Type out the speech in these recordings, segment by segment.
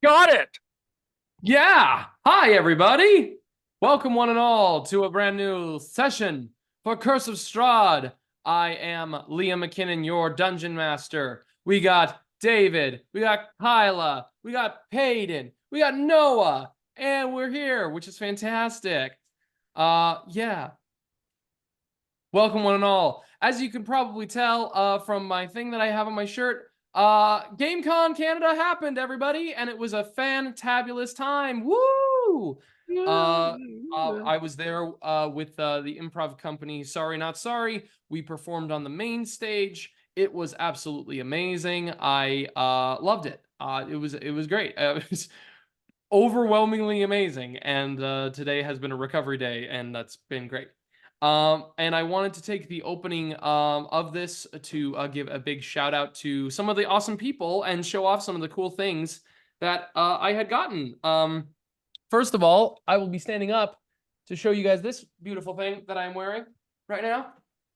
Got it. Yeah. Hi, everybody. Welcome, one and all, to a brand new session for Curse of Strahd. I am Liam McKinnon, your dungeon master. We got David, we got Kylah, we got Padon, we got Noah, and we're here, which is fantastic. Yeah. Welcome, one and all. As you can probably tell from my thing that I have on my shirt, GameCon Canada happened, everybody, and it was a fantabulous time. Woo! I was there with the improv company Sorry Not Sorry. We performed on the main stage. It was absolutely amazing. I loved it. It was great. It was overwhelmingly amazing. And today has been a recovery day, and that's been great. And I wanted to take the opening of this to give a big shout out to some of the awesome people and show off some of the cool things that I had gotten. First of all, I will be standing up to show you guys this beautiful thing that I'm wearing right now.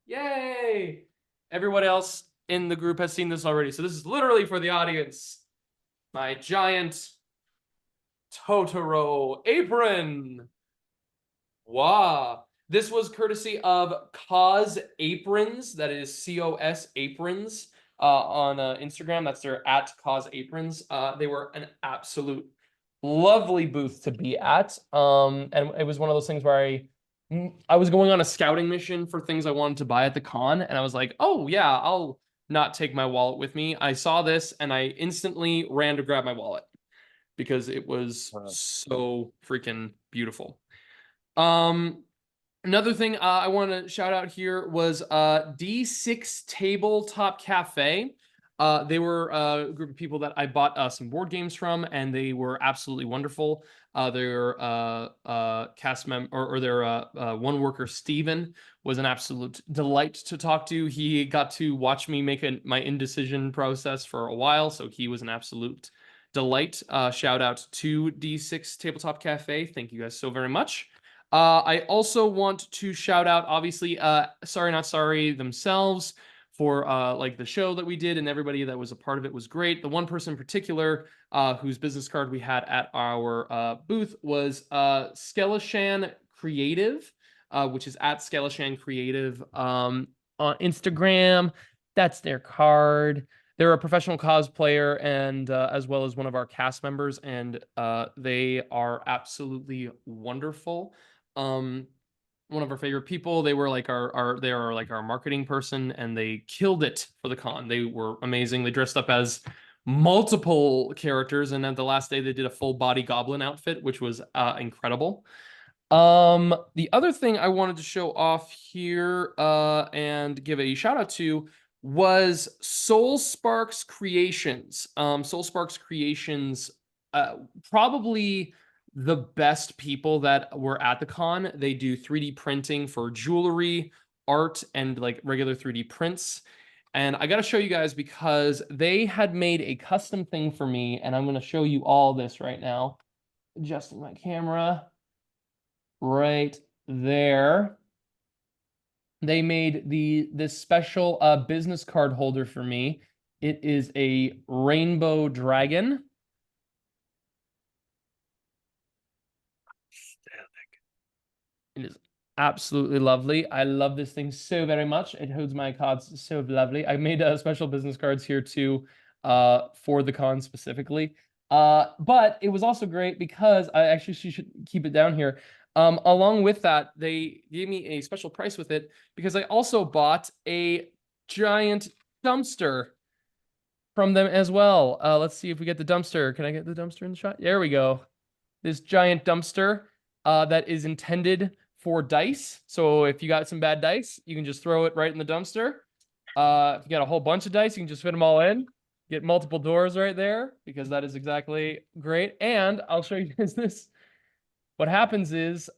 Yay! Everyone else in the group has seen this already. So this is literally for the audience. My giant Totoro apron. Wow. This was courtesy of Cos Aprons. That is COS Aprons on Instagram. That's their @Cos Aprons. They were an absolute lovely booth to be at. And it was one of those things where I was going on a scouting mission for things I wanted to buy at the con, and I was like, oh yeah, I'll not take my wallet with me. I saw this and I instantly ran to grab my wallet because it was so freaking beautiful. Another thing I want to shout out here was D6 Tabletop Cafe. They were a group of people that I bought some board games from, and they were absolutely wonderful. Their cast member or their one worker Steven was an absolute delight to talk to. He got to watch me make my indecision process for a while, so he was an absolute delight. Shout out to D6 Tabletop Cafe. Thank you guys so very much. I also want to shout out, obviously, Sorry Not Sorry themselves for like the show that we did, and everybody that was a part of it was great. The one person in particular whose business card we had at our booth was Skelishan Creative, which is at Skelishan Creative on Instagram. That's their card. They're a professional cosplayer and as well as one of our cast members, and they are absolutely wonderful. One of our favorite people. They were like they are like our marketing person, and they killed it for the con. They were amazing. They dressed up as multiple characters, and at the last day they did a full body goblin outfit, which was incredible. The other thing I wanted to show off here and give a shout out to was Soul Sparks Creations. Soul Sparks Creations, probably the best people that were at the con. They do 3D printing for jewelry, art, and like regular 3D prints. And I got to show you guys because they had made a custom thing for me, and I'm going to show you all this right now. Adjusting my camera right there. They made this special business card holder for me. It is a rainbow dragon. It is absolutely lovely. I love this thing so very much. It holds my cards so lovely. I made special business cards here too for the con specifically. But it was also great because I actually should keep it down here. Along with that, they gave me a special price with it because I also bought a giant dumpster from them as well. Let's see if we get the dumpster. Can I get the dumpster in the shot? There we go. This giant dumpster that is intended for dice. So if you got some bad dice, you can just throw it right in the dumpster. If you got a whole bunch of dice, you can just fit them all in. Get multiple doors right there because that is exactly great. And I'll show you guys this. What happens is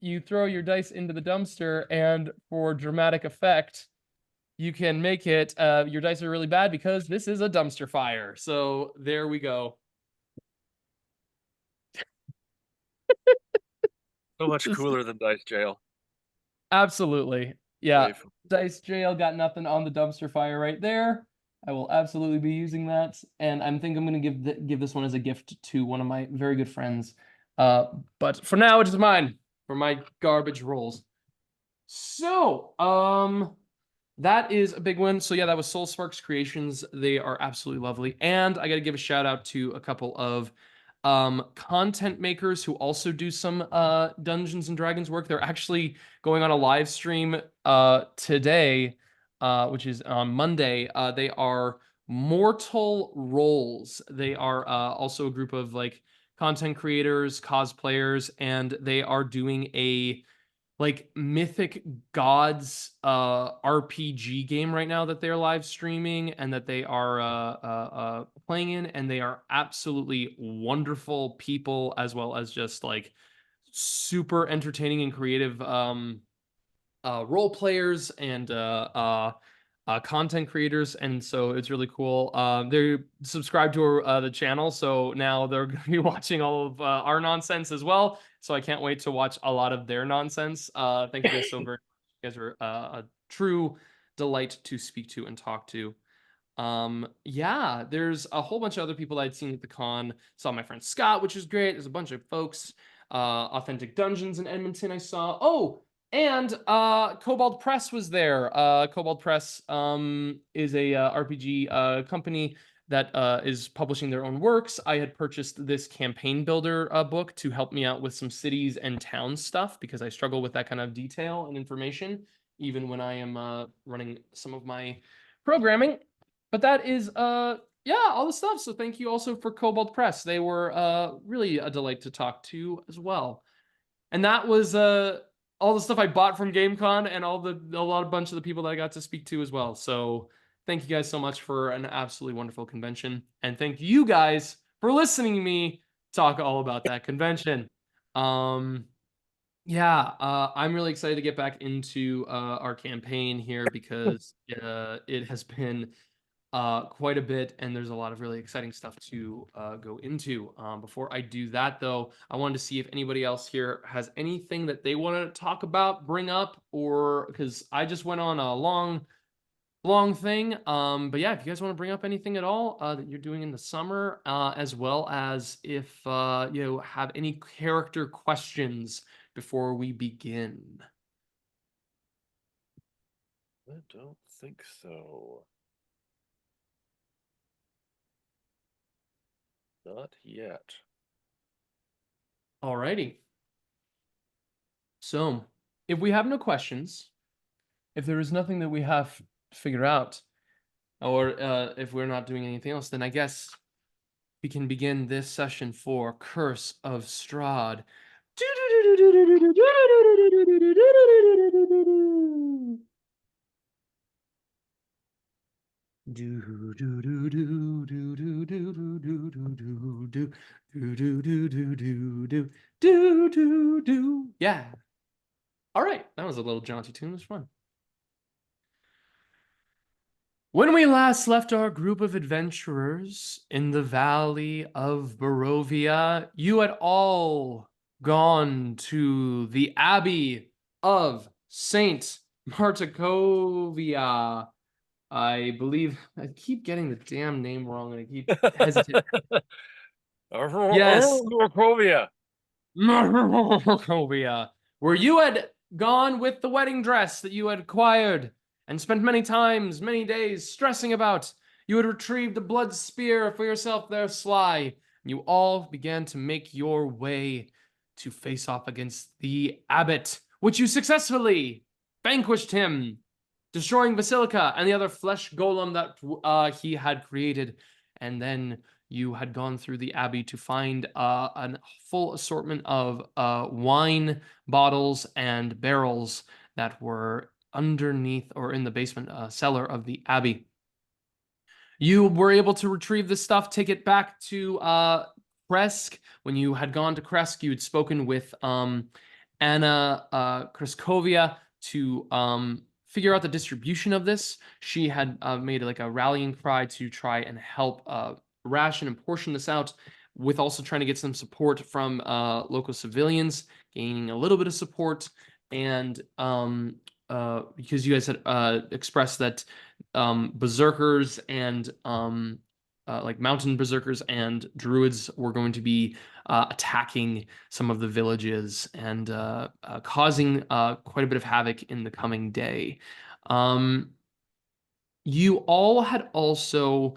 you throw your dice into the dumpster, and for dramatic effect, you can make it your dice are really bad because this is a dumpster fire. So there we go. So much cooler than Dice Jail. Absolutely. Yeah. Dice Jail got nothing on the dumpster fire right there. I will absolutely be using that, and I think I'm going to give this one as a gift to one of my very good friends. But for now, it is mine for my garbage rolls. So, that is a big one. So yeah, that was Soul Sparks Creations. They are absolutely lovely, and I got to give a shout out to a couple of content makers who also do some Dungeons and Dragons work. They're actually going on a live stream today, which is on Monday. They are Mortal Rolls. They are also a group of like content creators, cosplayers, and they are doing a like Mythic Gods RPG game right now that they're live streaming and that they are playing in, and they are absolutely wonderful people as well as just like super entertaining and creative role players and content creators, and so it's really cool. They're subscribed to the channel, so now they're going to be watching all of our nonsense as well. So I can't wait to watch a lot of their nonsense. Thank you guys so very much. You guys are a true delight to speak to and talk to. Yeah, there's a whole bunch of other people I'd seen at the con. Saw my friend Scott, which is great. There's a bunch of folks. Authentic Dungeons in Edmonton I saw. Oh, and Cobalt Press was there. Cobalt Press is a RPG company that is publishing their own works. I had purchased this campaign builder book to help me out with some cities and town stuff because I struggle with that kind of detail and information, even when I am running some of my programming. But that is yeah, all the stuff. So thank you also for Cobalt Press. They were really a delight to talk to as well. And that was all the stuff I bought from GameCon and a bunch of the people that I got to speak to as well. So thank you guys so much for an absolutely wonderful convention. And thank you guys for listening to me talk all about that convention. Yeah, I'm really excited to get back into our campaign here because it has been quite a bit, and there's a lot of really exciting stuff to go into. Before I do that, though, I wanted to see if anybody else here has anything that they want to talk about, bring up, or because I just went on a long thing. But yeah, if you guys want to bring up anything at all that you're doing in the summer, as well as if you have any character questions before we begin. I don't think so. Not yet. Alrighty. So, if we have no questions, if there is nothing that we have to figure out, or if we're not doing anything else, then I guess we can begin this session for Curse of Strahd. Yeah. All right, that was a little jaunty tune. It was fun. When we last left our group of adventurers in the valley of Barovia, you had all gone to the Abbey of Saint Martakovia. I believe I keep getting the damn name wrong and I keep hesitating. Yes. Markovia. Markovia, where you had gone with the wedding dress that you had acquired and spent many days stressing about. You had retrieved the blood spear for yourself there, Sly. You all began to make your way to face off against the abbot, which you successfully vanquished him, destroying Basilica and the other flesh golem that he had created. And then you had gone through the abbey to find a full assortment of wine bottles and barrels that were underneath or in the basement cellar of the abbey. You were able to retrieve the stuff, take it back to Kresk. When you had gone to Kresk, you had spoken with Anna Kreskovia to figure out the distribution of this. She had made like a rallying cry to try and help ration and portion this out, with also trying to get some support from local civilians, gaining a little bit of support, and because you guys had expressed that berserkers and like mountain berserkers and druids were going to be attacking some of the villages and causing quite a bit of havoc in the coming day. You all had also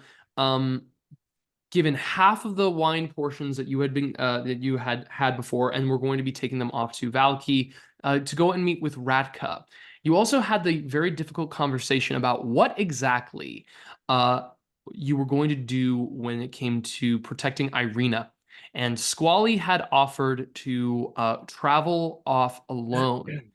given half of the wine portions that you had been that you had before, and were going to be taking them off to Valky to go and meet with Ratka. You also had the very difficult conversation about what exactly you were going to do when it came to protecting Ireena. And Squally had offered to travel off alone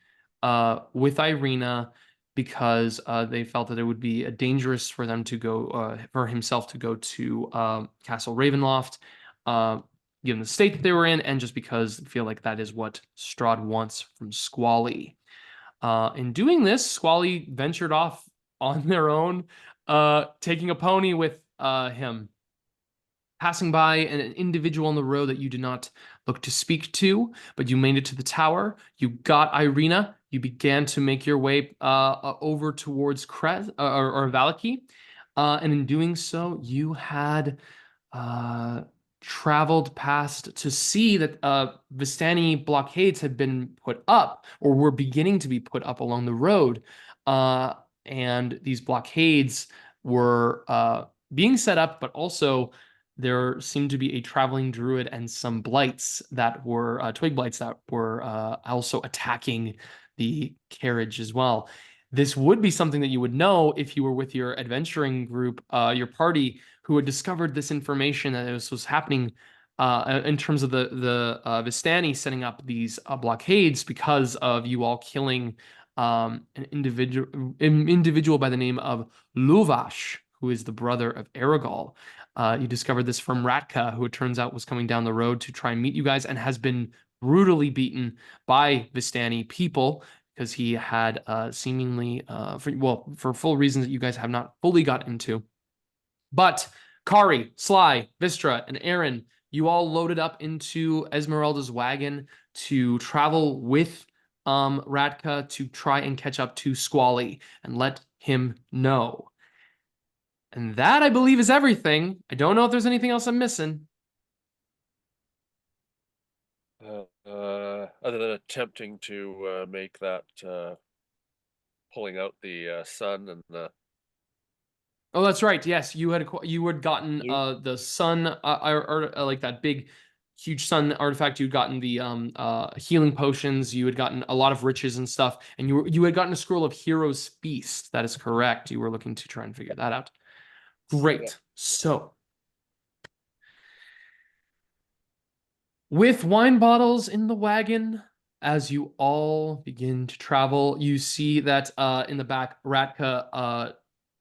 with Ireena because they felt that it would be dangerous for them to go, for himself to go to Castle Ravenloft, given the state that they were in, and just because I feel like that is what Strahd wants from Squally. In doing this, Squally ventured off on their own, taking a pony with him. Passing by an individual on the road that you did not look to speak to, but you made it to the tower. You got Ireena. You began to make your way over towards or Valaki. And in doing so, you had traveled past to see that Vistani blockades had been put up, or were beginning to be put up along the road. And these blockades were being set up, but also there seemed to be a traveling druid and some blights that were twig blights that were also attacking the carriage as well. This would be something that you would know if you were with your adventuring group, your party, who had discovered this information that this was happening in terms of the Vistani setting up these blockades because of you all killing an individual by the name of Luvash, who is the brother of Aragorn. You discovered this from Ratka, who it turns out was coming down the road to try and meet you guys and has been brutally beaten by Vistani people because he had seemingly, for full reasons that you guys have not fully got into. But Kari, Sly, Wystera, and Eren, you all loaded up into Esmeralda's wagon to travel with Ratka to try and catch up to Squally and let him know. And that, I believe, is everything. I don't know if there's anything else I'm missing. Other than attempting to make that pulling out the sun and the. Oh, that's right. Yes, you had gotten the sun, like that big, huge sun artifact. You'd gotten the healing potions. You had gotten a lot of riches and stuff, and you had gotten a scroll of Hero's Feast. That is correct. You were looking to try and figure that out. Great. Yeah. So, with wine bottles in the wagon, as you all begin to travel, you see that in the back, Ratka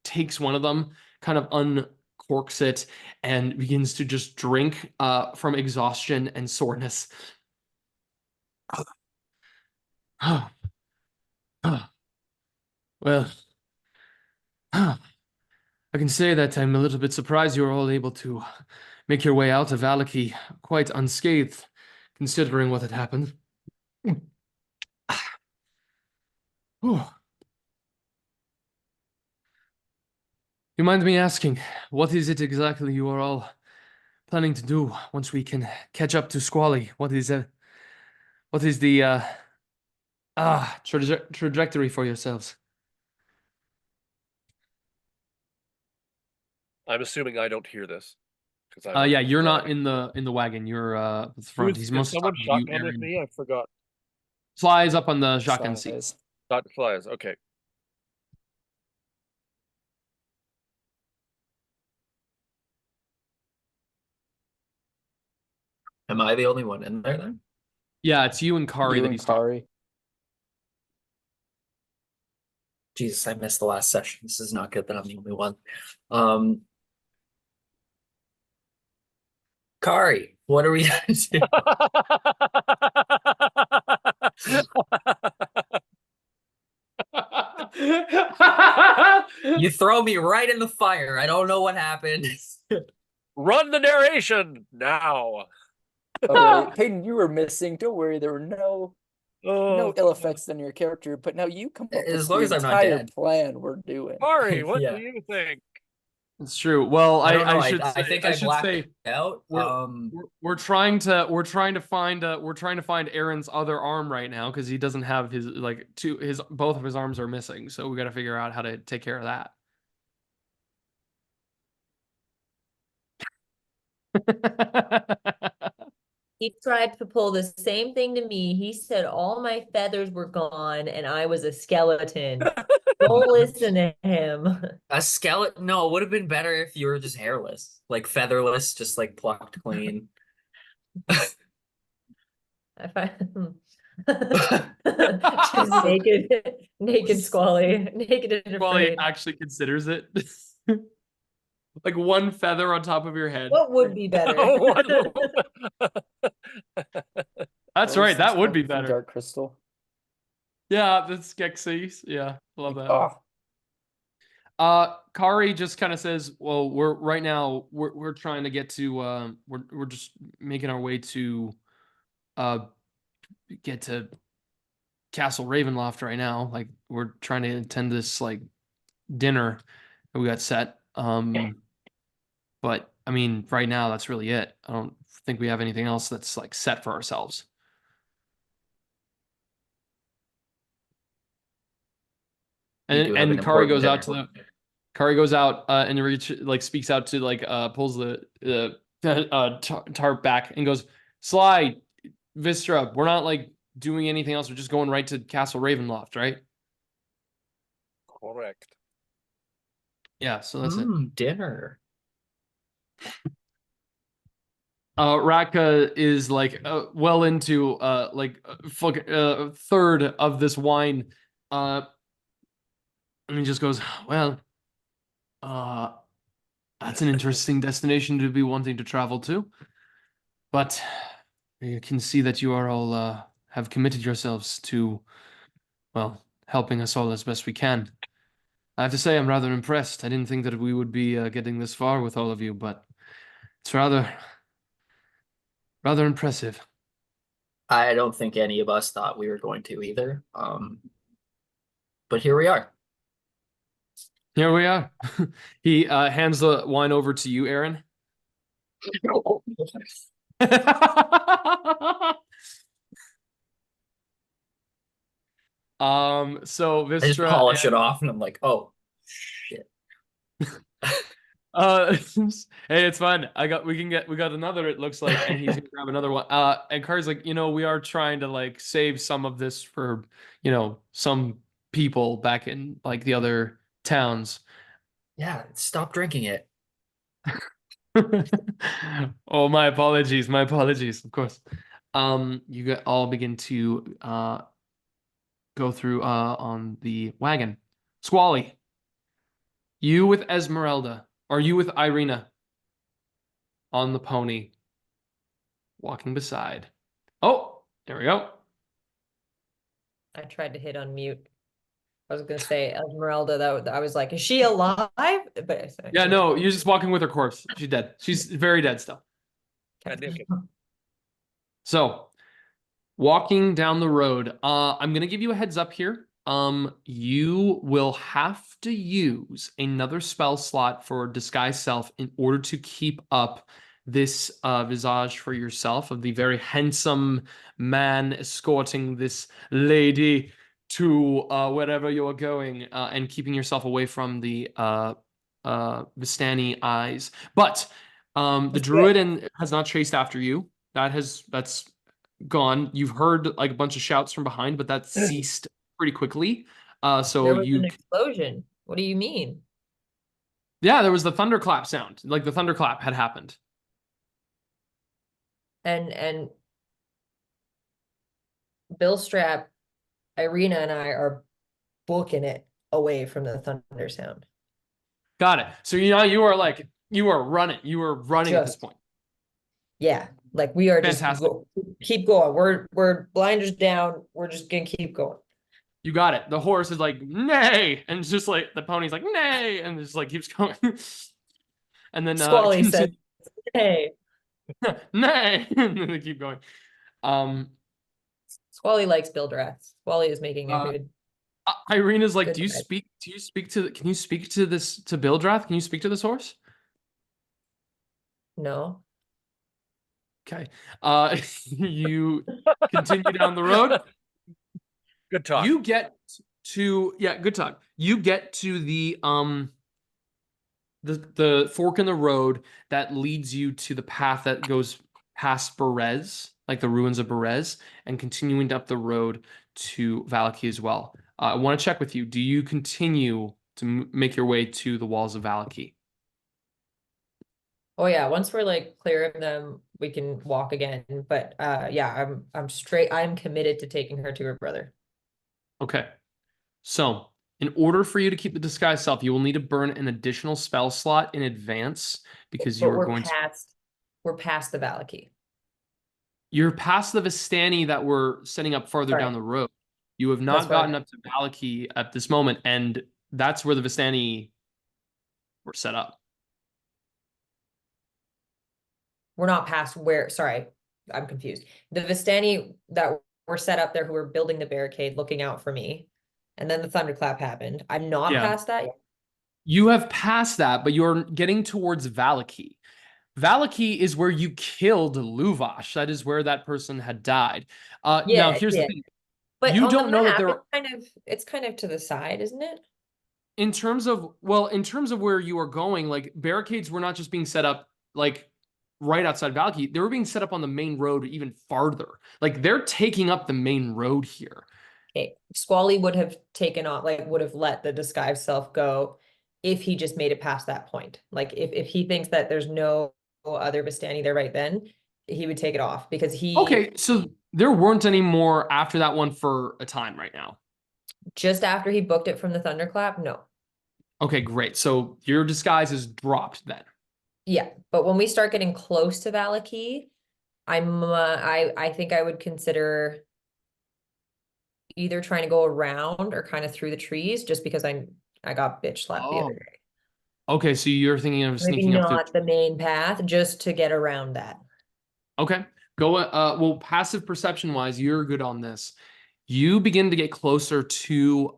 takes one of them, kind of uncorks it, and begins to just drink from exhaustion and soreness. Well, I can say that I'm a little bit surprised you were all able to make your way out of Valaki quite unscathed, considering what had happened. You mind me asking, what is it exactly you are all planning to do once we can catch up to Squally? What is the trajectory for yourselves? I'm assuming I don't hear this because I'm. Yeah, you're not in the wagon. You're at the front. He's mostly someone talking to you, shotgun with Eren. me? I forgot. Flies up on the shotgun seat. Not flies. Okay. Am I the only one in there then? Yeah, it's you and Kari that he's talking. Jesus, I missed the last session. This is not good that I'm the only one. Kari, what are we gonna do? You throw me right in the fire. I don't know what happened. Run the narration now. Okay, Padon, you were missing. Don't worry, there were no no Oh, ill effects on your character, but now you come up As with long the as I'm not entire dead. plan we're doing. Kari, what Yeah. do you think? It's true. Well, I don't know. I should I say, think I I should blacked say out. we're trying to find Eren's other arm right now because he doesn't have his both of his arms are missing. So we got to figure out how to take care of that. He tried to pull the same thing to me. He said all my feathers were gone and I was a skeleton. Don't listen to him. A skeleton? No, it would have been better if you were just hairless, like featherless, just like plucked clean. I find just naked Squally, naked and Squally afraid. actually considers it. Like one feather on top of your head. What would be better? That's Or right. That would be from better. Dark Crystal. Yeah, that's Skeksis. Yeah, love that. Oh, Kari just kind of says, "Well, we're trying to get to we're just making our way to get to Castle Ravenloft right now. Like we're trying to attend this like dinner that we got set. But I mean, right now that's really it. I don't think we have anything else that's like set for ourselves." We do have an And Kari important goes out to dinner. Kari goes out and speaks out to pulls the tarp back and goes, "Sly, Wystera, we're not like doing anything else. We're just going right to Castle Ravenloft, right?" Correct. Yeah, so that's it. Dinner. Ratka is like well into third of this wine, and he just goes, "Well, that's an interesting destination to be wanting to travel to, but you can see that you are all have committed yourselves to, well, helping us all as best we can. I have to say I'm rather impressed. I didn't think that we would be getting this far with all of you, but it's rather impressive." I don't think any of us thought we were going to either. But here we are. Here we are. He hands the wine over to you, Eren. So I just Wystera polish it off and I'm like, oh shit. hey, it's fine. We got another, it looks like, and he's gonna grab another one. And Kari's like, we are trying to like save some of this for, some people back in like the other towns. Yeah, stop drinking it. Oh, my apologies, of course. You all begin to go through on the wagon. Squally, you with Esmeralda, or you with Ireena on the pony, walking beside. Oh, there we go. I tried to hit on mute. I was gonna say Esmeralda. I was like, is she alive? But Yeah, no, you're just walking with her corpse. She's dead. She's very dead still. okay. So, walking down the road, I'm gonna give you a heads up here. You will have to use another spell slot for disguise self in order to keep up this visage for yourself of the very handsome man escorting this lady to wherever you're going, and keeping yourself away from the Vistani eyes. But the druid has not chased after you. That's gone. You've heard like a bunch of shouts from behind, but that ceased pretty quickly. So There was an explosion. What do you mean? Yeah, there was the thunderclap sound. Like the thunderclap had happened. And Bill Strap, Ireena, and I are booking it away from the thunder sound. Got it. So you are running. You were running at this point. Yeah, like we are Fantastic. just keep going. We're blinders down. We're just gonna keep going. You got it. The horse is like, nay, and it's just like the pony's like, nay, and just like keeps going. And then Squally said, "Hey, nay, and then they keep going. Squally likes build rats. Squally is making a Uh, good. Ireena's like, Good do you guide. speak to, can you speak to this, to Bildrath? Can you speak to this horse? No. Okay. You continue down the road. Good talk. You get to, yeah, good talk. You get to the fork in the road that leads you to the path that goes past Berez, like the ruins of Berez, and continuing up the road to Valaki as well. I want to check with you. Do you continue to make your way to the walls of Valaki? Oh yeah, once we're like clear of them, we can walk again. But yeah, I'm straight. I'm committed to taking her to her brother. Okay. So, in order for you to keep the disguise self, you will need to burn an additional spell slot in advance because But you are going to. we're past the Valaki. You're past the Vistani that we're setting up farther down Right. the road. You have That's not what I gotten up to Valaki at this moment, and that's where the Vistani were set up. We're not past where, sorry, I'm confused. The Vistani that were set up there who were building the barricade looking out for me. And then the thunderclap happened. I'm not Yeah. past that yet. You have passed that, but you're getting towards Valaki. Valaki is where you killed Luvash. That is where that person had died. Now, here's the thing. But You on the don't know that map, there it's kind of to the side, isn't it? in terms of, well, in terms of where you are going, like barricades were not just being set up like right outside Valky, they were being set up on the main road even farther. Like they're taking up the main road here. Okay. Squally would have taken off, like would have let the disguised self go if he just made it past that point. Like if he thinks that there's no other Vistani there right then, he would take it off because he Okay, so there weren't any more after that one for a time right now. just after he booked it from the thunderclap, no. Okay, great. So your disguise is dropped then. Yeah, but when we start getting close to Valaki, I think I would consider either trying to go around or kind of through the trees, just because I got bitch slapped the other Oh. day. Okay, so you're thinking of Maybe sneaking up through. not the main path, just to get around that. Okay. Go well, passive perception wise, you're good on this. You begin to get closer to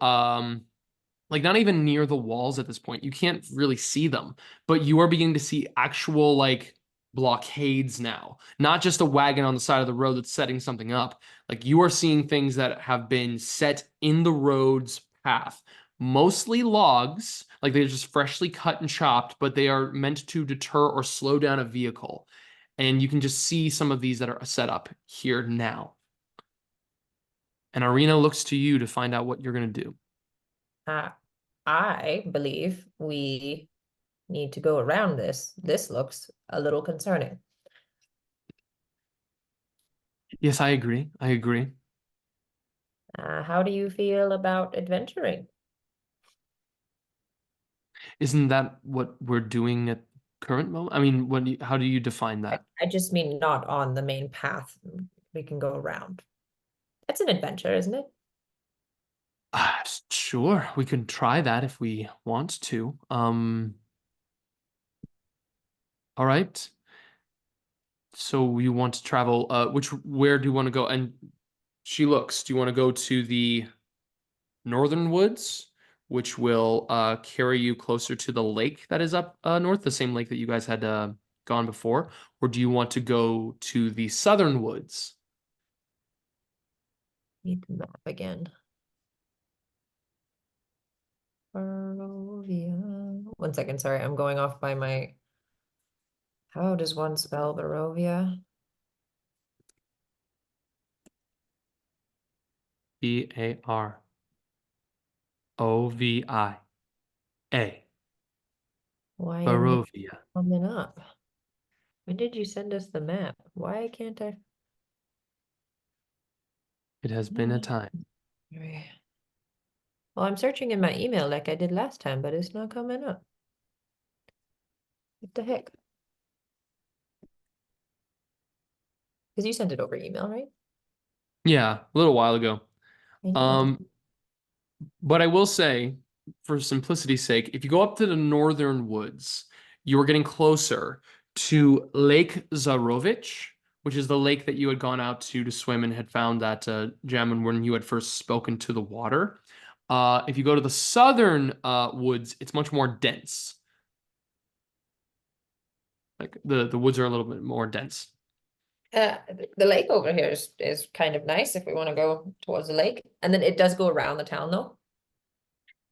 like not even near the walls at this point. You can't really see them, but you are beginning to see actual like blockades now. Not just a wagon on the side of the road that's setting something up. Like you are seeing things that have been set in the road's path. Mostly logs, like they're just freshly cut and chopped, but they are meant to deter or slow down a vehicle. And you can just see some of these that are set up here now. And Ireena looks to you to find out what you're going to do. I believe we need to go around this. This looks a little concerning. Yes, I agree. I agree. How do you feel about adventuring? Isn't that what we're doing at current moment? I mean, how do you define that? I just mean not on the main path. We can go around. That's an adventure, isn't it? Sure, we can try that if we want to. All right. So you want to travel, where do you want to go? And she looks, do you want to go to the northern woods, which will carry you closer to the lake that is up north, the same lake that you guys had gone before? Or do you want to go to the southern woods? Need the map again. Barovia. 1 second, sorry, I'm going off by my. How does one spell Barovia? Barovia. Why isn't it Barovia. coming up? When did you send us the map? Why can't I? It has been a time. Well, I'm searching in my email like I did last time, but it's not coming up. What the heck? Because you sent it over email, right? Yeah, a little while ago. I know. But I will say, for simplicity's sake, if you go up to the northern woods, you are getting closer to Lake Zarovich, which is the lake that you had gone out to swim and had found that gem and when you had first spoken to the water. If you go to the southern woods, it's much more dense. Like the woods are a little bit more dense. The lake over here is kind of nice if we want to go towards the lake. And then it does go around the town though.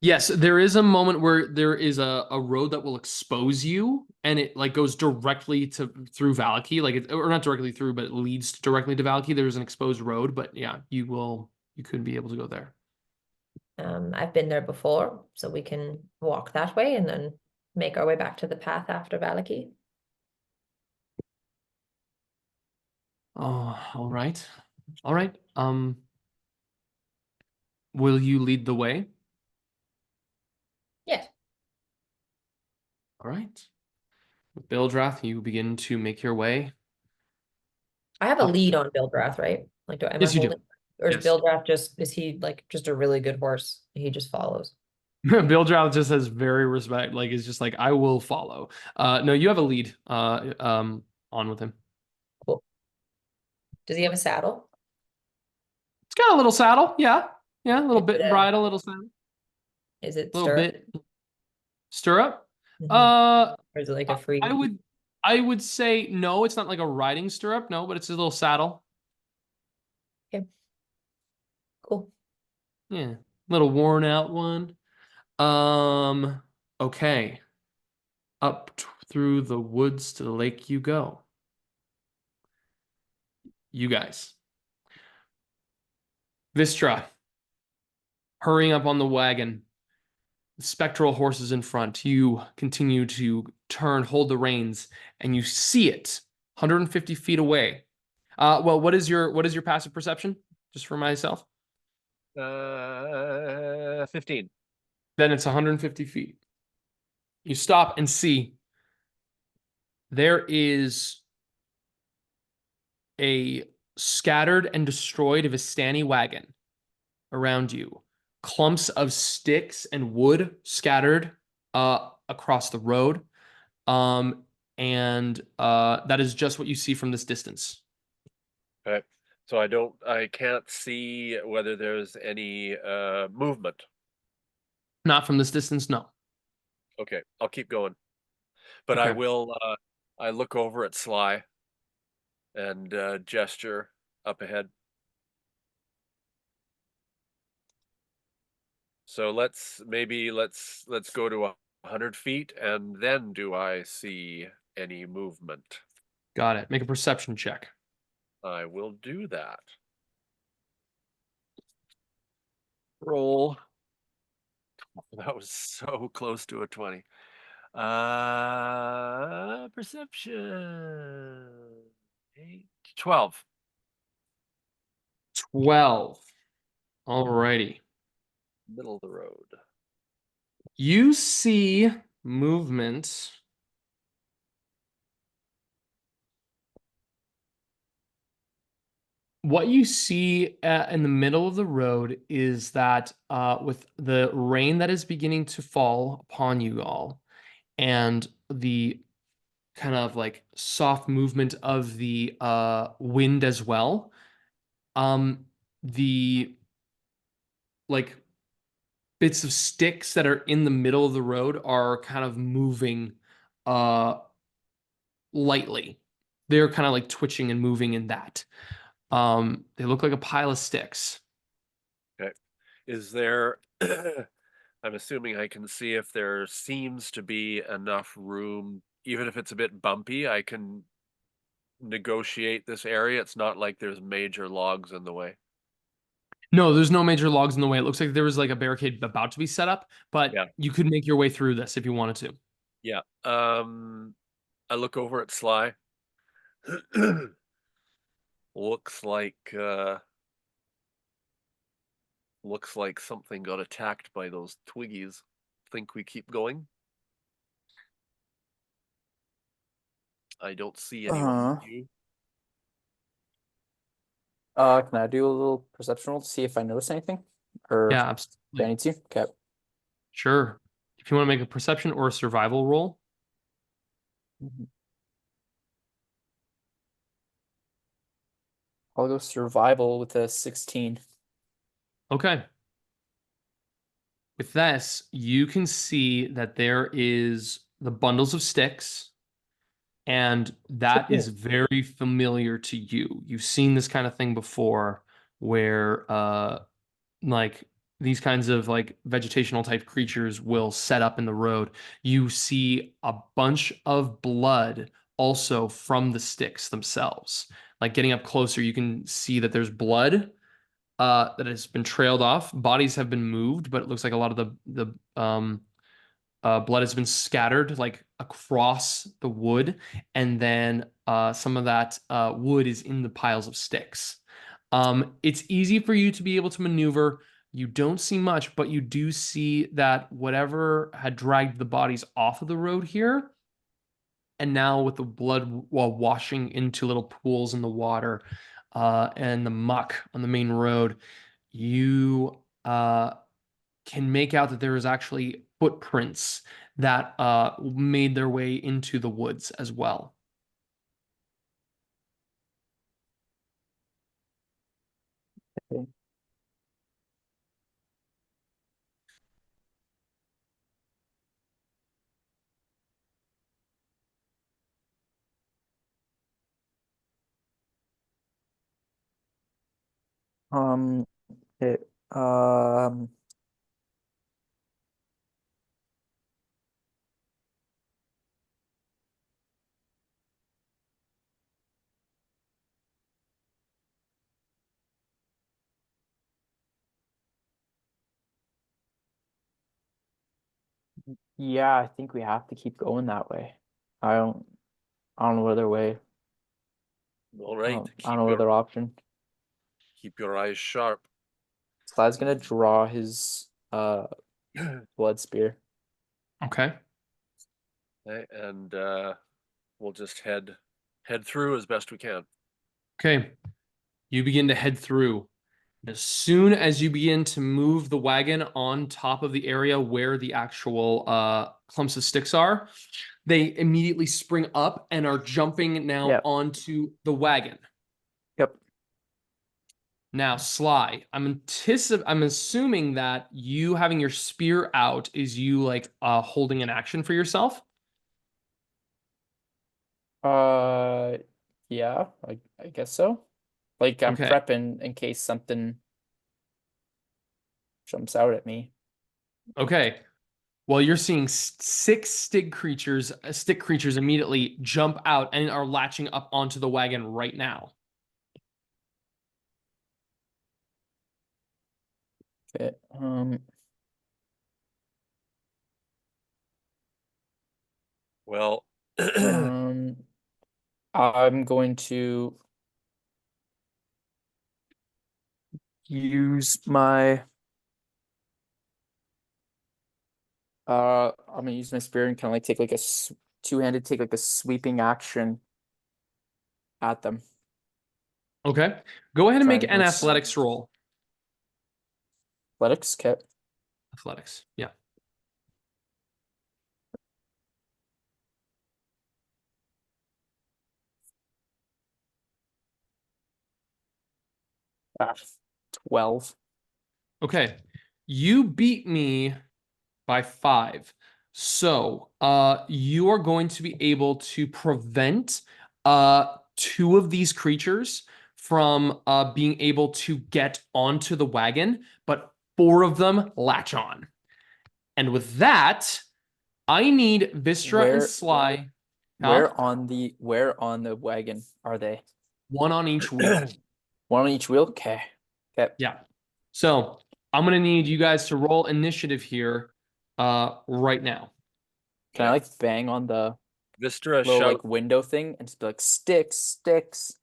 Yes, there is a moment where there is a road that will expose you, and it like goes directly to through Valaki, like it, or not directly through, but it leads directly to Valaki. There's an exposed road, but yeah, you could be able to go there. I've been there before, so we can walk that way and then make our way back to the path after Valaki. Oh, all right. All right. Will you lead the way? Yes. All right. With Bildrath, you begin to make your way. I have a Up. lead on Bildrath, right? Like, am I Yes, you do. holding? Or is Yes. Bildrath is he like just a really good horse? He just follows. Bildrath just has very respect, like it's just like I will follow. No, you have a lead. On with him. Cool. Does he have a saddle? It's got a little saddle, yeah. Yeah, a little Is bit it a- bridle, little saddle, Is it a little stirrup? bit stirrup. Mhm. Uh, Or is it like a free? I would say no, it's not like a riding stirrup, no, but it's a little saddle. Cool. Yeah, little worn out one. Okay. Through the woods to the lake you go. You guys. Wystera, hurrying up on the wagon. Spectral horses in front. You continue to turn, hold the reins, and you see it 150 feet away. Well, what is your passive perception? Just for myself. 15. Then it's 150 feet. You stop and see there is a scattered and destroyed Vistani wagon around you. Clumps of sticks and wood scattered across the road. And that is just what you see from this distance. Okay. So I can't see whether there's any movement. Not from this distance, no. Okay, I'll keep going. But I Okay. will I look over at Sly and gesture up ahead. So let's go to 100 feet, and then do I see any movement? Got it. Make a perception check. I will do that. Roll. That was so close to a 20. Perception. 8, 12. 12. Alrighty. Middle of the road. You see movement. What you see in the middle of the road is that with the rain that is beginning to fall upon you all and the kind of like soft movement of the wind as well, the like bits of sticks that are in the middle of the road are kind of moving lightly. They're kind of like twitching and moving in that. They look like a pile of sticks. Okay. Is there I'm assuming I can see if there seems to be enough room, even if it's a bit bumpy, I can negotiate this area. It's not like there's major logs in the way. No, there's no major logs in the way. It looks like there was like a barricade about to be set up, but Yeah. you could make your way through this if you wanted to. Yeah. I look over at Sly. Looks like something got attacked by those twiggies. Think we keep going? I don't see anyone. You? Can I do a little perception roll to see if I notice anything? Or Yeah, do I absolutely. need to? Okay. Sure. If you want to make a perception or a survival roll. Mhm. I'll go survival with a 16. Okay. With this, you can see that there is the bundles of sticks, and that is very familiar to you. You've seen this kind of thing before where like these kinds of like vegetational type creatures will set up in the road. You see a bunch of blood also from the sticks themselves. Like getting up closer, you can see that there's blood that has been trailed off. Bodies have been moved, but it looks like a lot of the blood has been scattered like across the wood, and then some of that wood is in the piles of sticks. It's easy for you to be able to maneuver. You don't see much, but you do see that whatever had dragged the bodies off of the road here, and now with the blood while washing into little pools in the water and the muck on the main road, you can make out that there is actually footprints that made their way into the woods as well. Okay. Um, it, um, yeah, I think we have to keep going that way. I don't know other way. All right, I don't know other option. keep your eyes sharp. Slad's gonna draw his blood spear. Okay. Okay, and we'll just head through as best we can. Okay. You begin to head through. As soon as you begin to move the wagon on top of the area where the actual clumps of sticks are, they immediately spring up and are jumping now Yep. onto the wagon. Yep. Now, Sly, I'm assuming that you having your spear out is you like holding an action for yourself. Yeah, I guess so. Like I'm Okay. prepping in case something jumps out at me. Okay. Well, you're seeing six stick creatures immediately jump out and are latching up onto the wagon right now. Okay. Well, I'm going to use my I'm gonna use my spear and kind of like take like a two-handed take like a sweeping action at them. Okay. Go ahead and Trying make to an miss. athletics roll. Athletics, okay. Athletics. Yeah. Ah, 12. Okay. You beat me by 5. So, you are going to be able to prevent 2 of these creatures from being able to get onto the wagon, but 4 of them latch on. And with that, I need Wystera and Where Sly. where on the wagon are they? 1 on each wheel. One on each wheel? Okay. Okay. Yeah. So I'm gonna need you guys to roll initiative here, right now. Can I like bang on the Wystera little shout. like window thing and just be like sticks, sticks?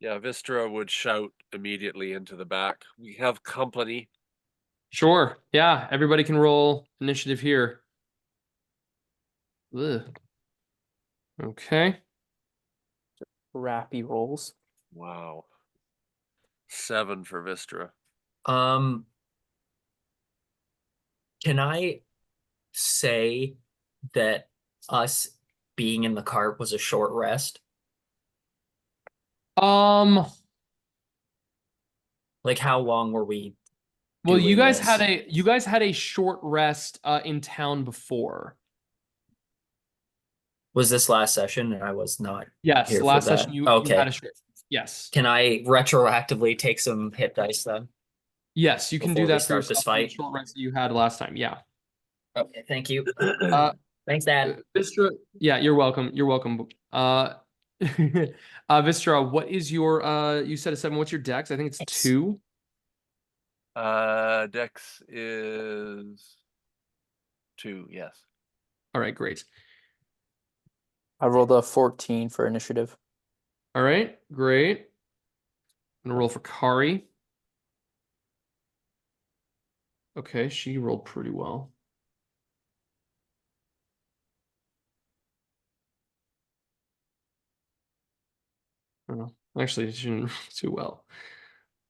Yeah, Wystera would shout immediately into the back. We have company. Sure. Yeah. Everybody can roll initiative here. Ugh. Okay. Crappy rolls. Wow. 7 for Wystera. Can I say that us being in the cart was a short rest? Like, how long were we Well, you doing guys this? had a short rest in town before. Was this last session? And I was not Yes, here for last that. session you Okay. had a short. Yes. Can I retroactively take some hit dice then? Yes, you can do Before we that for start this yourself from the fight? short rest that you had last time. Yeah. Okay, thank you. Uh, Thanks, Dad. Vistra, yeah, you're welcome. You're welcome. Vistra, what is your you said a 7, what's your dex? I think it's 2. Dex is 2, yes. All right, great. I rolled a 14 for initiative. All right, great. I'm gonna roll for Kari. Okay, she rolled pretty well. Oh, actually, she didn't roll too well.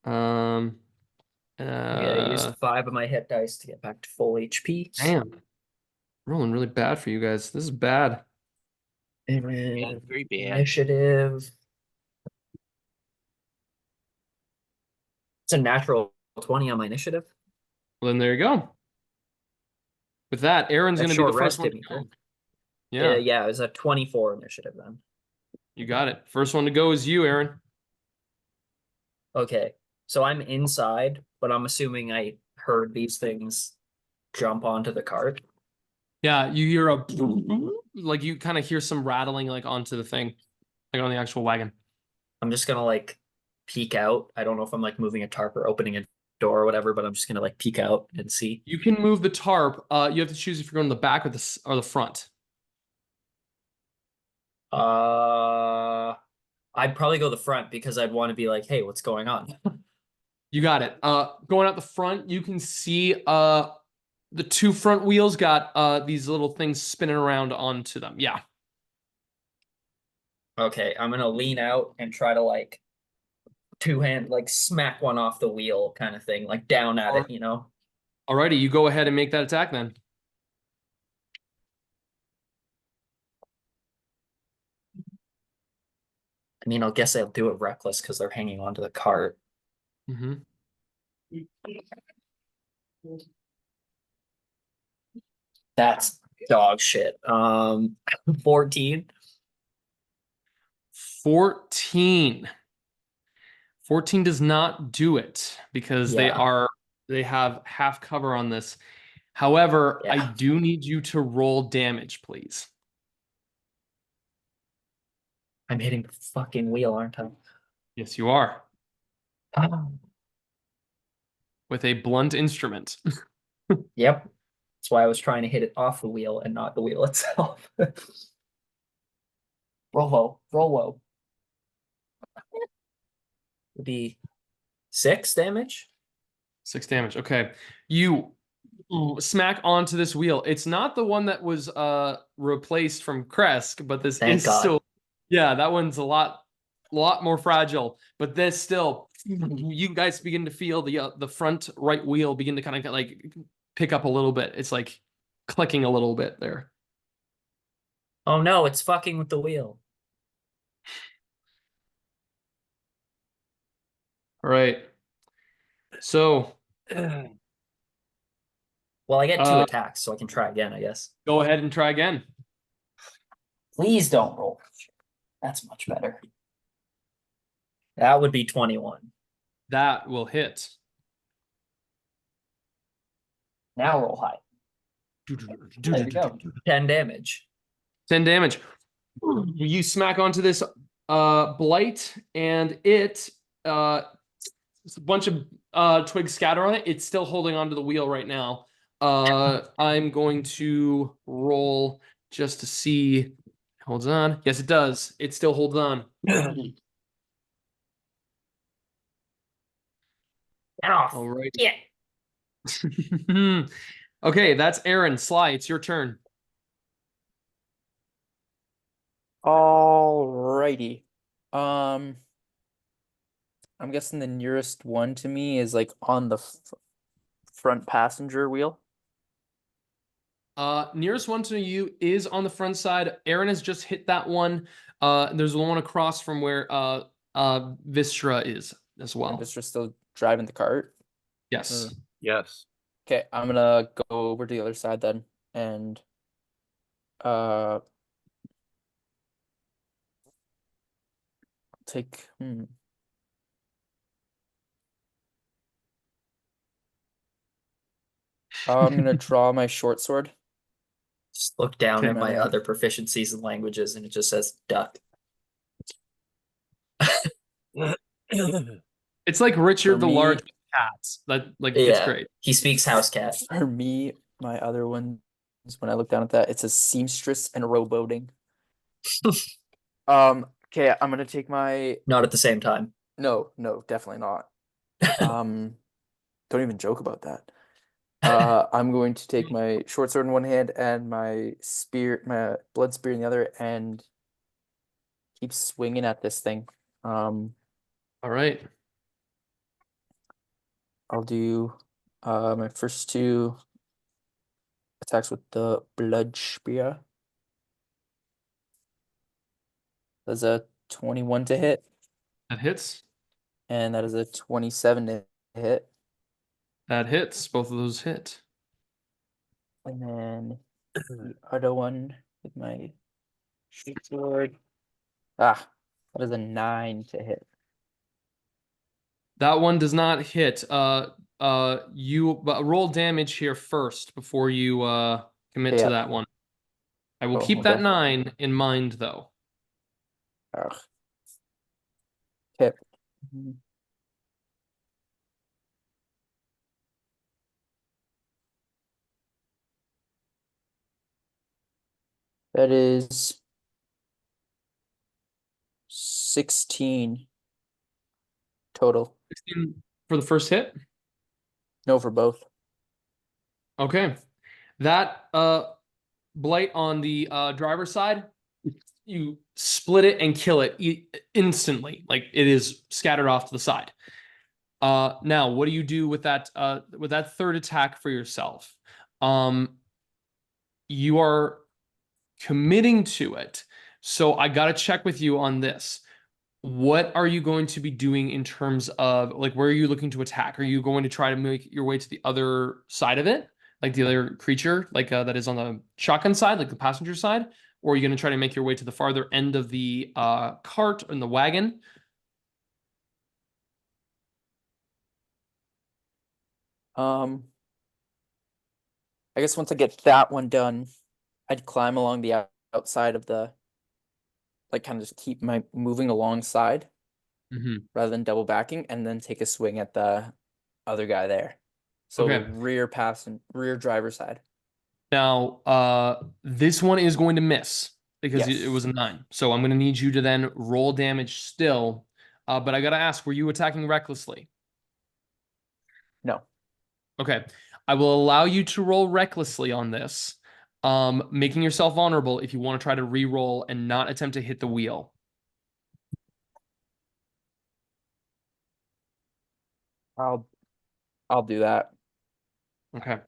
Yeah, I used 5 of my hit dice to get back to full HP. Damn. Rolling really bad for you guys. This is bad. Yeah, And very bad. initiative. It's a natural 20 on my initiative. Well, then there you go. With that, Aaron's That going to be the short first rest one did to me go. good. Yeah, Yeah, it was a 24 initiative then. you got it. First one to go is you, Aaron. Okay, so I'm inside, but I'm assuming I heard these things jump onto the cart. Yeah, you hear a like you kind of hear some rattling like onto the thing, like on the actual wagon. I'm just gonna like peek out. I don't know if I'm like moving a tarp or opening a door or whatever, but I'm just gonna like peek out and see. You can move the tarp. You have to choose if you're going to the back or the front. I'd probably go the front because I'd want to be like, hey, what's going on? You got it. Going out the front, you can see the 2 front wheels got these little things spinning around onto them. Yeah. Okay, I'm gonna lean out and try to like two-hand like smack one off the wheel kind of thing, like down at it, you know? Alrighty, you go ahead and make that attack then. I mean, I guess I'll do it reckless because they're hanging onto the cart. Mm-hmm. That's dog shit. 14. 14. 14 does not do it because Yeah. they have half cover on this. However, I Yeah. do need you to roll damage, please. I'm hitting the fucking wheel, aren't I? Yes, you are. Oh. With a blunt instrument. Yep. That's why I was trying to hit it off the wheel and not the wheel itself. Roll low. Roll low. Would be 6 damage. 6 damage. Okay. You smack onto this wheel. It's not the one that was replaced from Kresk, but this Thank is God. still, yeah, that one's a lot more fragile. But this still, you guys begin to feel the front right wheel begin to kind of like pick up a little bit. It's like clicking a little bit there. Oh no, it's fucking with the wheel. All right. So Well, I get 2 attacks, so I can try again, I guess. go ahead and try again. Please don't roll. That's much better. That would be 21. That will hit. Now roll high. There you go. 10 damage. 10 damage. You smack onto this blight, and it's a bunch of twigs scatter on it. It's still holding onto the wheel right now. I'm going to roll just to see. Holds on. Yes, it does. It still holds on. Get off. All right. Yeah. Okay, that's Eren. Sly, it's your turn. Alrighty. I'm guessing the nearest one to me is like on the front passenger wheel. Nearest one to you is on the front side. Eren has just hit that one. There's one across from where Wystera is as well. I'm just still driving the cart? Yes. Yes. Okay, I'm gonna go over to the other side then, and take. I'm gonna draw my short sword. Just look down Okay, at my man. other proficiencies in languages, and it just says duck. It's like Richard For the me- Large with cats. It's Yeah. great. He speaks house cat. For me, my other one is when I look down at that, it says seamstress and rowboating. Okay, I'm gonna take my. Not at the same time. No, definitely not. Don't even joke about that. I'm going to take my short sword in one hand and my blood spear in the other, and keep swinging at this thing. All right. I'll do my first 2 attacks with the blood spear. That's a 21 to hit, That hits. and that is a 27 to hit. That hits. Both of those hit. And then the other one with my short sword. That is a 9 to hit. That one does not hit. You roll damage here first before you commit to Yeah. that one. I will Oh, keep that okay. 9 in mind though. Ugh. Okay. That is 16 total. 16 for the first hit. No, for both. Okay. That blight on the driver's side, you split it and kill it instantly. Like it is scattered off to the side. Now what do you do with that third attack for yourself? You are committing to it. So I got to check with you on this. What are you going to be doing in terms of like where are you looking to attack? Are you going to try to make your way to the other side of it, like the other creature, like that is on the shotgun side, like the passenger side, or are you going to try to make your way to the farther end of the cart and the wagon? I guess once I get that one done, I'd climb along the outside of the, like, kind of just keep my moving alongside Mm-hmm. rather than double backing, and then take a swing at the other guy there. So Okay. rear driver side. Now, this one is going to miss because it Yes. was a 9. So I'm going to need you to then roll damage still. But I got to ask, were you attacking recklessly? No. Okay. I will allow you to roll recklessly on this, making yourself vulnerable if you want to try to re-roll and not attempt to hit the wheel. I'll do that. Okay.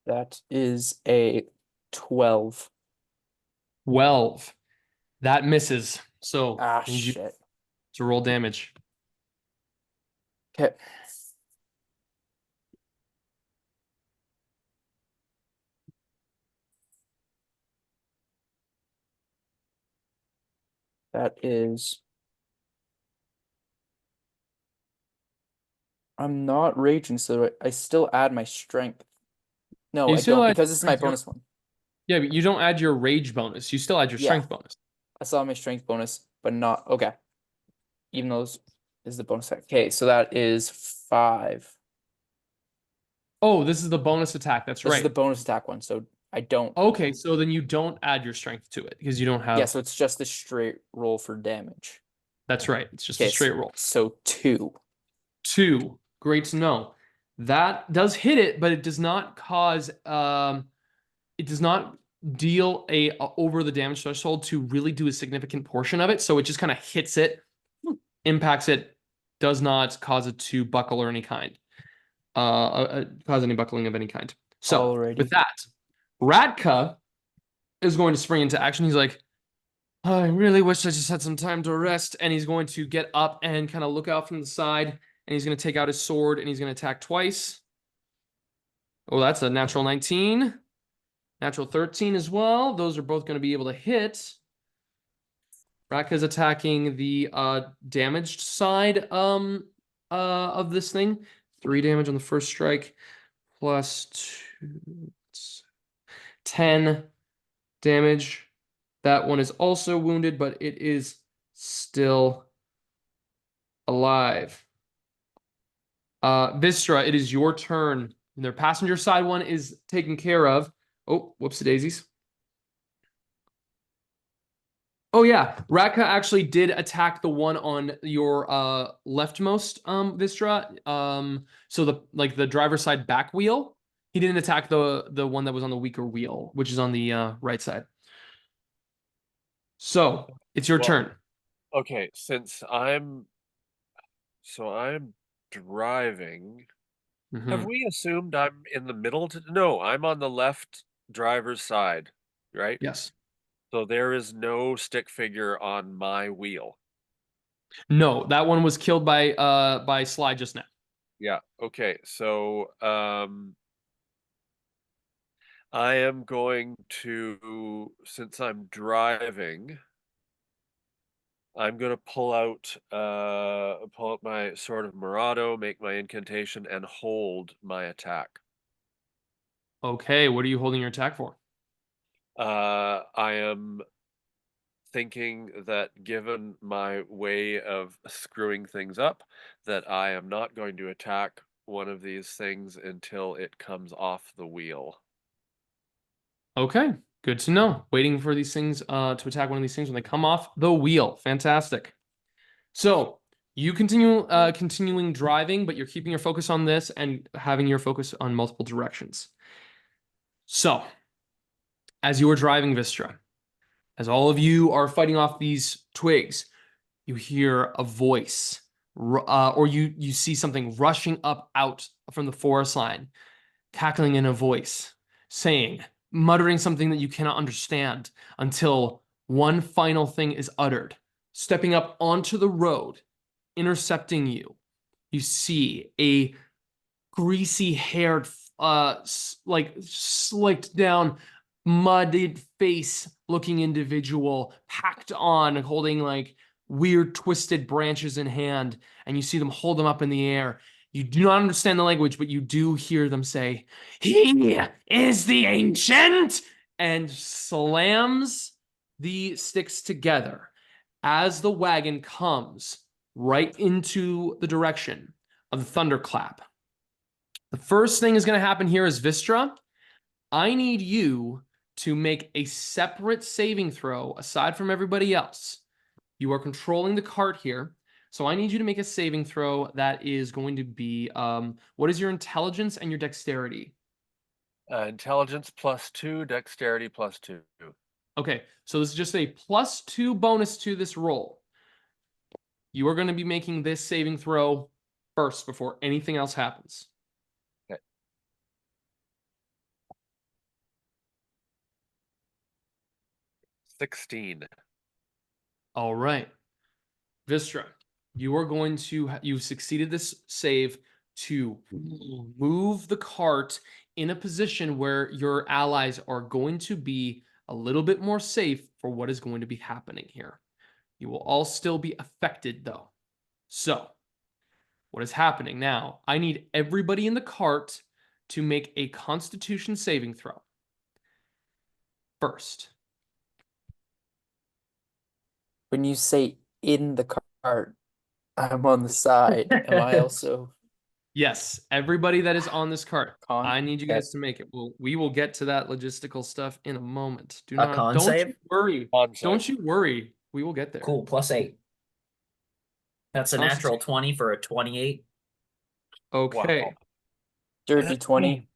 That is a 12. 12. That misses. So Ah, I need you shit. to roll damage. Okay. That is. I'm not raging, so I still add my strength. No, You I still don't, add because this is my strength, bonus one. Yeah, but you don't add your rage bonus. You still add your Yeah. strength bonus. I still have my strength bonus, but not okay. Even though this is the bonus attack. Okay, so that is 5. Oh, this is the bonus attack. That's This is right. the bonus attack one, so I don't. Okay, so then you don't add your strength to it because you don't have. Yeah, so it's just a straight roll for damage. That's right. It's just Okay, a straight roll. So 2. 2. Great to know. That does hit it, but it does not cause. It does not deal a over the damage threshold to really do a significant portion of it. So it just kind of hits it, impacts it, does not cause it to buckle or any kind. Cause any buckling of any kind. So Alrighty. with that, Ratka is going to spring into action. He's like, I really wish I just had some time to rest. And he's going to get up and kind of look out from the side. And he's going to take out his sword and he's going to attack twice. Oh, that's a natural 19. Natural 13 as well. Those are both going to be able to hit. Ratka's attacking the damaged side of this thing. 3 damage on the first strike. Plus 2. 10 damage. That one is also wounded, but it is still alive. Wystera, it is your turn. Their passenger side one is taken care of. Oh, whoops, daisies. Oh yeah, Ratka actually did attack the one on your leftmost Wystera. So the driver's side back wheel. He didn't attack the one that was on the weaker wheel, which is on the right side. So it's your turn. Okay, since I'm driving. Have we assumed I'm in the middle? No, I'm on the left driver's side, right? Yes. So there is no stick figure on my wheel. No, that one was killed by Slide just now. Yeah. Okay. So I am going to, since I'm driving, I'm gonna pull out my Sword of Murado, make my incantation, and hold my attack. Okay, what are you holding your attack for? I am thinking that given my way of screwing things up, that I am not going to attack one of these things until it comes off the wheel. Okay, good to know. Waiting for these things to attack one of these things when they come off the wheel. Fantastic. So you continuing driving, but you're keeping your focus on this and having your focus on multiple directions. So as you are driving Wystera, as all of you are fighting off these twigs, you hear a voice, or you see something rushing up out from the forest line, cackling in a voice, saying, muttering something that you cannot understand until one final thing is uttered. Stepping up onto the road, intercepting you, you see a greasy-haired, like slicked down, mudded face-looking individual, packed on, holding like weird twisted branches in hand, and you see them hold them up in the air. You do not understand the language, but you do hear them say, "He is the ancient," and slams the sticks together as the wagon comes right into the direction of the thunderclap. The first thing is going to happen here is Wystera. I need you to make a separate saving throw aside from everybody else. You are controlling the cart here. So I need you to make a saving throw that is going to be, what is your intelligence and your dexterity? Intelligence +2, dexterity +2. Okay, so this is just a +2 bonus to this roll. You are going to be making this saving throw first before anything else happens. Okay. 16. All right. Wystera, you are going to, you've succeeded this save to move the cart in a position where your allies are going to be a little bit more safe for what is going to be happening here. You will all still be affected though. So, what is happening now? I need everybody in the cart to make a Constitution saving throw. First. When you say in the cart, I'm on the side. Am I also? Yes, everybody that is on this cart. Con? I need you Okay. guys to make it. We will get to that logistical stuff in a moment. Con Don't save? you worry. Con save. Don't you worry. We will get there. Cool, +8. That's a natural 20 for a 28. Okay. Wow. Dirty 20.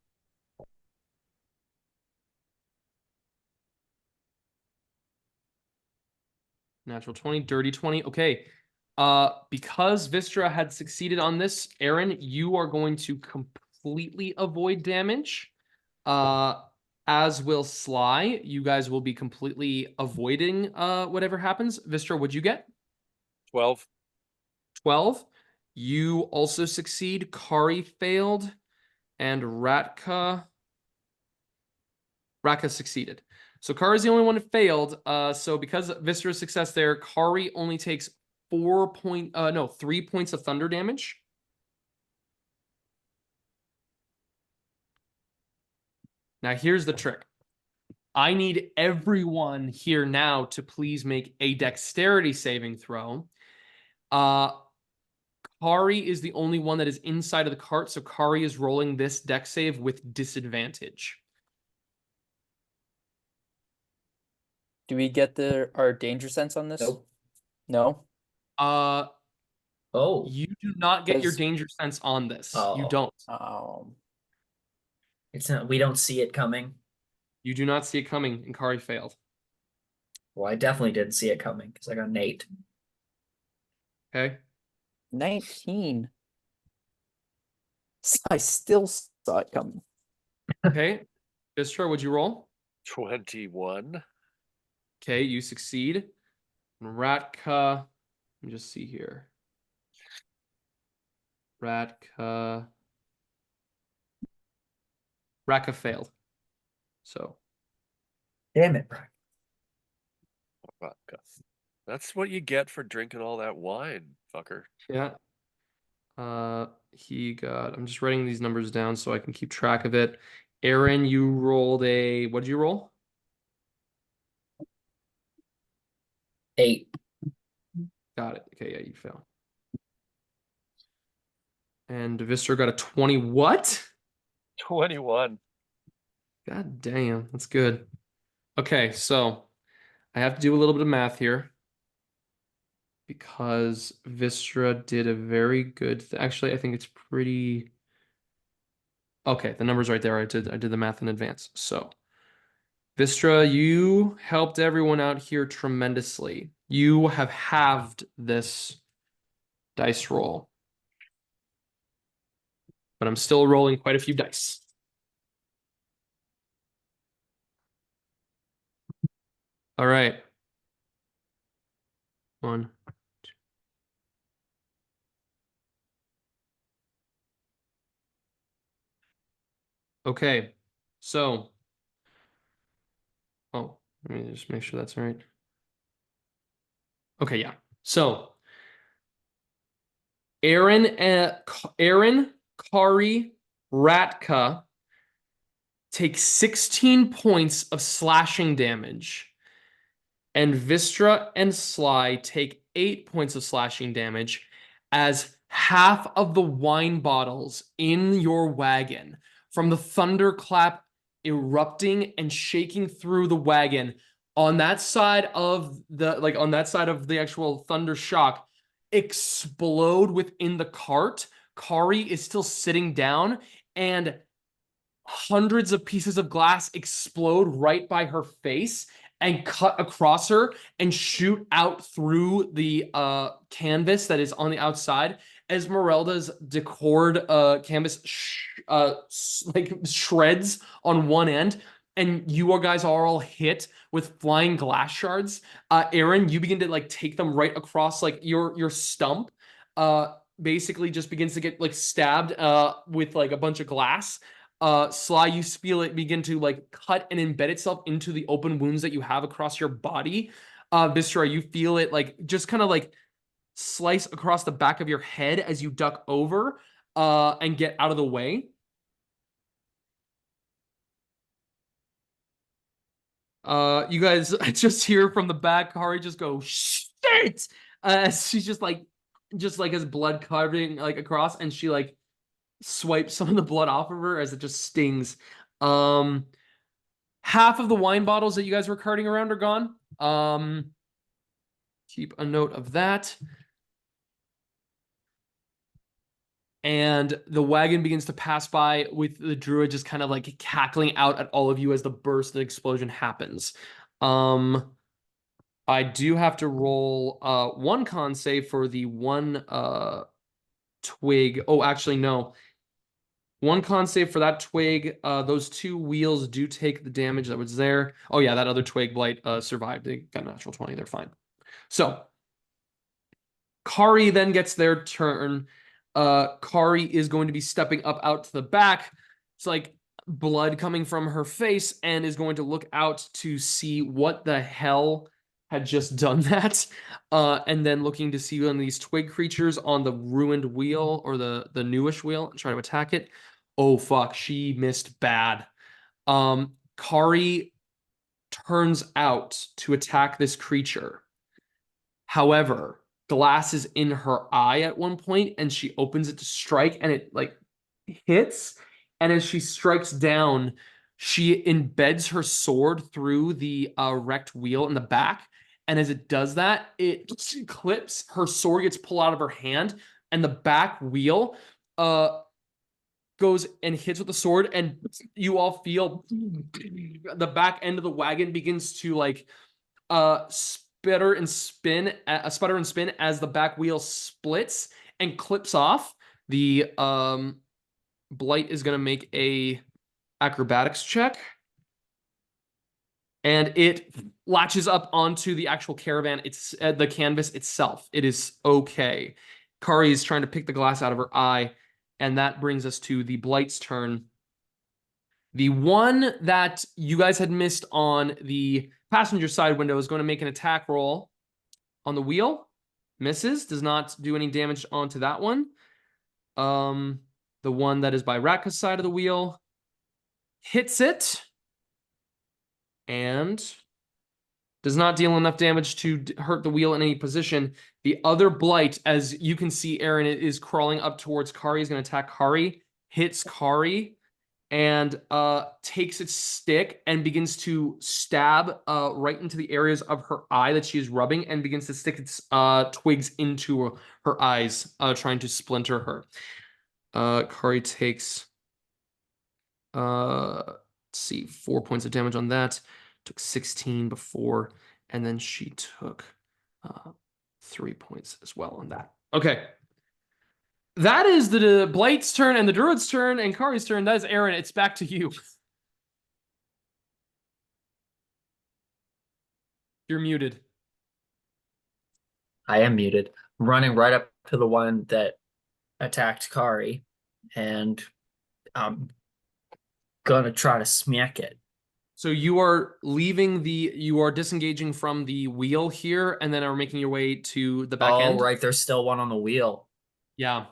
Natural 20, dirty 20. Okay. Because Wystera had succeeded on this, Eren, you are going to completely avoid damage. as will Sly. You guys will be completely avoiding whatever happens. Vistra, what'd you get? 12. 12. You also succeed. Kari failed. And Ratka succeeded. So Kari's the only one that failed. So because Vistra's success there, Kari only takes 3 points of thunder damage. Now here's the trick. I need everyone here now to please make a dexterity saving throw. Kari is the only one that is inside of the cart, so Kari is rolling this dex save with disadvantage. Do we get our danger sense on this? Nope. No? Oh. You do not get your Does- danger sense on this. You Oh. don't. It's not. We don't see it coming. You do not see it coming, and Kari failed. Well, I definitely didn't see it coming because I got an 8. Okay. 19. I still saw it coming. Okay. Vistra, would you roll? 21. Okay, you succeed. And Ratka, let me just see here. Ratka failed. So Damn it, Brian. Ratka. That's what you get for drinking all that wine, fucker. yeah. He got, I'm just writing these numbers down so I can keep track of it. Eren, you rolled what did you roll? 8. Got it. Okay, yeah, you fail. And Vistra got a 20 what? 21. God damn, that's good. Okay, so I have to do a little bit of math here because Vistra did a very good actually, I think it's pretty okay. The number's right there. I did the math in advance. So Vistra, you helped everyone out here tremendously. You have halved this dice roll, but I'm still rolling quite a few dice. All right. 1, 2. Okay, so let me just make sure that's all right. Okay, yeah. So Eren, Kari, Ratka take 16 points of slashing damage, and Vistra and Sly take 8 points of slashing damage as half of the wine bottles in your wagon from the thunderclap erupting and shaking through the wagon on that side of the actual thunder shock explode within the cart. Kari is still sitting down and hundreds of pieces of glass explode right by her face and cut across her and shoot out through the canvas that is on the outside. Esmeralda's decored canvas shreds on one end, and you guys are all hit with flying glass shards. Eren, you begin to take them right across your stump. Basically just begins to get stabbed with a bunch of glass. Sly, you feel it begin to cut and embed itself into the open wounds that you have across your body. Vistra, you feel it just kind of slice across the back of your head as you duck over and get out of the way. You guys just hear from the back, Kari just go, shit! She's just as blood covering across, and she swipes some of the blood off of her as it just stings. Half of the wine bottles that you guys were carting around are gone. Keep a note of that. And the wagon begins to pass by with the druid just kind of cackling out at all of you as the burst and explosion happens. I do have to roll one con save for the one twig. Oh, actually, no. 1 con save for that twig. Those 2 wheels do take the damage that was there. Oh yeah, that other twig blight survived. They got a natural 20. They're fine. So Kari then gets their turn. Kari is going to be stepping up out to the back. It's like blood coming from her face and is going to look out to see what the hell had just done that. And then looking to see one of these twig creatures on the ruined wheel or the newish wheel and try to attack it. Oh fuck, she missed bad. Kari turns out to attack this creature. However, glass is in her eye at one point and she opens it to strike and it like hits, and as she strikes down she embeds her sword through the wrecked wheel in the back, and as it does that it clips, her sword gets pulled out of her hand and the back wheel goes and hits with the sword, and you all feel the back end of the wagon begins to like sputter and spin as the back wheel splits and clips off. The blight is going to make a acrobatics check, and it latches up onto the actual caravan. It's the canvas itself. It is okay. Kari is trying to pick the glass out of her eye, and that brings us to the blight's turn. The one that you guys had missed on the passenger side window is going to make an attack roll on the wheel. Misses, does not do any damage onto that one. The one that is by Ratka's side of the wheel hits it and does not deal enough damage to hurt the wheel in any position. The other blight, as you can see, Eren is crawling up towards Kari. He's going to attack Kari, hits Kari, and takes its stick and begins to stab right into the areas of her eye that she is rubbing, and begins to stick its twigs into her eyes, trying to splinter her. Kari takes, let's see, 4 points of damage on that. Took 16 before, and then she took 3 points as well on that. Okay. That is the Blight's turn and the Druid's turn and Kari's turn. That is Eren. It's back to you. You're muted. I am muted. I'm running right up to the one that attacked Kari, and I'm gonna try to smack it. So you are disengaging from the wheel here, and then are making your way to the back end. Oh, right. There's still one on the wheel. Yeah.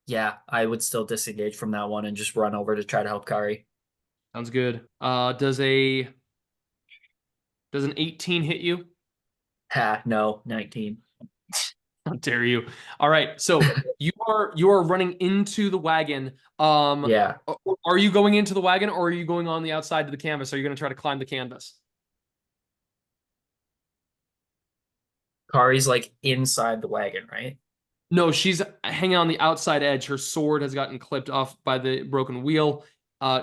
Yeah, I would still disengage from that one and just run over to try to help Kari. Sounds good. Does an 18 hit you? Ha, no, 19. How dare you? All right, so you are running into the wagon. Yeah. Are you going into the wagon, or are you going on the outside to the canvas? Are you going to try to climb the canvas? Kari's like inside the wagon, right? No, she's hanging on the outside edge. Her sword has gotten clipped off by the broken wheel.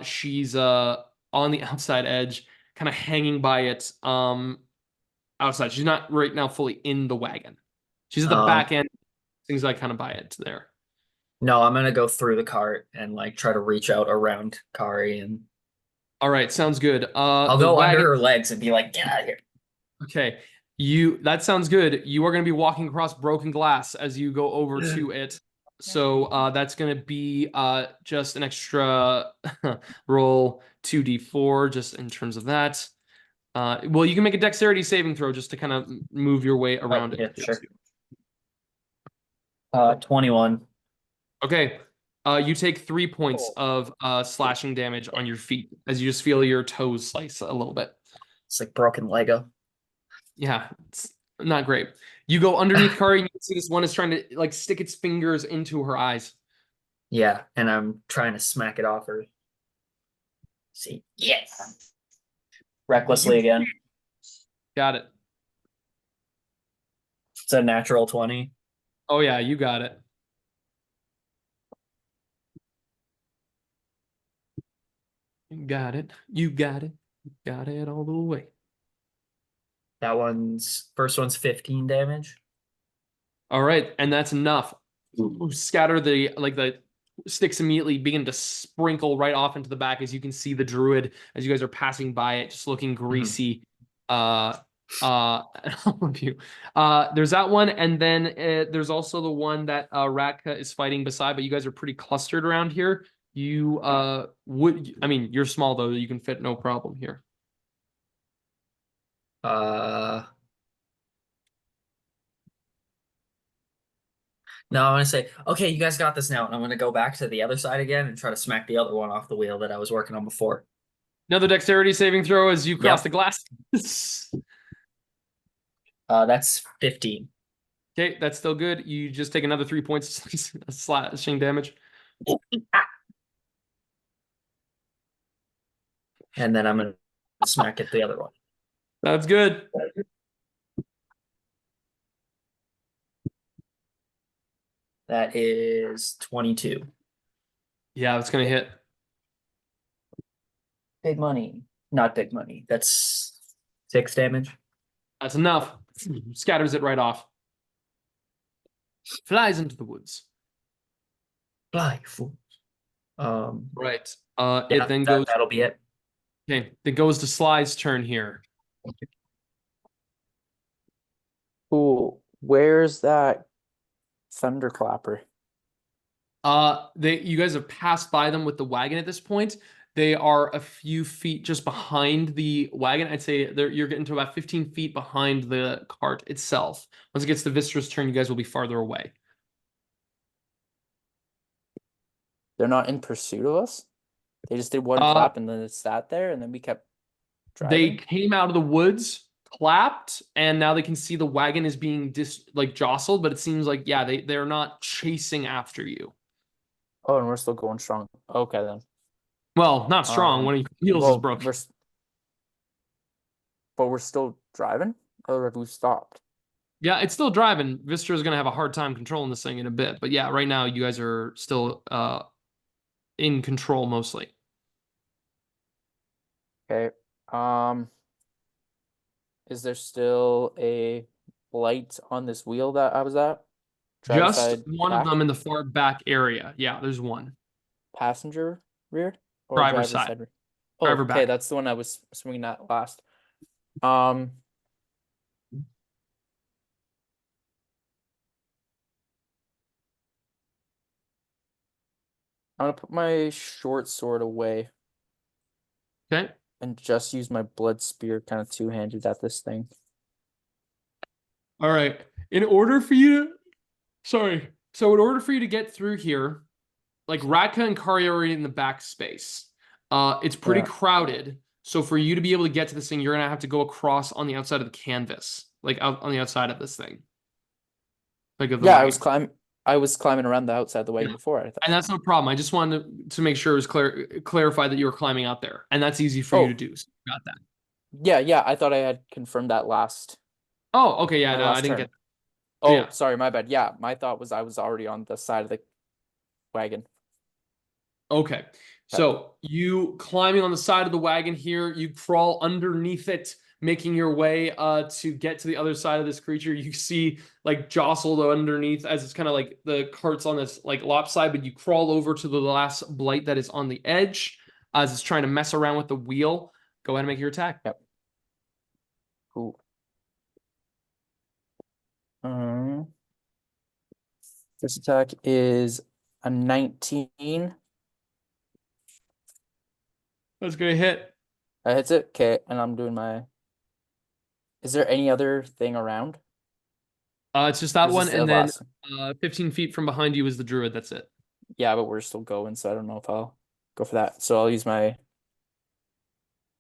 She's on the outside edge, kind of hanging by it outside. She's not right now fully in the wagon. She's at the back end. Things like kind of by it there. No, I'm gonna go through the cart and like try to reach out around Kari, and all right, sounds good. I'll go under her legs and be like, get out of here. Okay. That sounds good. You are going to be walking across broken glass as you go over to it. So that's going to be just an extra roll 2d4 just in terms of that. Well, you can make a dexterity saving throw just to kind of move your way around it. Yeah, sure. 21. Okay. You take 3 points of slashing damage on your feet as you just feel your toes slice a little bit. It's like broken Lego. Yeah, it's not great. You go underneath Kari, and you can see this one is trying to like stick its fingers into her eyes. Yeah, and I'm trying to smack it off her. See, yes. Recklessly again. Got it. It's a natural 20. Oh yeah, you got it. You got it. You got it. You got it all the way. First one's 15 damage. All right, and that's enough. Scatter the sticks immediately begin to sprinkle right off into the back as you can see the druid as you guys are passing by it, just looking greasy. All of you. There's that one, and then there's also the one that Ratka is fighting beside, but you guys are pretty clustered around here. You you're small though, you can fit no problem here. No, I'm gonna say, okay, you guys got this now, and I'm gonna go back to the other side again and try to smack the other one off the wheel that I was working on before. Another dexterity saving throw as you cross Yep. the glass. That's 15. Okay, that's still good. You just take another 3 points of slashing damage. And then I'm gonna smack at the other one. That's good. That is 22. Yeah, it's gonna hit. Big money. Not big money. That's 6 damage. That's enough. Scatters it right off. Flies into the woods. Fly, fools. Right. Yeah, It then goes. that'll be it. Okay, it goes to Sly's turn here. Cool. Where's that thunderclapper? You guys have passed by them with the wagon at this point. They are a few feet just behind the wagon. I'd say you're getting to about 15 feet behind the cart itself. Once it gets to Wystera's turn, you guys will be farther away. They're not in pursuit of us? They just did one clap and then it sat there and then we kept driving? They came out of the woods, clapped, and now they can see the wagon is being jostled, but it seems like, yeah, they're not chasing after you. Oh, and we're still going strong. Okay, then. Well, not strong. One of your heels is broken. But we're still driving? Or have we stopped? Yeah, it's still driving. Wystera's going to have a hard time controlling this thing in a bit. But yeah, right now you guys are still in control mostly. Okay. Is there still a light on this wheel that I was at? Driver's Just side one back? of them in the far back area. Yeah, there's one. Passenger rear? Or Driver's side. rear? Oh, Driver okay, back. that's the one I was swinging at last. I'm gonna put my short sword away Okay. and just use my blood spear kind of two-handed at this thing. All right. In order for you to get through here, like Ratka and Kari are already in the back space. It's pretty Yeah. crowded. So for you to be able to get to this thing, you're gonna have to go across on the outside of the canvas, like out on the outside of this thing. Like of the Yeah, wagon. I was climbing around the outside of the wagon Yeah. before. I thought. And that's no problem. I just wanted to make sure it was clarify that you were climbing out there, and that's easy for you Oh. to do. So you got that. Yeah, I thought I had confirmed that last. Oh, okay, yeah, my no, I last didn't turn. get. Oh, yeah. sorry, my bad. Yeah, my thought was I was already on the side of the wagon. Okay, so you climbing on the side of the wagon here, you crawl underneath it, making your way to get to the other side of this creature. You see like jostled underneath as it's kind of like the cart's on this like lopside, but you crawl over to the last blight that is on the edge as it's trying to mess around with the wheel. Go ahead and make your attack. Yep. Cool. This attack is a 19. That's gonna hit. That hits it. Okay, and I'm doing my. Is there any other thing around? It's just that Or is one, this the and then last one? 15 feet from behind you is the druid. That's it. Yeah, but we're still going, so I don't know if I'll go for that. So I'll use my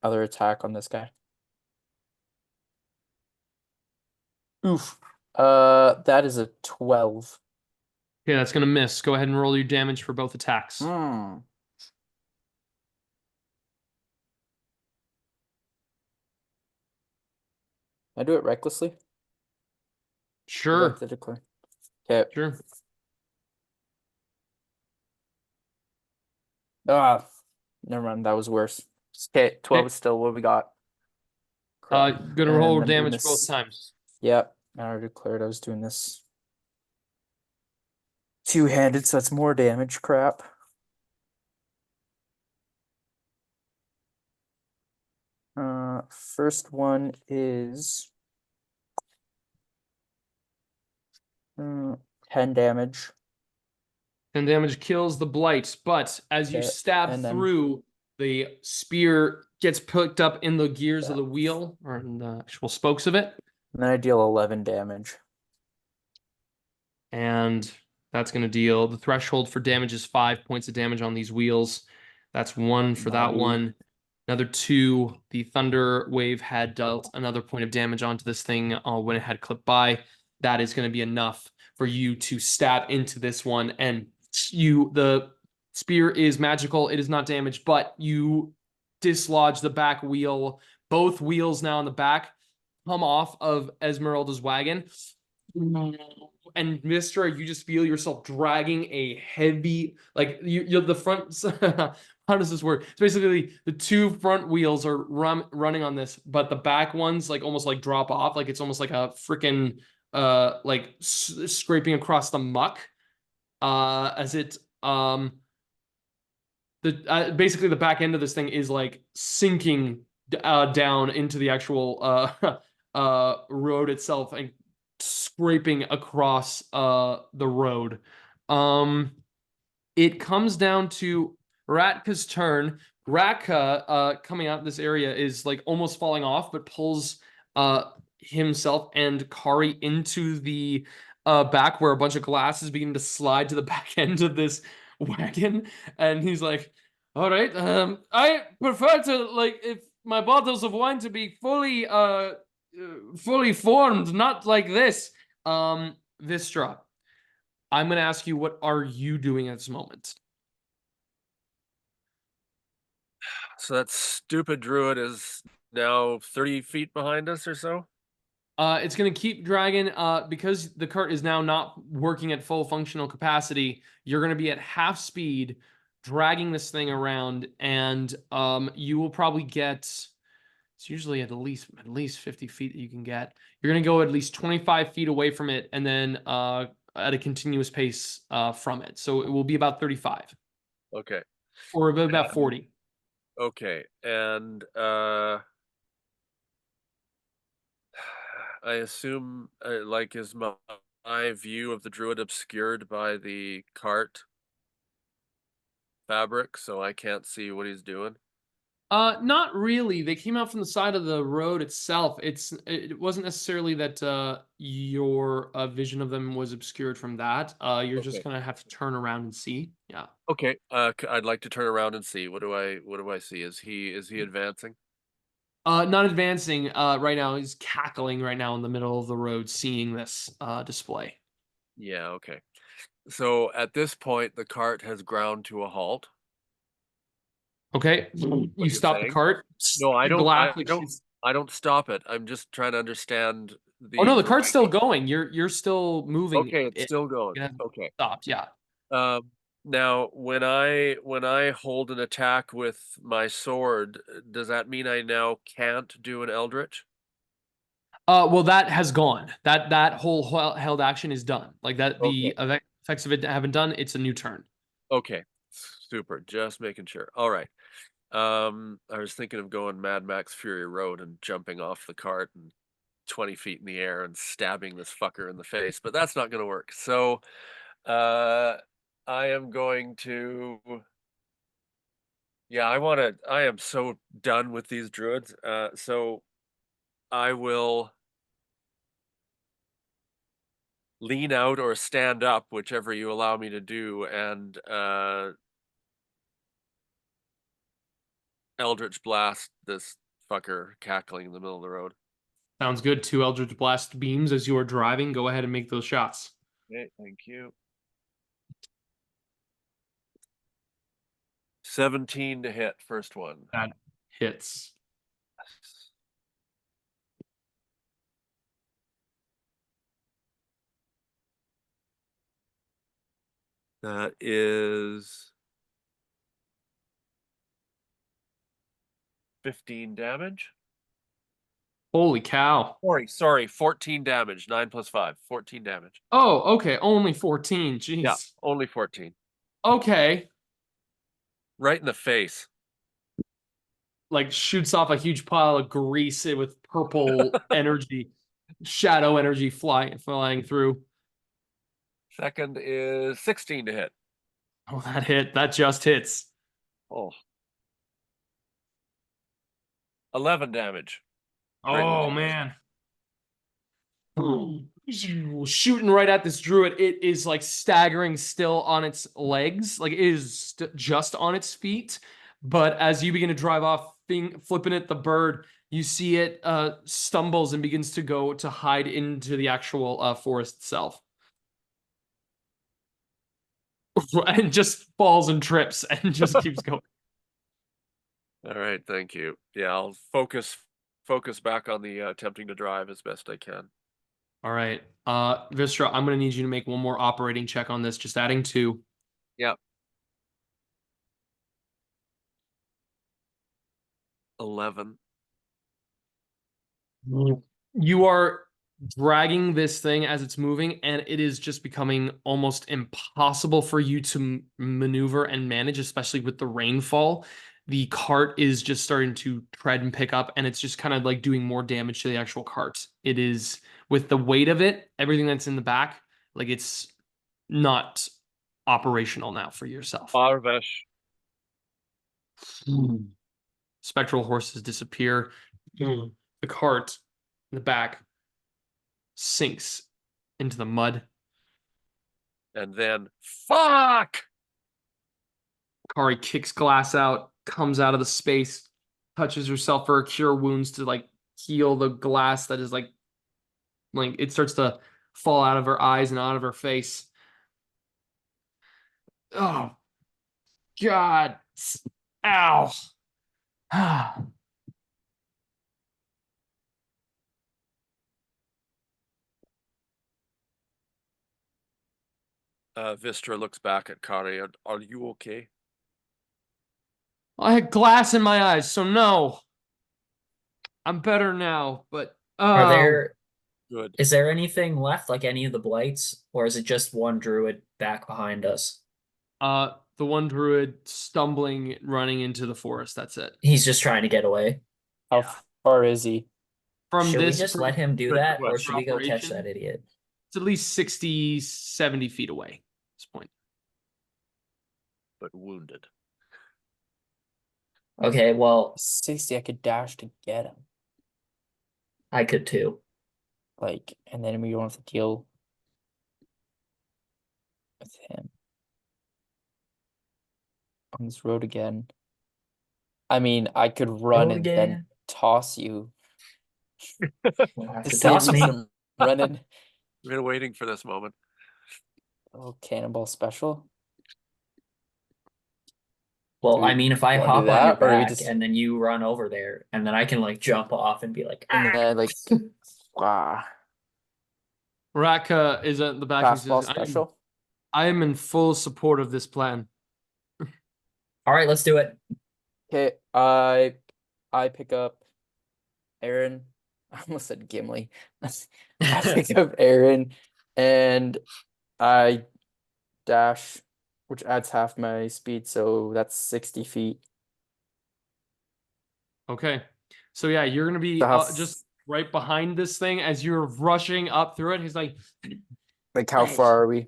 other attack on this guy. Oof. That is a 12. Okay, that's gonna miss. Go ahead and roll your damage for both attacks. I do it recklessly? Sure. To declare. Okay. Sure. Never mind. That was worse. Okay, 12 is still what we got. crap. Gonna And roll I'm doing damage both this- times. Yep, I already declared I was doing this two-handed, so it's more damage. Crap. First one is 10 damage. 10 damage kills the blight, but as you Okay, stab and then- through, the spear gets picked up in the gears of Yeah. the wheel, or in the actual spokes of it, And then I deal 11 damage. and that's going to deal. The threshold for damage is 5 points of damage on these wheels. That's 1 for that Naughty. one. Another 2. The thunder wave had dealt another point of damage onto this thing when it had clipped by. That is going to be enough for you to stab into this one, and the spear is magical. It is not damaged, but you dislodge the back wheel. Both wheels now in the back come off of Esmeralda's wagon. And Wystera, you just feel yourself dragging a heavy, like you're the front. How does this work? It's basically the two front wheels are running on this, but the back ones like almost like drop off. Like it's almost like a freaking like scraping across the muck. As it basically the back end of this thing is like sinking down into the actual road itself and scraping across the road. It comes down to Ratka's turn. Ratka coming out this area is like almost falling off, but pulls himself and Kari into the back where a bunch of glass is beginning to slide to the back end of this wagon, and he's like, all right, I prefer to, like, if my bottles of wine to be fully formed, not like this. Wystera, I'm gonna ask you, what are you doing at this moment? So that stupid druid is now 30 feet behind us or so? It's going to keep dragging because the cart is now not working at full functional capacity. You're going to be at half speed dragging this thing around, and you will probably get, it's usually at least 50 feet that you can get. You're going to go at least 25 feet away from it, and then at a continuous pace from it. So it will be about 35 Okay. or about 40. Okay. And I assume like is my view of the druid obscured by the cart fabric, so I can't see what he's doing? Not really. They came out from the side of the road itself. It wasn't necessarily that your vision of them was obscured from that. You're just Okay. gonna have to turn around and see. Yeah. Okay. I'd like to turn around and see. What do I see? Is he advancing? Not advancing right now. He's cackling right now in the middle of the road, seeing this display. Yeah, okay. So at this point the cart has ground to a halt. Okay. What You you're stop the saying? cart. No, I don't Glass, I like, don't I don't stop it. I'm just trying to understand Oh no, the the cart's still going. You're still moving. Okay, it's It still going. hasn't Okay. stopped. Yeah. Now when I hold an attack with my sword, does that mean I now can't do an eldritch? Well, that has gone. That whole held action is done. Like that, the Okay. effects of it haven't done. It's a new turn. Okay. Super. Just making sure. All right. I was thinking of going Mad Max Fury Road and jumping off the cart and 20 feet in the air and stabbing this fucker in the face, but that's not going to work. So, I am going to, yeah, I am so done with these druids. So I will lean out or stand up, whichever you allow me to do, and Eldritch Blast this fucker cackling in the middle of the road. Sounds good. 2 Eldritch Blast beams as you are driving. Go ahead and make those shots. Okay, thank you. 17 to hit, first one. That hits. That is 15 damage. Holy cow. Sorry, 14 damage. 9 plus 5. 14 damage. Oh, okay. Only 14. Jeez. Yeah, only 14. Okay. Right in the face. Like shoots off a huge pile of grease with purple energy, shadow energy flying through. Second is 16 to hit. Oh, that hit. That just hits. Oh. 11 damage. Right in the Oh, face. man. Shooting right at this druid. It is like staggering still on its legs. Like it is just on its feet. But as you begin to drive off, flipping at the bird, you see it stumbles and begins to go to hide into the actual forest itself. And just falls and trips and just keeps going. All right, thank you. Yeah, I'll focus back on the attempting to drive as best I can. All right. Wystera, I'm going to need you to make one more operating check on this, just adding 2. Yeah. 11. You are dragging this thing as it's moving, and it is just becoming almost impossible for you to maneuver and manage, especially with the rainfall. The cart is just starting to tread and pick up, and it's just kind of like doing more damage to the actual cart. It is, with the weight of it, everything that's in the back, like it's not operational now for yourself. Arvesh. Spectral horses disappear. The cart in the back sinks into the mud. And then, fuck! Kari kicks glass out, comes out of the space, touches herself for her cure wounds to like heal the glass that is like it starts to fall out of her eyes and out of her face. Oh, God. Ow. Wystera looks back at Kari. Are you okay? I had glass in my eyes, so no. I'm better now, but Good. Is there anything left, like any of the blights, or is it just one druid back behind us? The one druid stumbling, running into the forest. That's it. He's just trying to get away. How far is he? From Should we this, just let him do good that, or question. should we go catch Operation? that idiot? It's at least 60, 70 feet away at this point. But wounded. Okay, well, 60, I could dash to get him. I could too. Like, and then we don't have to deal with him on this road again. I mean, I could run and then toss you We'll have to to save toss me me. from running. I've been waiting for this moment. Oh, cannonball special. Well, Do we I mean, if I wanna do hop on your that, or do we back just- and then you run over there, and then I can like jump off and be like, And then like, wow, Ratka is at the back and fastball says, special. I am in full support of this plan. all right, let's do it. Okay, I pick up Eren. I almost said Gimli. I pick up Eren and I dash, which adds half my speed, so that's 60 feet. Okay. So yeah, you're gonna be So how just right behind this thing as you're rushing up through it. He's like, Like, how Nice. far are we?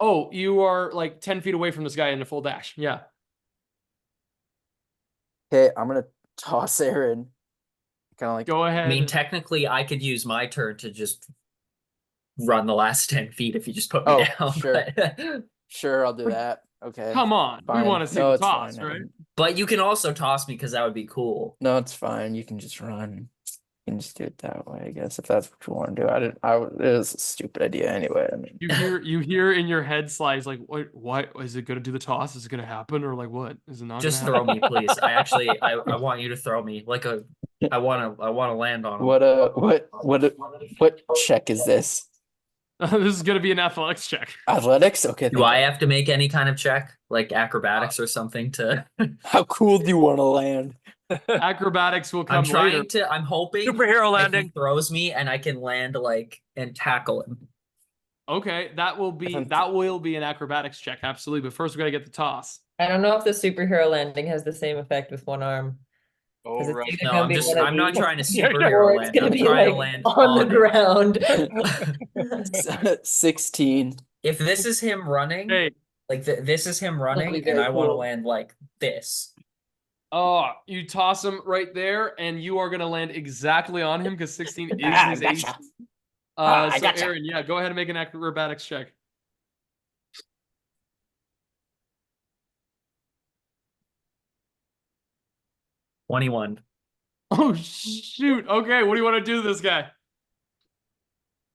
oh, you are like 10 feet away from this guy in a full dash. Yeah. Okay, I'm gonna toss Eren. Kind of like, Go ahead. I mean, technically, I could use my turn to just run the last 10 feet if you just put me Oh, down. sure. But, sure, I'll do that. Okay. Come on. Fine. We want to see No, the it's toss, fine. right? but you can also toss me because that would be cool. No, it's fine. You can just run. You can just do it that way, I guess, if that's what you want to do. It was a stupid idea anyway. I mean, You hear in your head slides like, what is it gonna do the toss? Is it gonna happen or like what? Is it not Just gonna throw happen? me, please. I want you to throw me like I want to land on him. what check is this? This is gonna be an athletics check. Athletics? Okay. Do I have to make any kind of check, like acrobatics or something to? How cool do you want to land? Acrobatics will come I'm trying later. to. I'm hoping Superhero if landing. he throws me and I can land like and tackle him. Okay, that will be an acrobatics check, absolutely. But first, we gotta get the toss. I don't know if the superhero landing has the same effect with one arm. Oh, It's right. either No, gonna I'm be just. one of I'm not these, trying to Yeah, yeah. superhero or it's land. gonna I'm be trying to like land on the him. ground. 16. If this is him running, Hey, like this is him That'd be running, and very I want to cool. land like this. oh, you toss him right there, and you are gonna land exactly on him because 16 is Ah, his gotcha. AC. I So gotcha. Eren, yeah, go ahead and make an acrobatics check. $21. Oh shoot! Okay, what do you want to do to this guy?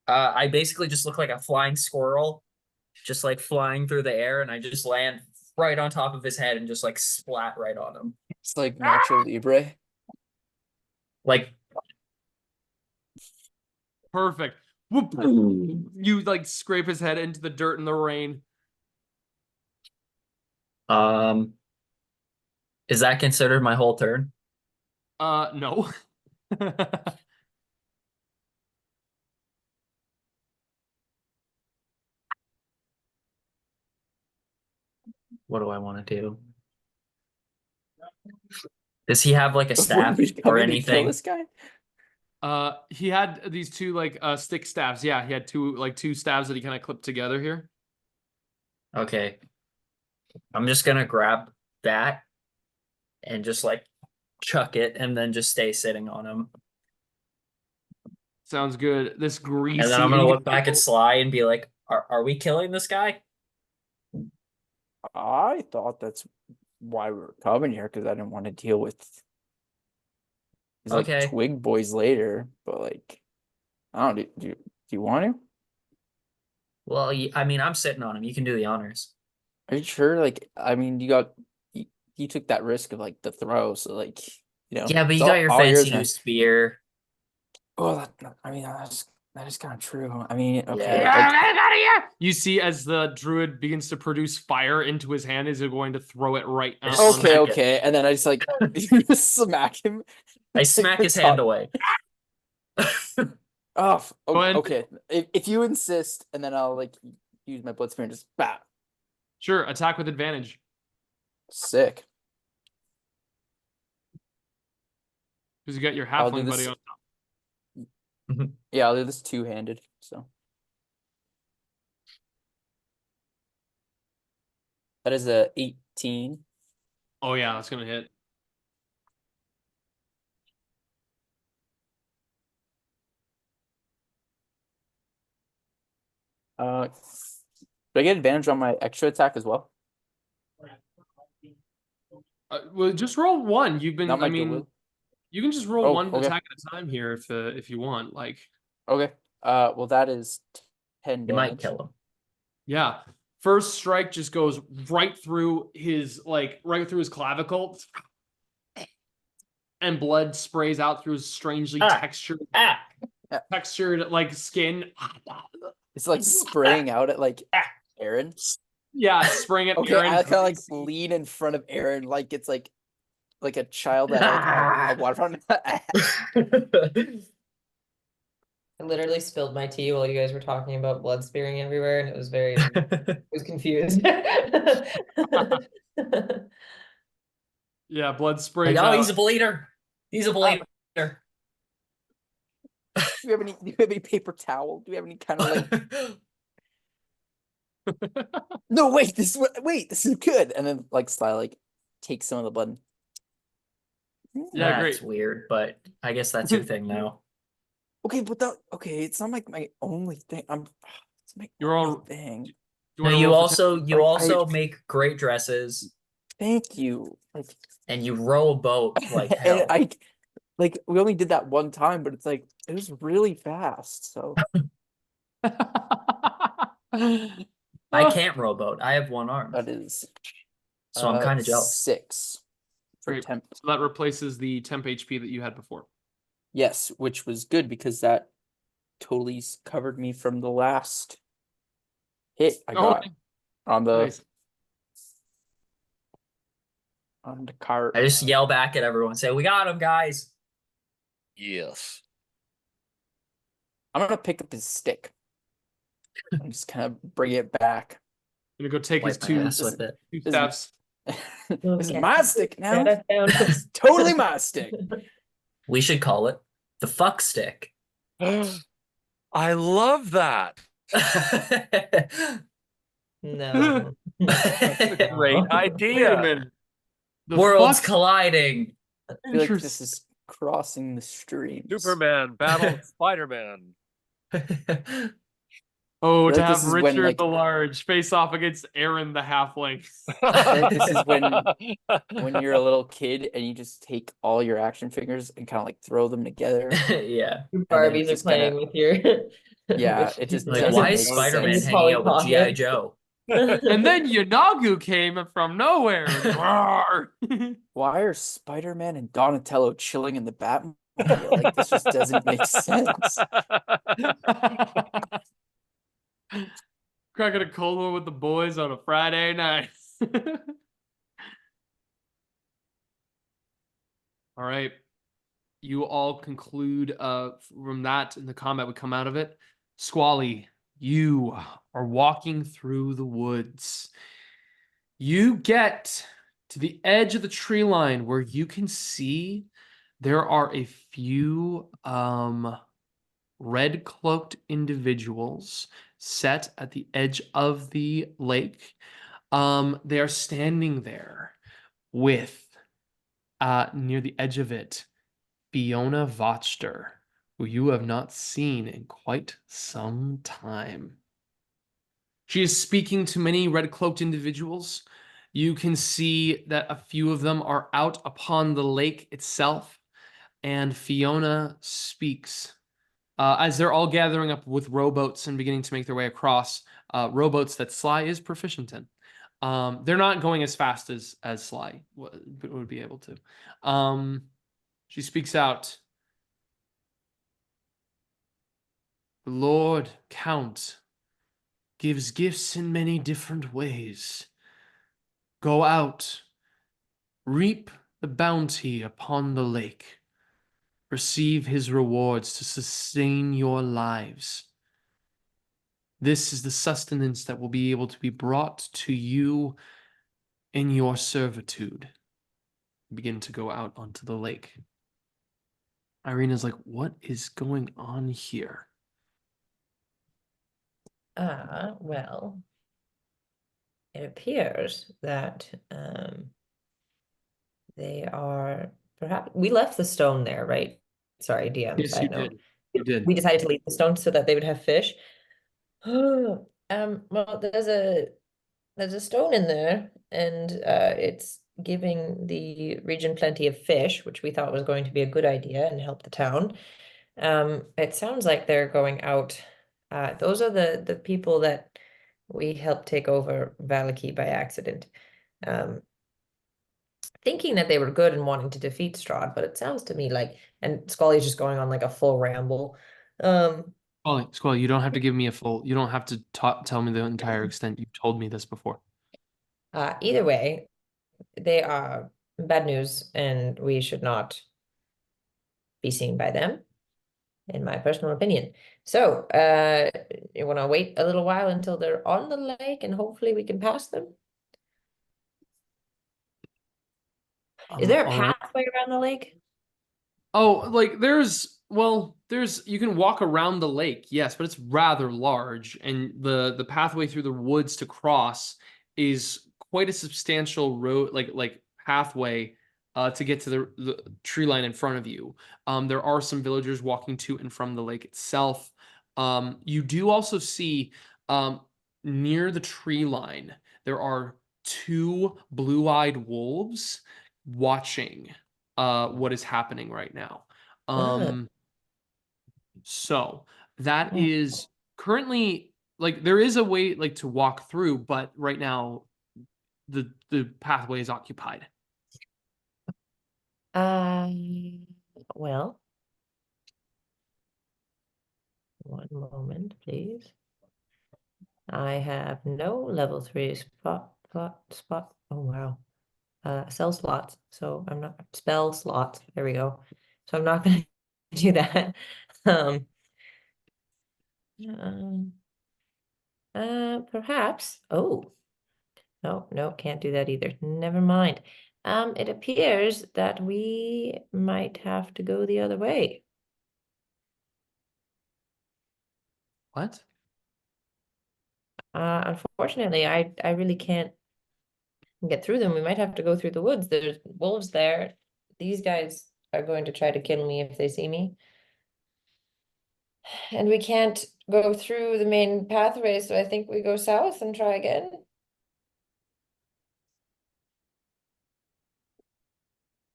I basically just look like a flying squirrel, just like flying through the air, and I just land right on top of his head and just like splat right on him. It's like Nacho Libre. Like, Perfect. Whoop. You like scrape his head into the dirt in the rain. is that considered my whole turn? No. What do I want to do? Does he have like a What are staff we or coming to kill anything? this guy? He had these two like stick staves. Yeah, he had two staves that he kind of clipped together here. Okay. I'm just gonna grab that and just like chuck it and then just stay sitting on him. Sounds good. This greasy. And then I'm gonna look back at Sly and be like, are we killing this guy? I thought that's why we were coming here, because I didn't want to deal with these like Okay. twig boys later. But like, I don't. Do you want to? Well, I mean, I'm sitting on him. You can do the honors. Are you sure? Like, I mean, you took that risk of like the throw, so like, Yeah, but it's you got your all yours, fancy new man. spear. Oh, I mean, that is kind of true. I mean, okay, Yeah. You see, as the druid begins to produce fire into his hand, is he going to throw it right I on? just okay, smack it. okay, and then I just like smack him. I smack his hand away. Oh, Go ahead. okay. If you insist, and then I'll like use my blood spear and just bat. Sure, attack with advantage. Sick. Because you got your I'll do halfling buddy this- on top. Yeah, I'll do this two-handed. So that is a 18. Oh yeah, that's gonna hit. Do I get advantage on my extra attack as well? Well, just roll one. You've been. Not my I mean, dual. you can just roll Oh, one okay. attack at a time here if you want. Like, Okay. Well, that is 10 You might damage. kill him. yeah. First strike just goes right through his clavicle, and blood sprays out through his strangely textured like skin. It's like spraying out at like Eren. Yeah, spraying at Okay, Eren. I kind of like lean in front of Eren like it's like a child at a water fountain. I literally spilled my tea while you guys were talking about blood spearing everywhere, and it was very, I was confused. Yeah, blood sprays Like, oh, out. he's a bleeder. He's a bleeder. Do you have any paper towel? Do we have any kind of like no wait, this is good. And then like Sly like takes some of the blood. Yeah, That's great. weird, but I guess that's your thing now. Okay, but it's not like my only thing. It's my You're only all- thing. You No, wanna you roll for also make great dresses Thank you. Like and you row a boat like and hell. we only did that one time, but it's like it was really fast. So I can't row a boat. I have one arm. that is So I'm kind of jealous. 6 for Great. temp. So that replaces the temp HP that you had before. Yes, which was good because that totally covered me from the last hit I Oh, got on the nice. on the cart. I just yell back at everyone, say, "We got him, guys!" Yes. I'm gonna pick up his stick. I'm just kind of bring it back. Gonna go take his Wipe my two ass with it. two This- steps. This is Okay. my stick now. Write that down. This is totally my stick. We should call it the fuck stick. I love that. No. Great Wait a idea. minute. The Worlds fuck? colliding. I feel like this Interest- is crossing the streams. Superman battles Spider-Man. Oh, feel to like this have is when, Richard like- the Large face off against Eren the Halfling. like this is when you're a little kid and you just take all your action figures and kind of like throw them together. Yeah. Barbies are just kinda- playing with your. Yeah, with it just your- Like, doesn't why is make Spider-Man sense. hanging out with Polly G.I. Pocket. Joe? And then Yanagu came from nowhere. Roar. Why are Spider-Man and Donatello chilling in the Batmobile? Like this just doesn't make sense. Cracking a cold one with the boys on a Friday night. All right. You all conclude from that in the combat we come out of it. Squally, you are walking through the woods. You get to the edge of the tree line where you can see there are a few red cloaked individuals set at the edge of the lake. They are standing there with near the edge of it, Fiona Vochter, who you have not seen in quite some time. She is speaking to many red cloaked individuals. You can see that a few of them are out upon the lake itself, and Fiona speaks as they're all gathering up with rowboats and beginning to make their way across. Rowboats that Sly is proficient in. They're not going as fast as Sly would be able to. She speaks out. The Lord Count gives gifts in many different ways. Go out, reap the bounty upon the lake, receive his rewards to sustain your lives. This is the sustenance that will be able to be brought to you in your servitude. Begin to go out onto the lake. Ireena's like, what is going on here? Well, it appears that they are perhaps we left the stone there, right? Sorry, DM. Yes, you side note. did. You did. We decided to leave the stone so that they would have fish. Well, there's a stone in there, and it's giving the region plenty of fish, which we thought was going to be a good idea and help the town. It sounds like they're going out. Those are the people that we helped take over Valaki by accident. Thinking that they were good and wanting to defeat Strahd, but it sounds to me like, and Scully's just going on like a full ramble. Squally, you don't have to give me you don't have to tell me the entire extent. You've told me this before. Either way, they are bad news, and we should not be seen by them, in my personal opinion. So, you want to wait a little while until they're on the lake, and hopefully we can pass them? Is there a All right. pathway around the lake? Oh, like there's you can walk around the lake, yes, but it's rather large, and the pathway through the woods to cross is quite a substantial road, like pathway to get to the tree line in front of you. There are some villagers walking to and from the lake itself. You do also see near the tree line there are two blue-eyed wolves watching what is happening right now. So that is currently like there is a way like to walk through, but right now the pathway is occupied. Well, One moment, please. I have no level 3 spot. Oh wow. Cell slots. So I'm not spell slots. There we go. So I'm not gonna do that. Um, perhaps. Oh, no, can't do that either. Never mind. It appears that we might have to go the other way. What? Unfortunately, I really can't get through them. We might have to go through the woods. There's wolves there. These guys are going to try to kill me if they see me. And we can't go through the main pathway, so I think we go south and try again.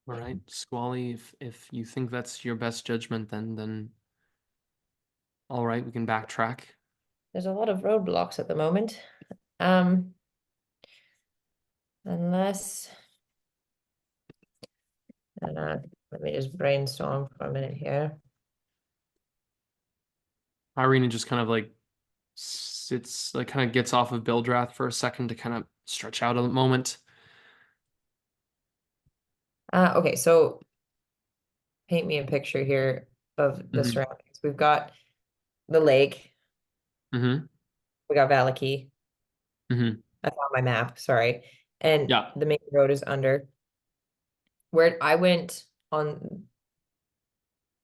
All right, Squally, if you think that's your best judgment, then all right, we can backtrack. There's a lot of roadblocks at the moment. Unless let me just brainstorm for a minute here. Ireena just kind of like sits, like kind of gets off of Bildrath for a second to kind of stretch out a moment. Okay, so paint me a picture here of the Mhm. surroundings. We've got the lake, Mm-hmm. we got Valaki. Mm-hmm. I found my map, sorry. And Yeah. the main road is under. Where I went on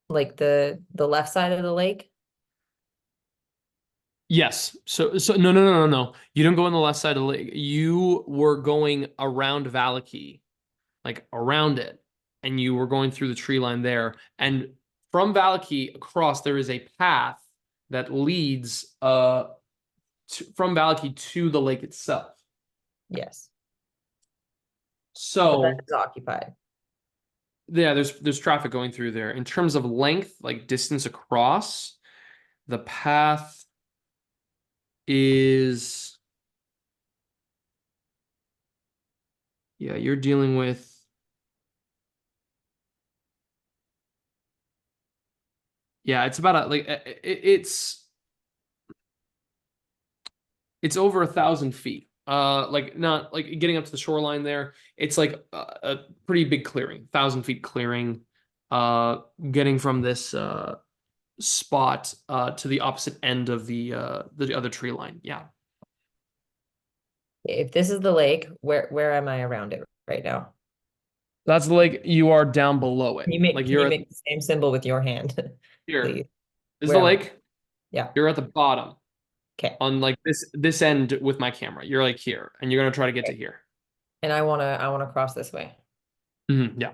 like the left side of the lake. Yes. So no. You didn't go on the left side of the lake. You were going around Valaki, like around it, and you were going through the tree line there. And from Valaki across, there is a path that leads from Valaki to the lake itself. Yes. But So that is occupied. yeah, there's traffic going through there. In terms of length, like distance across, the path is, yeah, you're dealing with, yeah, it's about it's over 1,000 feet. Like not like getting up to the shoreline there. It's like a pretty big clearing, 1,000 feet clearing. Getting from this spot to the opposite end of the other tree line. Yeah. If this is the lake, where am I around it right now? That's like you are down below it. Can you make Like can you you're at make the same symbol with your hand, here. please? This is Where the am I? lake. Yeah. You're at the bottom Okay. on like this end with my camera. You're like here, and you're gonna try to get to here. And I wanna cross this way. Yeah.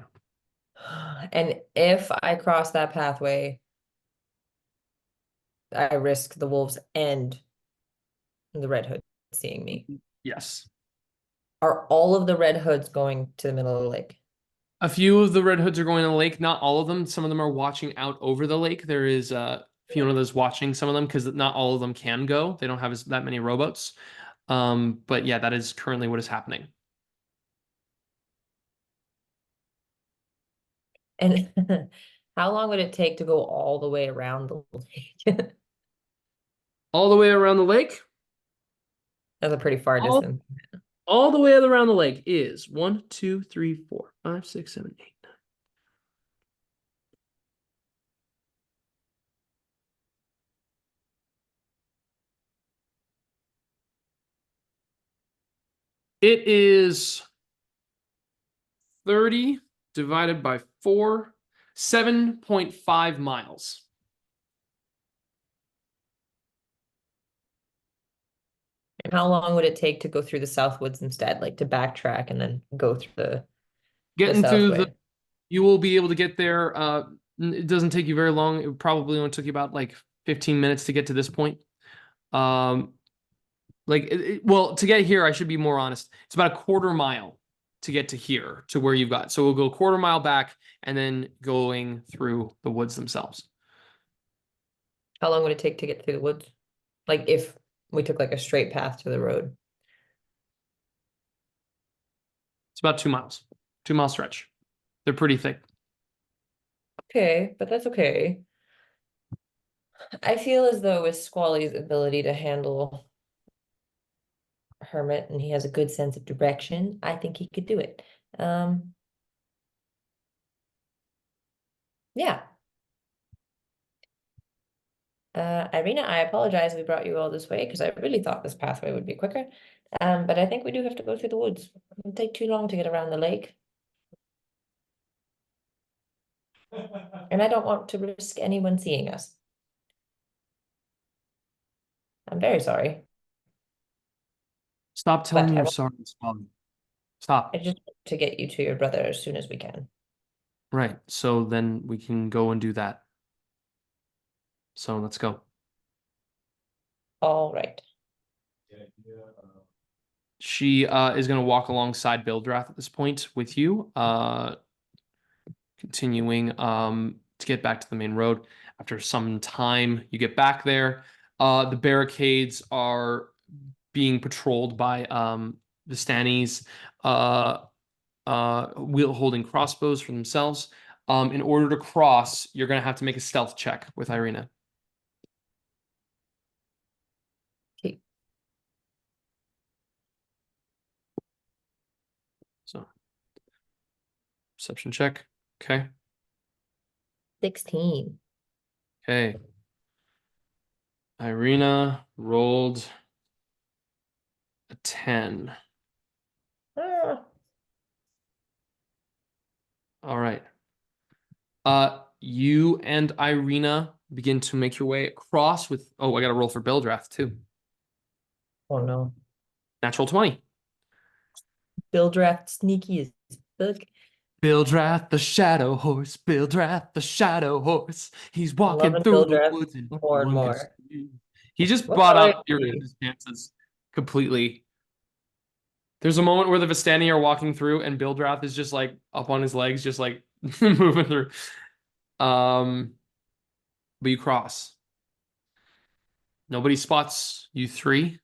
And if I cross that pathway, I risk the wolves and the Red Hood seeing me. Yes. Are all of the Red Hoods going to the middle of the lake? A few of the Red Hoods are going to the lake. Not all of them. Some of them are watching out over the lake. There is a few of those watching some of them because not all of them can go. They don't have that many rowboats. But yeah, that is currently what is happening. And how long would it take to go all the way around the lake? All the way around the lake. That's a pretty far distance. All the way around the lake is 1, 2, 3, 4, 5, 6, 7, 8, 9. It is 30 divided by 4, 7.5 miles. And how long would it take to go through the South Woods instead, like to backtrack and then go through the Getting South through Way? you will be able to get there. It doesn't take you very long. It probably only took you about like 15 minutes to get to this point. Well, to get here, I should be more honest. It's about a quarter mile to get to here, to where you've got. So we'll go a quarter mile back and then going through the woods themselves. How long would it take to get through the woods? Like if we took like a straight path to the road. It's about 2 miles, 2 mile stretch. They're pretty thick. Okay, but that's okay. I feel as though with Squally's ability to handle Hermit and he has a good sense of direction, I think he could do it. Yeah. Ireena, I apologize we brought you all this way because I really thought this pathway would be quicker. But I think we do have to go through the woods. It'll take too long to get around the lake. And I don't want to risk anyone seeing us. I'm very sorry. Stop telling But me I you're want sorry, Squally. Stop. I just want to get you to your brother as soon as we can. Right. So then we can go and do that. So let's go. All right. She is going to walk alongside Bildrath at this point with you, continuing to get back to the main road. After some time, you get back there. The barricades are being patrolled by the Stannies, holding crossbows for themselves. In order to cross, you're going to have to make a stealth check with Ireena. Okay. So, perception check. Okay. 16. Okay. Ireena rolled a 10. Ah, All right. You and Ireena begin to make your way across with. Oh, I got to roll for Bildrath too. oh no. Natural 20. Bildrath sneaky as fuck. Bildrath the Shadow Horse. Bildrath the Shadow Horse. He's I'm walking loving through the Bildrath woods and more and one can more. see. He just What brought color up is he? his chances completely. There's a moment where the Vistani are walking through and Bildrath is just like up on his legs, just like moving through. But you cross. Nobody spots you three.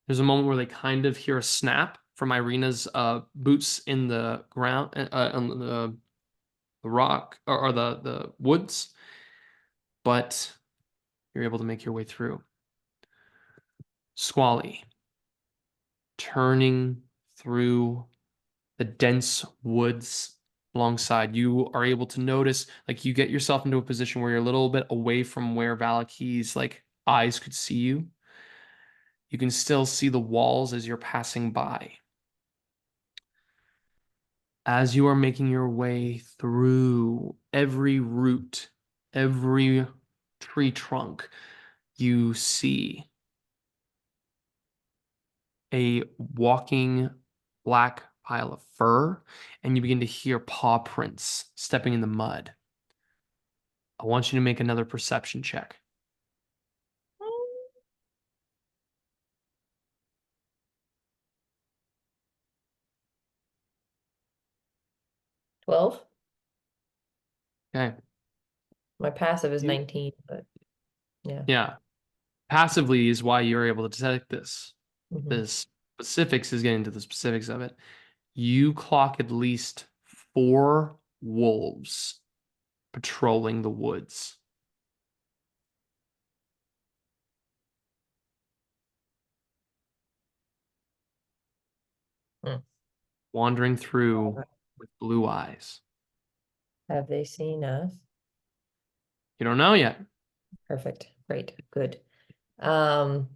There's a moment where they kind of hear a snap from Ireena's boots in the ground, on the rock or the woods, but you're able to make your way through. Squally, turning through the dense woods alongside, you are able to notice, like you get yourself into a position where you're a little bit away from where Valaki's like eyes could see you. You can still see the walls as you're passing by. As you are making your way through every root, every tree trunk, you see a walking black pile of fur, and you begin to hear paw prints stepping in the mud. I want you to make another perception check. 12. Okay. My passive is You- 19, but yeah. Yeah. Passively is why you're able to detect this. Mhm. The specifics is getting to the specifics of it. You clock at least 4 wolves patrolling the woods. Hmm. Wandering through with blue eyes. Have they seen us? You don't know yet. Perfect. Great. Good. Um,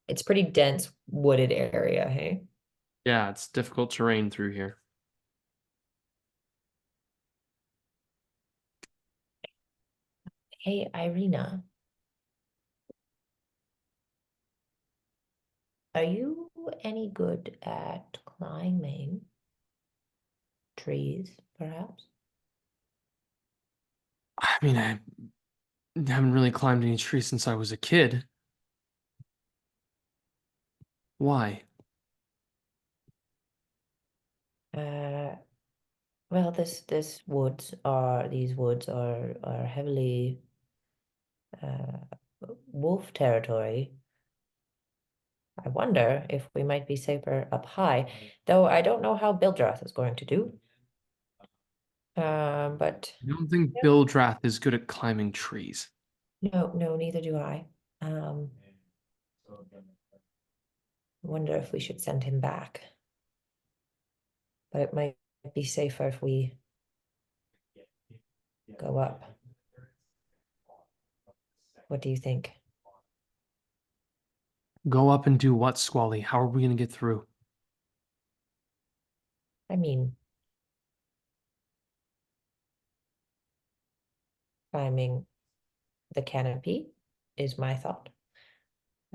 it's pretty dense wooded area, hey? Yeah, it's difficult terrain through here. Hey, Ireena, are you any good at climbing trees, perhaps? I mean, I haven't really climbed any trees since I was a kid. Why? Uh, well, these woods are heavily wolf territory. I wonder if we might be safer up high, though I don't know how Bildrath is going to do. But I don't think Bildrath is good at climbing trees. no, neither do I. Wonder if we should send him back. But it might be safer if we go up. What do you think? Go up and do what, Squally? How are we going to get through? I mean, climbing the canopy is my thought.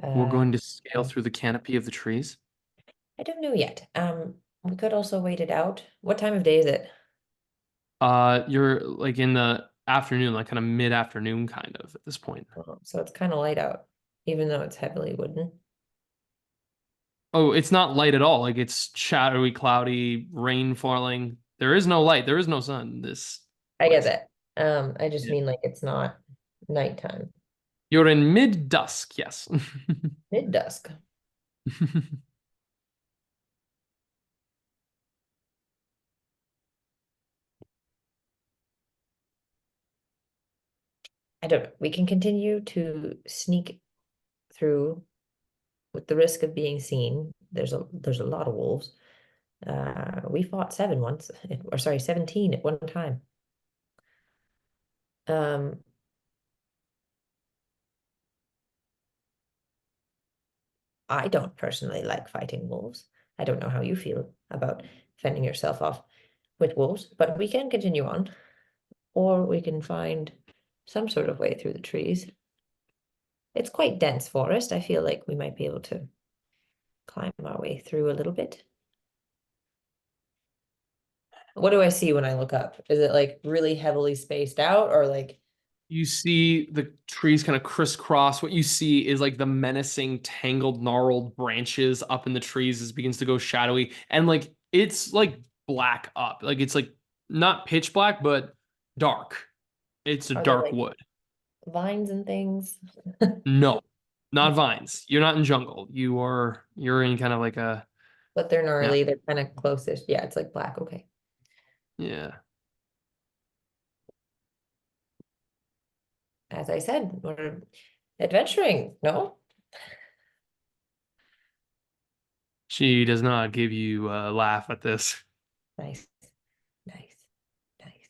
We're going to scale yeah. through the canopy of the trees. I don't know yet. We could also wait it out. What time of day is it? You're like in the afternoon, like kind of mid-afternoon kind of at this point. Oh, so it's kind of light out, even though it's heavily wooden. Oh, it's not light at all. Like it's shadowy, cloudy, rain falling. There is no light. There is no sun. This I get place. that. I just Yeah. mean like it's not nighttime. You're in mid-dusk, yes. Mid-dusk. I don't know. We can continue to sneak through with the risk of being seen. There's a lot of wolves. We fought 7 once, or sorry, 17 at one time. I don't personally like fighting wolves. I don't know how you feel about fending yourself off with wolves, but we can continue on, or we can find some sort of way through the trees. It's quite dense forest. I feel like we might be able to climb our way through a little bit. What do I see when I look up? Is it like really heavily spaced out, or like You see the trees kind of crisscross. What you see is like the menacing, tangled, gnarled branches up in the trees as it begins to go shadowy. And like it's like black up. Like it's like not pitch black, but dark. It's a are there dark like wood. vines and things? No, not vines. You're not in jungle. You're in kind of like a But they're yeah, gnarly, they're kind of closest. Yeah, it's like black. Okay. yeah. As I said, we're adventuring, no? She does not give you a laugh at this. Nice, nice, nice.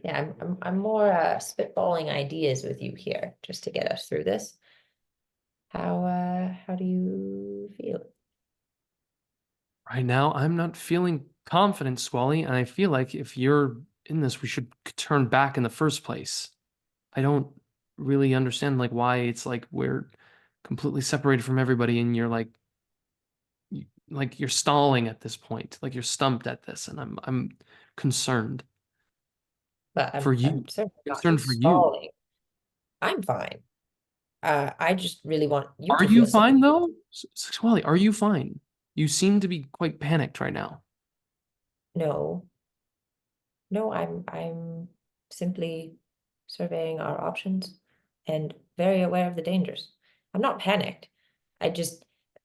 Yeah, I'm more spitballing ideas with you here just to get us through this. How do you feel? Right now, I'm not feeling confident, Squally, and I feel like if you're in this, we should turn back in the first place. I don't really understand like why it's like we're completely separated from everybody and you're like you're stalling at this point. Like you're stumped at this, and I'm concerned But for I'm you. certainly not Concerned for you. stalling. I'm fine. I just really want you Are to you feel safe. fine though? Squally, are you fine? You seem to be quite panicked right now. No, no, I'm simply surveying our options and very aware of the dangers. I'm not panicked. I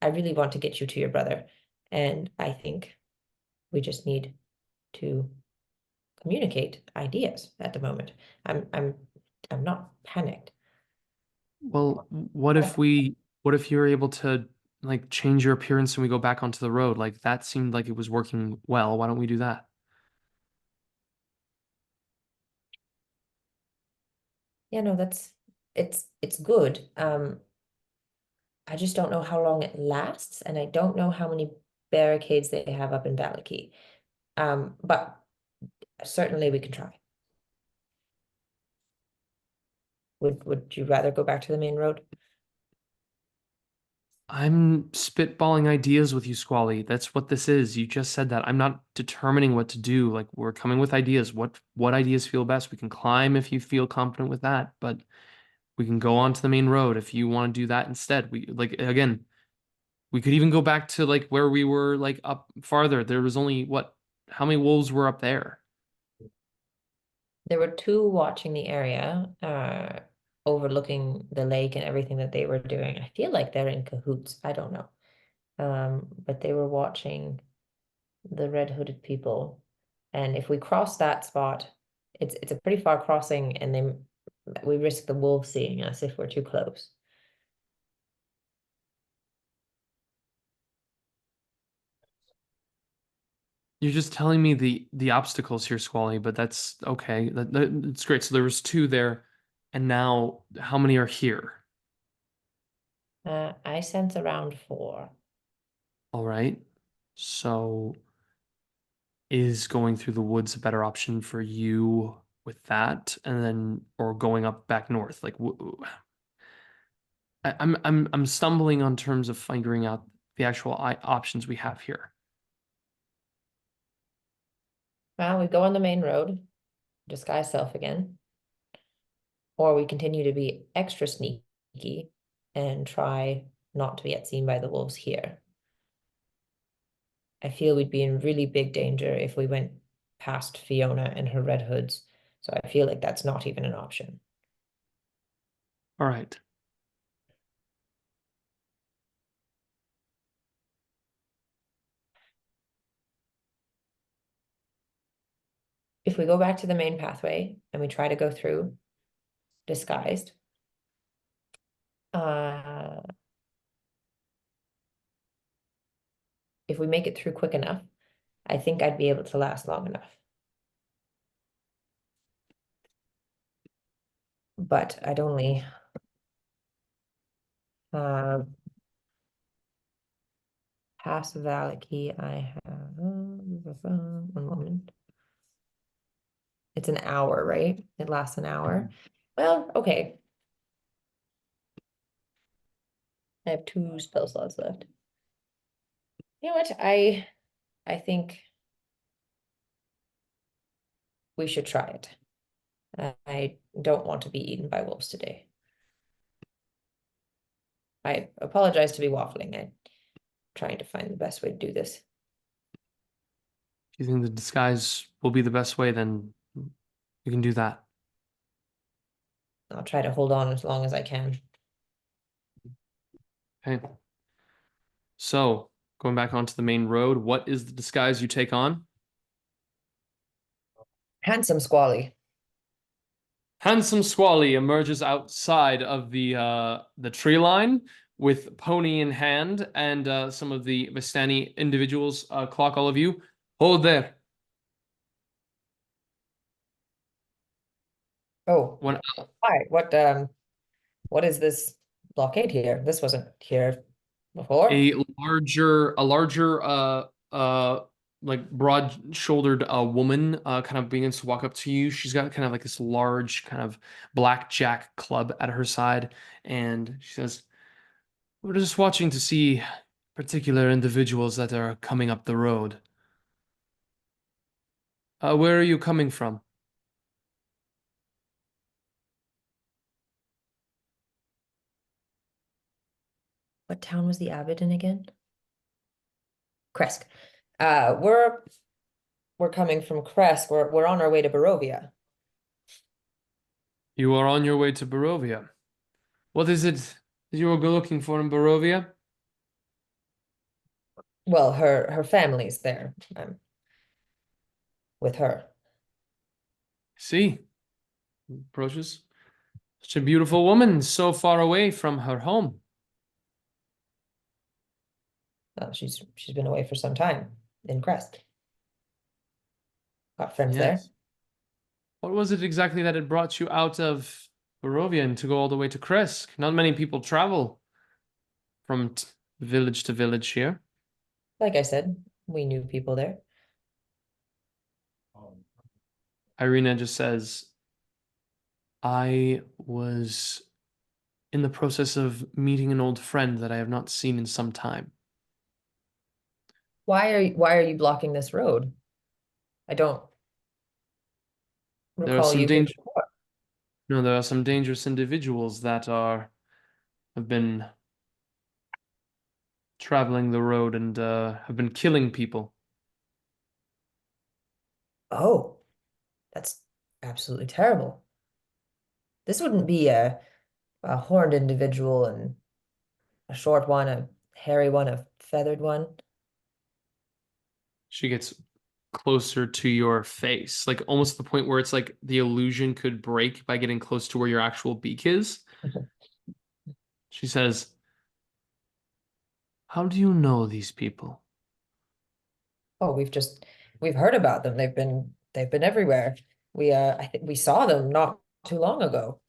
really want to get you to your brother, and I think we just need to communicate ideas at the moment. I'm I'm I'm not panicked. Well, what if you're able to like change your appearance and we go back onto the road? Like that seemed like it was working well. Why don't we do that? Yeah, no, it's good. I just don't know how long it lasts, and I don't know how many barricades they have up in Valaki. But certainly we can try. Would you rather go back to the main road? I'm spitballing ideas with you, Squally. That's what this is. You just said that. I'm not determining what to do. Like we're coming with ideas. What ideas feel best? We can climb if you feel confident with that, but we can go onto the main road if you want to do that instead. We like again, we could even go back to like where we were like up farther. There was only what how many wolves were up there? There were 2 watching the area, overlooking the lake and everything that they were doing. I feel like they're in cahoots. I don't know. But they were watching the red hooded people. And if we cross that spot, it's a pretty far crossing, and then we risk the wolves seeing us if we're too close. You're just telling me the obstacles here, Squally, but that's okay. It's great. So there was 2 there, and now how many are here? I sense around 4. All right. So is going through the woods a better option for you with that, and then or going up back north? Like I'm stumbling on terms of figuring out the actual options we have here. Well, we go on the main road, disguise self again. Or we continue to be extra sneaky and try not to get seen by the wolves here. I feel we'd be in really big danger if we went past Fiona and her red hoods. So I feel like that's not even an option. All right. If we go back to the main pathway and we try to go through disguised, if we make it through quick enough, I think I'd be able to last long enough. But I'd only pass the valley key. I have 1 moment. It's an hour, right? It lasts an hour. Well, okay. I have 2 spell slots left. You know what? I think we should try it. I don't want to be eaten by wolves today. I apologize to be waffling. I'm trying to find the best way to do this. If you think the disguise will be the best way, then you can do that. I'll try to hold on as long as I can. Okay. So, going back onto the main road, what is the disguise you take on? Handsome Squally. Handsome Squally emerges outside of the tree line with pony in hand, and some of the Vistani individuals clock all of you. Hold there. Oh, When hi. What is this blockade here? This wasn't here before. a larger like broad-shouldered woman kind of begins to walk up to you. She's got kind of like this large kind of blackjack club at her side, and she says, "We're just watching to see particular individuals that are coming up the road. Where are you coming from?" What town was the abbot in again? Kresk. We're coming from Kresk. We're on our way to Barovia. You are on your way to Barovia. What is it that you are looking for in Barovia? Well, her family's there. I'm with her. See, approaches. Such a beautiful woman, so far away from her home. She's been away for some time in Kresk. Got friends there. Yes. What was it exactly that had brought you out of Barovia and to go all the way to Kresk? Not many people travel from village to village here. Like I said, we knew people there. Ireena just says, I was in the process of meeting an old friend that I have not seen in some time. Why are you blocking this road? I don't There are recall some you here danger. before. No, there are some dangerous individuals that have been traveling the road and have been killing people. Oh, that's absolutely terrible. This wouldn't be a horned individual and a short one, a hairy one, a feathered one. She gets closer to your face, like almost the point where it's like the illusion could break by getting close to where your actual beak is. She says, "How do you know these people?" Oh, we've heard about them. They've been everywhere. I think we saw them not too long ago,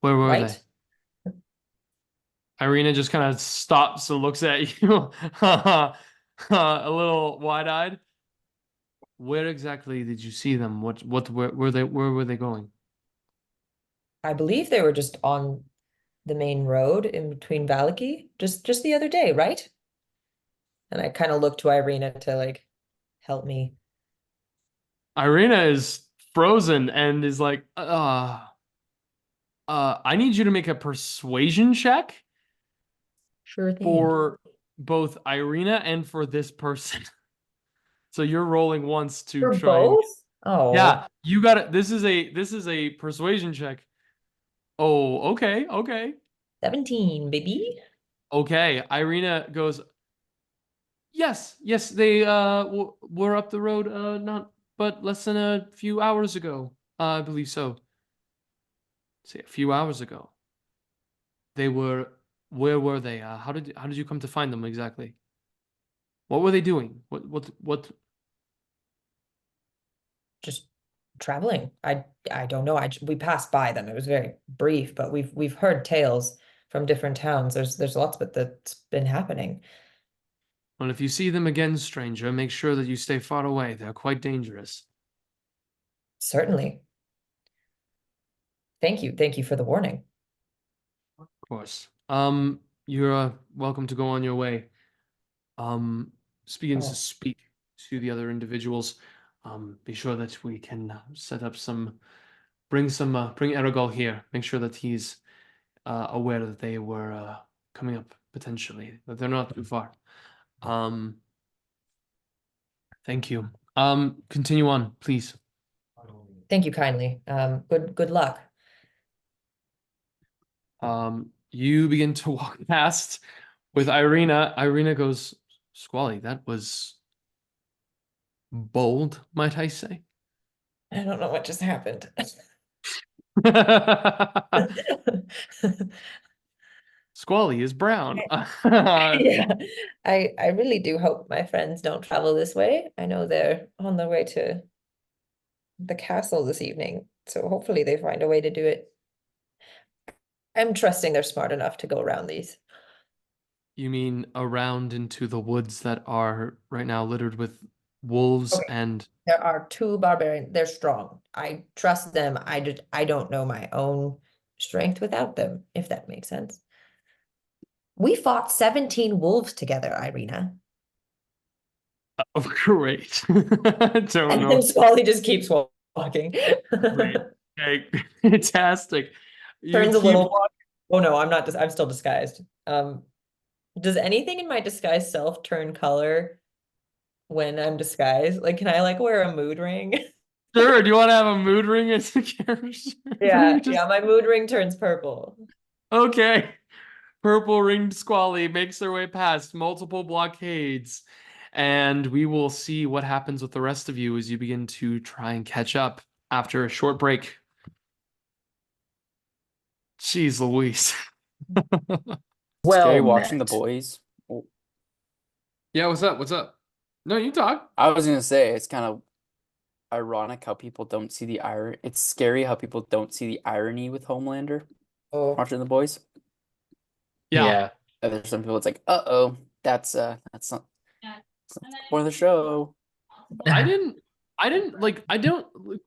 Where were right? they? Ireena just kind of stops and looks at you, a little wide-eyed. Where exactly did you see them? Where were they going? I believe they were just on the main road in between Valaki just the other day, right? And I kind of look to Ireena to like help me. Ireena is frozen and is like, I need you to make a persuasion check Sure thing. for both Ireena and for this person. So you're rolling once to For try and both? Oh, yeah, you got it. This is a persuasion check. Oh, okay, okay. 17, baby. Okay, Ireena goes, yes, yes, they were up the road not but less than a few hours ago. I believe so. Say a few hours ago. They were where were they? How did you come to find them exactly? What were they doing? What Just traveling. I don't know. We passed by them. It was very brief, but we've heard tales from different towns. There's lots of it that's been happening. Well, if you see them again, stranger, make sure that you stay far away. They're quite dangerous. Certainly. Thank you for the warning. Of course. You're welcome to go on your way. Begins to Oh. speak to the other individuals. Be sure that we can set up bring Erigol here. Make sure that he's aware that they were coming up potentially, that they're not too far. Thank you. Continue on, please. Thank you kindly. Good luck. You begin to walk past with Ireena. Ireena goes, Squally, that was bold, might I say? I don't know what just happened. Squally is brown. Yeah, I really do hope my friends don't travel this way. I know they're on their way to the castle this evening, so hopefully they find a way to do it. I'm trusting they're smart enough to go around these. You mean around into the woods that are right now littered with wolves Okay. and There are two barbarians. They're strong. I trust them. I don't know my own strength without them, if that makes sense. We fought 17 wolves together, Ireena. oh, great. I don't And know. then Squally just keeps walking. Great. Okay, fantastic. You Turns a keep little. Oh no, I'm not. I'm still disguised. Does anything in my disguised self turn color when I'm disguised? Like, can I like wear a mood ring? Sure. Do you want to have a mood ring as a character? Yeah, Just- yeah. My mood ring turns purple. Okay. Purple ringed Squally makes their way past multiple blockades. And we will see what happens with the rest of you as you begin to try and catch up after a short break. Jeez Louise. Scary Well watching the met. boys. Oh, Yeah, what's up? What's up? No, you talk. I was gonna say it's kind of ironic how people don't see the irony. It's scary how people don't see the irony with Homelander Oh, watching the boys. Yeah. And there's some people it's like, that's not that's not for the show. I don't like,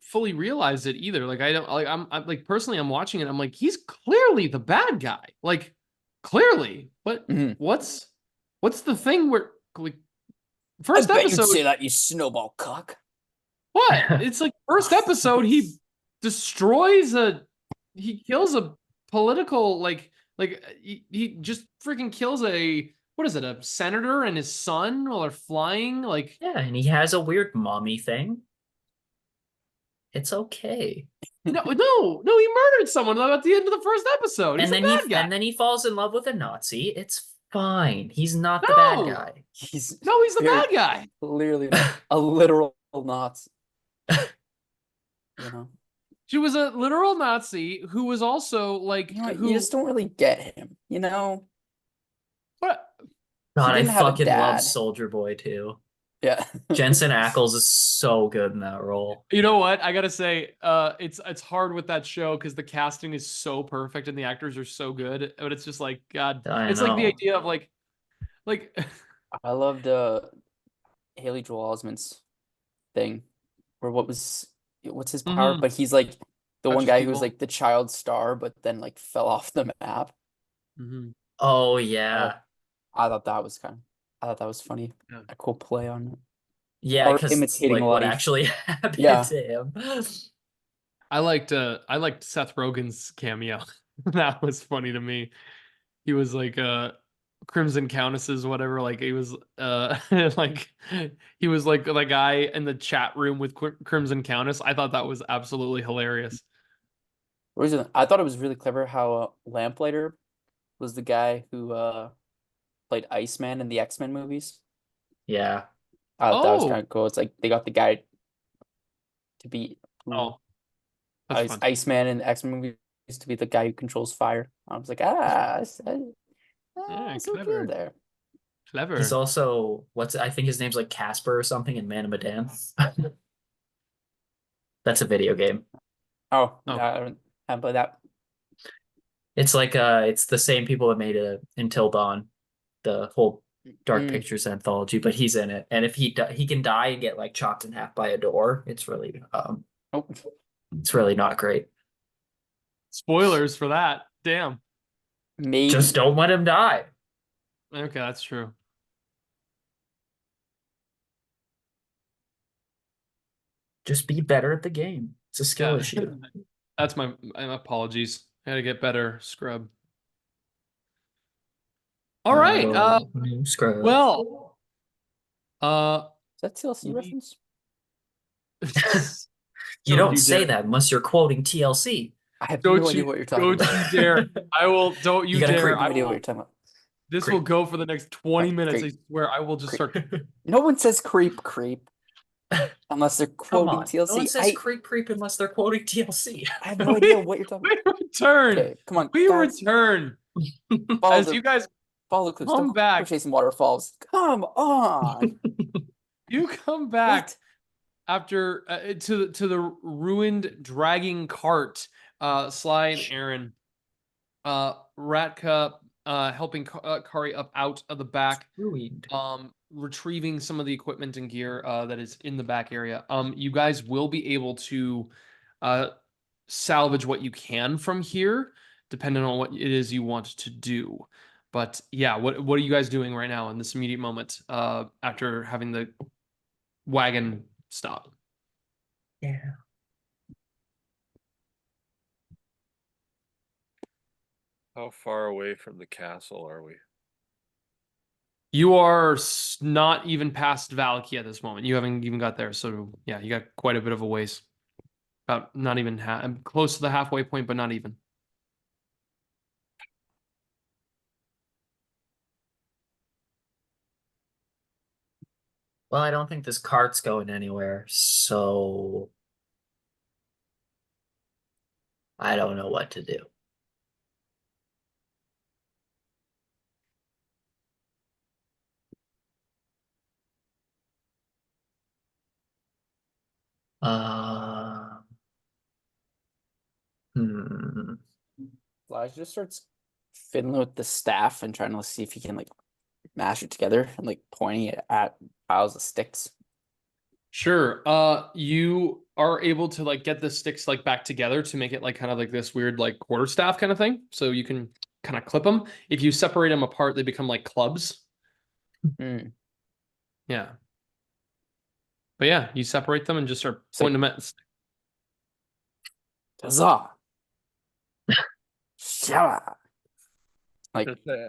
fully realize it either. Like I don't like I'm like personally I'm watching it. I'm like, he's clearly the bad guy. Like clearly. But Mhm. what's the thing where like I first bet you'd episode say that, you snowball cuck. what? It's like first episode he destroys he kills a political he just freaking kills a what is it, a senator and his son while they're flying like Yeah, and he has a weird mommy thing. It's okay. no, he murdered someone at the end of the first episode. He's And a then bad guy. he falls in love with a Nazi. It's fine. He's not the bad No! guy. He's No, he's the very bad guy. clearly not a literal Nazi. You know, She was a literal Nazi who was also like you know, who. you just don't really get him. You know, What? God, I didn't have a fucking love dad. Soldier Boy too. yeah. Jensen Ackles is so good in that role. You know what? I gotta say, it's hard with that show because the casting is so perfect and the actors are so good. But it's just like God. I It's like the know. idea of like I loved Haley Joel Osment's thing, or what's his power? Mhm. But he's like the one Touches guy who was people. like the child star, but then like fell off the map. Mhm. Oh yeah. I thought that was I thought that was funny. Yeah. A cool play on it. Yeah, Or because imitating like what Letty. actually happened Yeah. to him. I liked Seth Rogen's cameo. That was funny to me. He was like Crimson Countesses, whatever. Like he was like he was like the guy in the chat room with Crimson Countess. I thought that was absolutely hilarious. I thought it was really clever how Lamplighter was the guy who played Iceman in the X-Men movies. Yeah. I thought that was Oh, kind of cool. It's like they got the guy to be oh, that's fun. Iceman in the X-Men movies to be the guy who controls fire. I was like, Yeah, so clever. good there. Clever. He's also I think his name's like Casper or something in Man of Medan. That's a video game. Oh, Oh. yeah, I haven't played that. It's like it's the same people that made Until Dawn, the whole Dark Mm. Pictures anthology, but he's in it. And if he can die and get like chopped in half by a door, it's really Oh, it's really not great. Spoilers for that. Damn. maybe. Just don't let him die. Okay, that's true. Just be better at the game. It's a skill Yeah. issue. That's my apologies. I gotta get better, scrub. All right. Oh, scrub. Well, Is that TLC we- reference? You Don't don't you say dare. that unless you're quoting TLC. I have Don't no idea you what you're talking don't about. you dare. I will don't you You gotta dare. creep No I idea what will, you're talking about. this creep. will go for the next 20 Right, minutes. creep. I swear I will just start. No one says creep unless they're Come quoting on. TLC. No one says creep unless they're quoting TLC. I have no idea what you're talking We return. Okay, come on, We guys. return. Follow As the you guys follow the clues. come Don't go back. chasing waterfalls. Come on. You come back What? after to the ruined dragging cart. Sly and Eren. Ratka helping Kari up out of the back. Ruined. Retrieving some of the equipment and gear that is in the back area. You guys will be able to salvage what you can from here, depending on what it is you want to do. But yeah, what are you guys doing right now in this immediate moment after having the wagon stop? Yeah. How far away from the castle are we? You are not even past Valaki at this moment. You haven't even got there. So yeah, you got quite a bit of a ways. About not even close to the halfway point, but not even. Well, I don't think this cart's going anywhere, so I don't know what to do. Uh, hmm. Elijah just starts fiddling with the staff and trying to see if he can like mash it together and like pointing it at piles of sticks. Sure. You are able to like get the sticks like back together to make it like kind of like this weird like quarterstaff kind of thing. So you can kind of clip them. If you separate them apart, they become like clubs. Mm. Yeah. But yeah, you separate them and just start So- pointing them at. Huzzah! Shala! Like, Just, uh,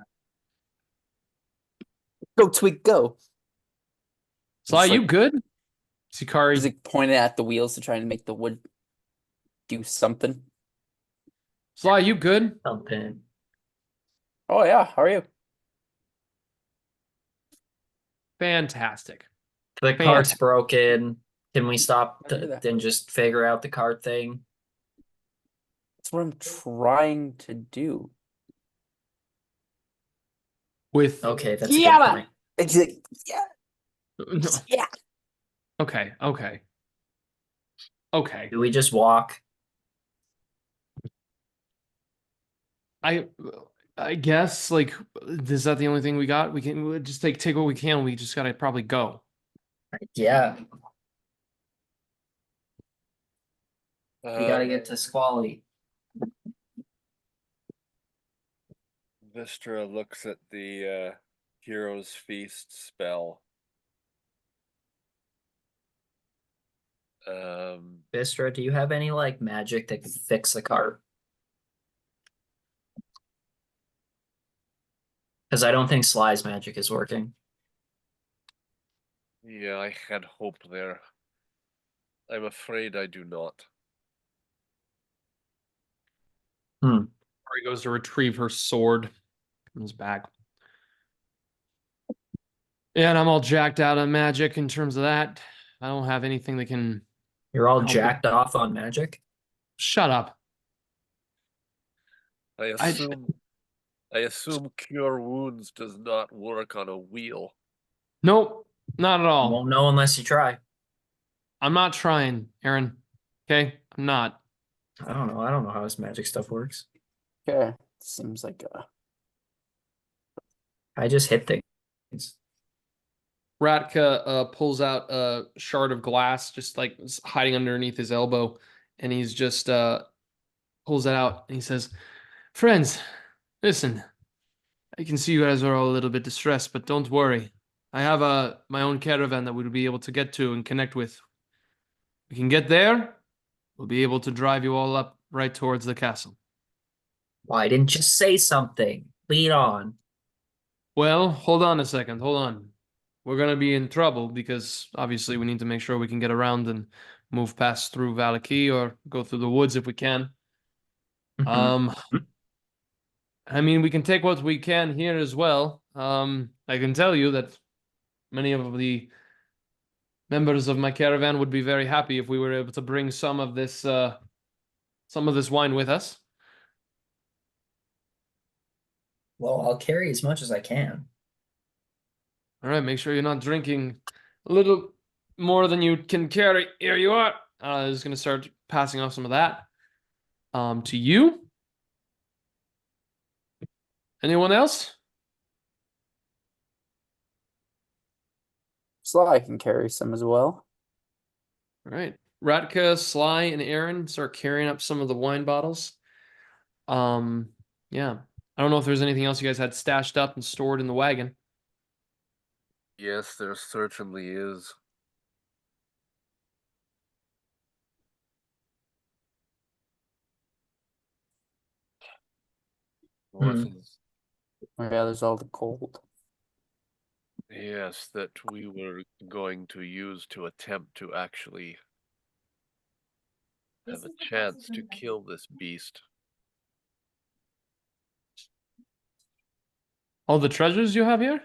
go Twig, go! Sly, Just, you like- good? Sikari. He's like pointing at the wheels to try and make the wood do something. Sly, you good? Something. Oh yeah, how are you? Fantastic. The cart's Fantastic. broken. Can we stop Don't do that. and just figure out the cart thing? That's what I'm trying to do. With Okay, that's a Yeah, good point. It's like, yeah, no. yeah. Okay, okay. Okay. Do we just walk? I guess like is that the only thing we got? We can we'll just take what we can. We just gotta probably go. Yeah, we gotta Um, get to Squally. Wystera looks at the Hero's Feast spell. Wystera, do you have any like magic that could fix the cart? Because I don't think Sly's magic is working. Yeah, I had hope there. I'm afraid I do not. Kari goes to retrieve her sword, comes back. Yeah, and I'm all jacked out on magic in terms of that. I don't have anything that can You're all help it. jacked off on magic. Shut up. I assume cure wounds does not work on a wheel. Nope, not at You all. won't know unless you try. I'm not trying, Eren. Okay, I'm not. I don't know. I don't know how this magic stuff works. Okay, seems like I just hit things. Ratka pulls out a shard of glass, just like hiding underneath his elbow, and he's just pulls it out and he says, "Friends, listen. I can see you guys are all a little bit distressed, but don't worry. I have my own caravan that we'll be able to get to and connect with. We can get there. We'll be able to drive you all up right towards the castle." Why didn't you say something? Lead on. Well, hold on a second. Hold on. We're gonna be in trouble because obviously we need to make sure we can get around and move past through Valaki or go through the woods if we can. Mhm. I mean, we can take what we can here as well. I can tell you that many of the members of my caravan would be very happy if we were able to bring some of this wine with us. Well, I'll carry as much as I can. All right, make sure you're not drinking a little more than you can carry. Here you are. I'm just gonna start passing off some of that. To you. Anyone else? Sly can carry some as well. All right. Ratka, Sly, and Eren start carrying up some of the wine bottles. Yeah. I don't know if there's anything else you guys had stashed up and stored in the wagon. Yes, there certainly is. What is Oh, yeah, there's all the gold. Yes, that we were going to use to attempt to actually have a chance to kill this beast. All the treasures you have here?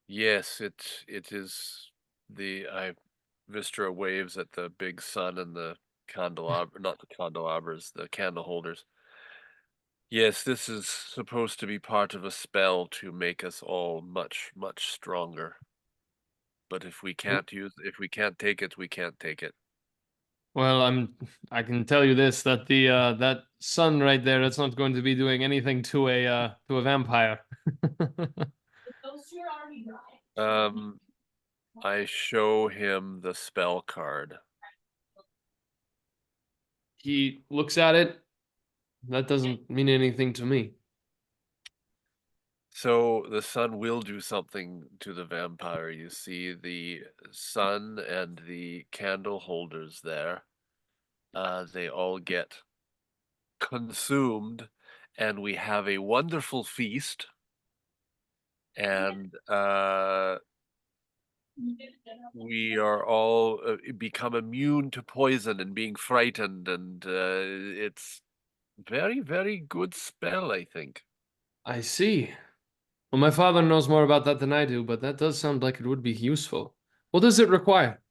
Yes, it is Vystra waves at the big sun and the candelabra, not the candelabras, the candle holders. Yes, this is supposed to be part of a spell to make us all much, much stronger. But if we can't take it, we can't take it. Well, I can tell you this, that the that sun right there, that's not going to be doing anything to a vampire. I show him the spell card. He looks at it. That doesn't mean anything to me. So the sun will do something to the vampire. You see the sun and the candle holders there. They all get consumed, and we have a wonderful feast. And we are all become immune to poison and being frightened, and it's very, very good spell, I think. I see. Well, my father knows more about that than I do, but that does sound like it would be useful. What does it require?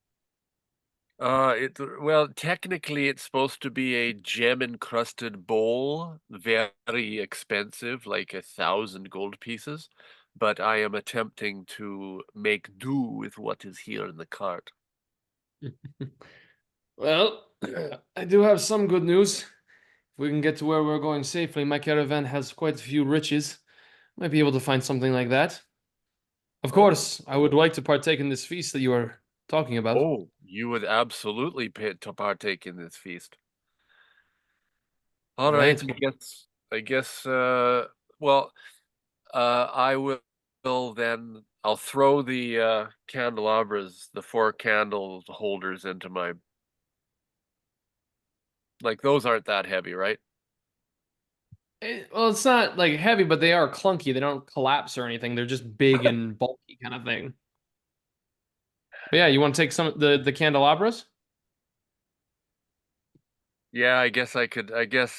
Well, technically it's supposed to be a gem-encrusted bowl, very expensive, like 1,000 gold pieces, but I am attempting to make do with what is here in the cart. Well, I do have some good news. If we can get to where we're going safely, my caravan has quite a few riches. Might be able to find something like that. Of Oh. course, I would like to partake in this feast that you are talking about. Oh, you would absolutely pay to partake in this feast. All right, Right. well, I will then, I'll throw the candelabras, the 4 candle holders into my, like, those aren't that heavy, right? Well, it's not like heavy, but they are clunky. They don't collapse or anything. They're just big and bulky kind of thing. But yeah, you want to take some of the candelabras? Yeah, I guess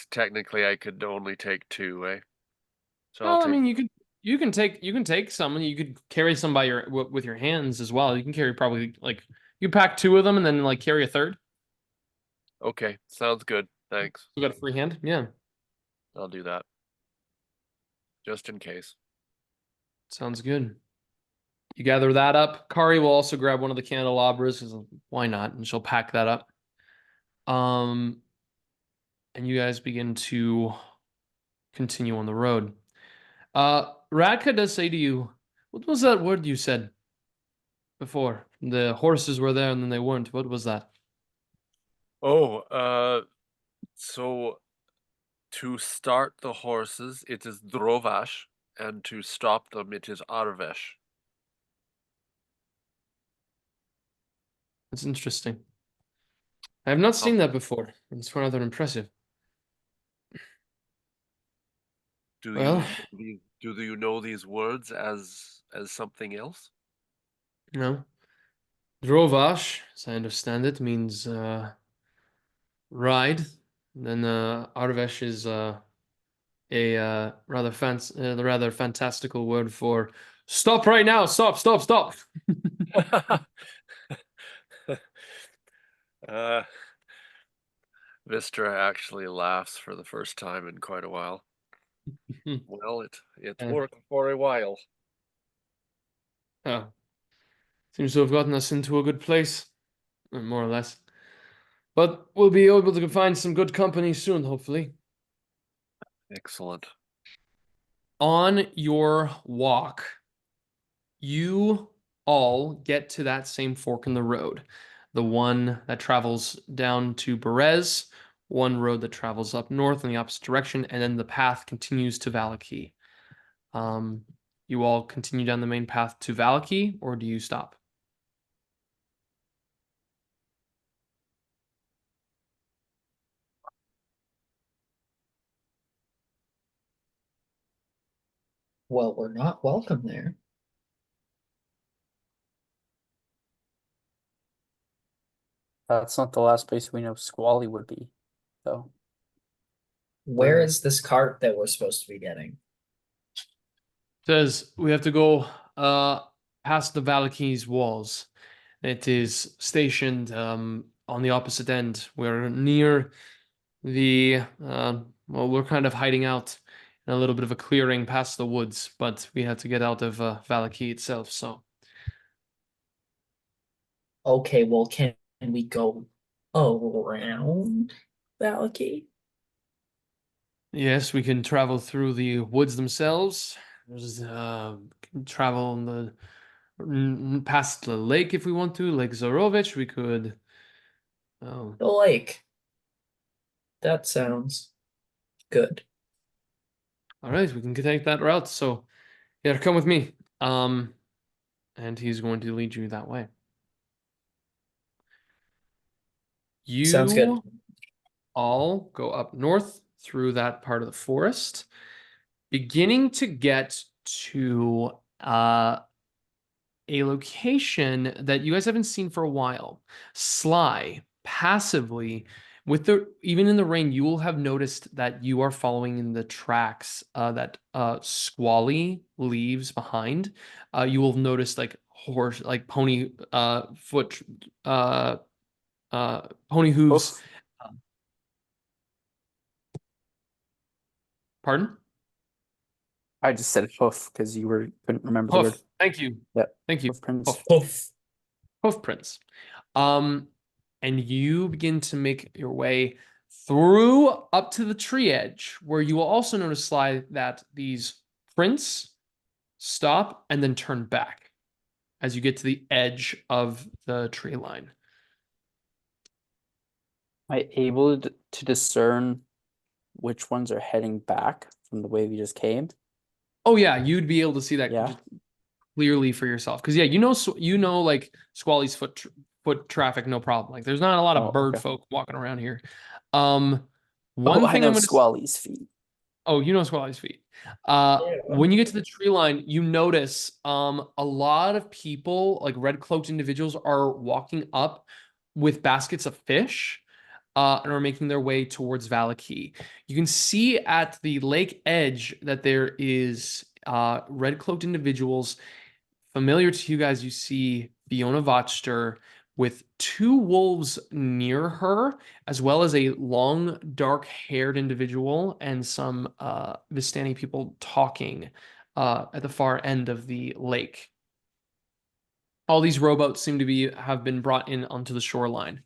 technically I could only take 2, eh? So I'll Well, I take, mean, you can take some, and you could carry some by with your hands as well. You can carry probably like you pack 2 of them, and then like carry a third. okay, sounds good. Thanks. You got a free hand, yeah. I'll do that. Just in case. Sounds good. You gather that up. Kari will also grab one of the candelabras, 'cause why not? And she'll pack that up. And you guys begin to continue on the road. Ratka does say to you, what was that word you said before? The horses were there and then they weren't. What was that? Oh, so to start the horses, it is drovash, and to stop them, it is arvesh. That's interesting. I have not seen that before. It's rather impressive. Do Well, you know these words as something else? no. Drovash, as I understand it, means ride. Then Arvesh is a rather fantastical word for stop right now, stop. uh, Wystera actually laughs for the first time in quite a while. Well, it's worked for a while. Oh, seems to have gotten us into a good place, more or less. But we'll be able to find some good company soon, hopefully. Excellent. On your walk, you all get to that same fork in the road. The one that travels down to Berez, one road that travels up north in the opposite direction, and then the path continues to Valaki. You all continue down the main path to Valaki, or do you stop? Well, we're not welcome there. That's not the last place we know Squally would be, though. Where is this cart that we're supposed to be getting? Says we have to go past the Valaki's walls. It is stationed on the opposite end. We're near the well, we're kind of hiding out in a little bit of a clearing past the woods, but we had to get out of Valaki itself. So Okay, well, can we go around Valaki? yes, we can travel through the woods themselves. There's can travel on the past the lake if we want to, Lake Zorovich. We could. Oh, The lake. That sounds good. all right, we can take that route. So, yeah, come with me. And he's going to lead you that way. Sounds good. You all go up north through that part of the forest, beginning to get to a location that you guys haven't seen for a while. Sly passively With the even in the rain, you will have noticed that you are following in the tracks that Squally leaves behind. You will notice like pony foot pony hooves. Hoof. Pardon? I just said hoof because couldn't remember the word. Hoof. Thank you. Yep. Thank you. Hoof prints. Hoof. Oof. Hoof prints. And you begin to make your way through up to the tree edge, where you will also notice, Sly, that these prints stop and then turn back as you get to the edge of the tree line. Am I able to discern which ones are heading back from the way we just came? Oh yeah, you'd be able to see that Yeah. just clearly for yourself, because yeah, you know, like Squally's foot traffic, no problem. Like there's not a lot of Oh, bird okay. folk walking around here. Oh, I Thing know I'm gonna Squally's feet. Oh, you know Squally's feet. Yeah. When you get to the tree line, you notice a lot of people, like red cloaked individuals, are walking up with baskets of fish and are making their way towards Valakey. You can see at the lake edge that there is red cloaked individuals. Familiar to you guys, you see Fiona Vochter with two wolves near her, as well as a long, dark-haired individual and some Vistani people talking at the far end of the lake. All these rowboats seem to have been brought in onto the shoreline.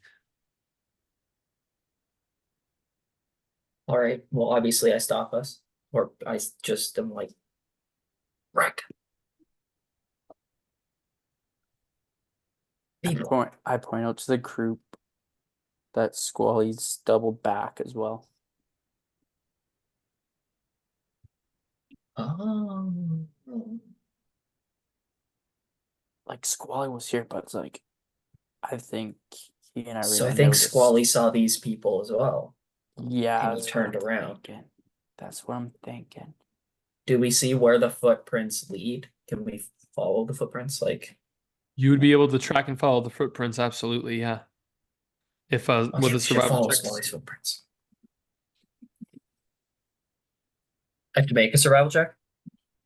All right. Well, obviously I stop us, or I just am like, wreck. People. I point out to the group that Squally's doubled back as well. Like Squally was here, but it's like I think he and So I Ireena think noticed. Squally saw these people as well. Yeah, and he that's what turned I'm around. thinking. That's what I'm thinking. Do we see where the footprints lead? Can we follow the footprints? Like, You would be able to track and follow the footprints, absolutely, yeah. If okay, with we a should survival follow check. Squally's footprints. I have to make a survival check.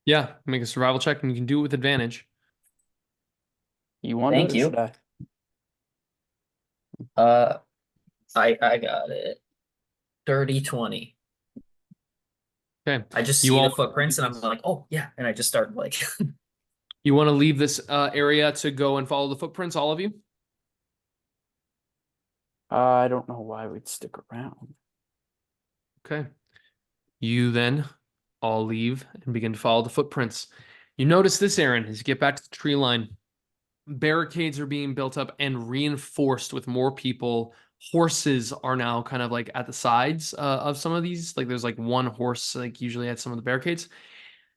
Yeah, make a survival check, and you can do it with advantage. You want Thank it or you. should I? I got it. 30-20. Okay. I just You see all the footprints and I'm like, oh yeah, and I just start like. You want to leave this area to go and follow the footprints, all of you? I don't know why we'd stick around. Okay. You then all leave and begin to follow the footprints. You notice this, Eren, as you get back to the tree line. Barricades are being built up and reinforced with more people. Horses are now kind of like at the sides of some of these. Like there's like one horse, like usually at some of the barricades.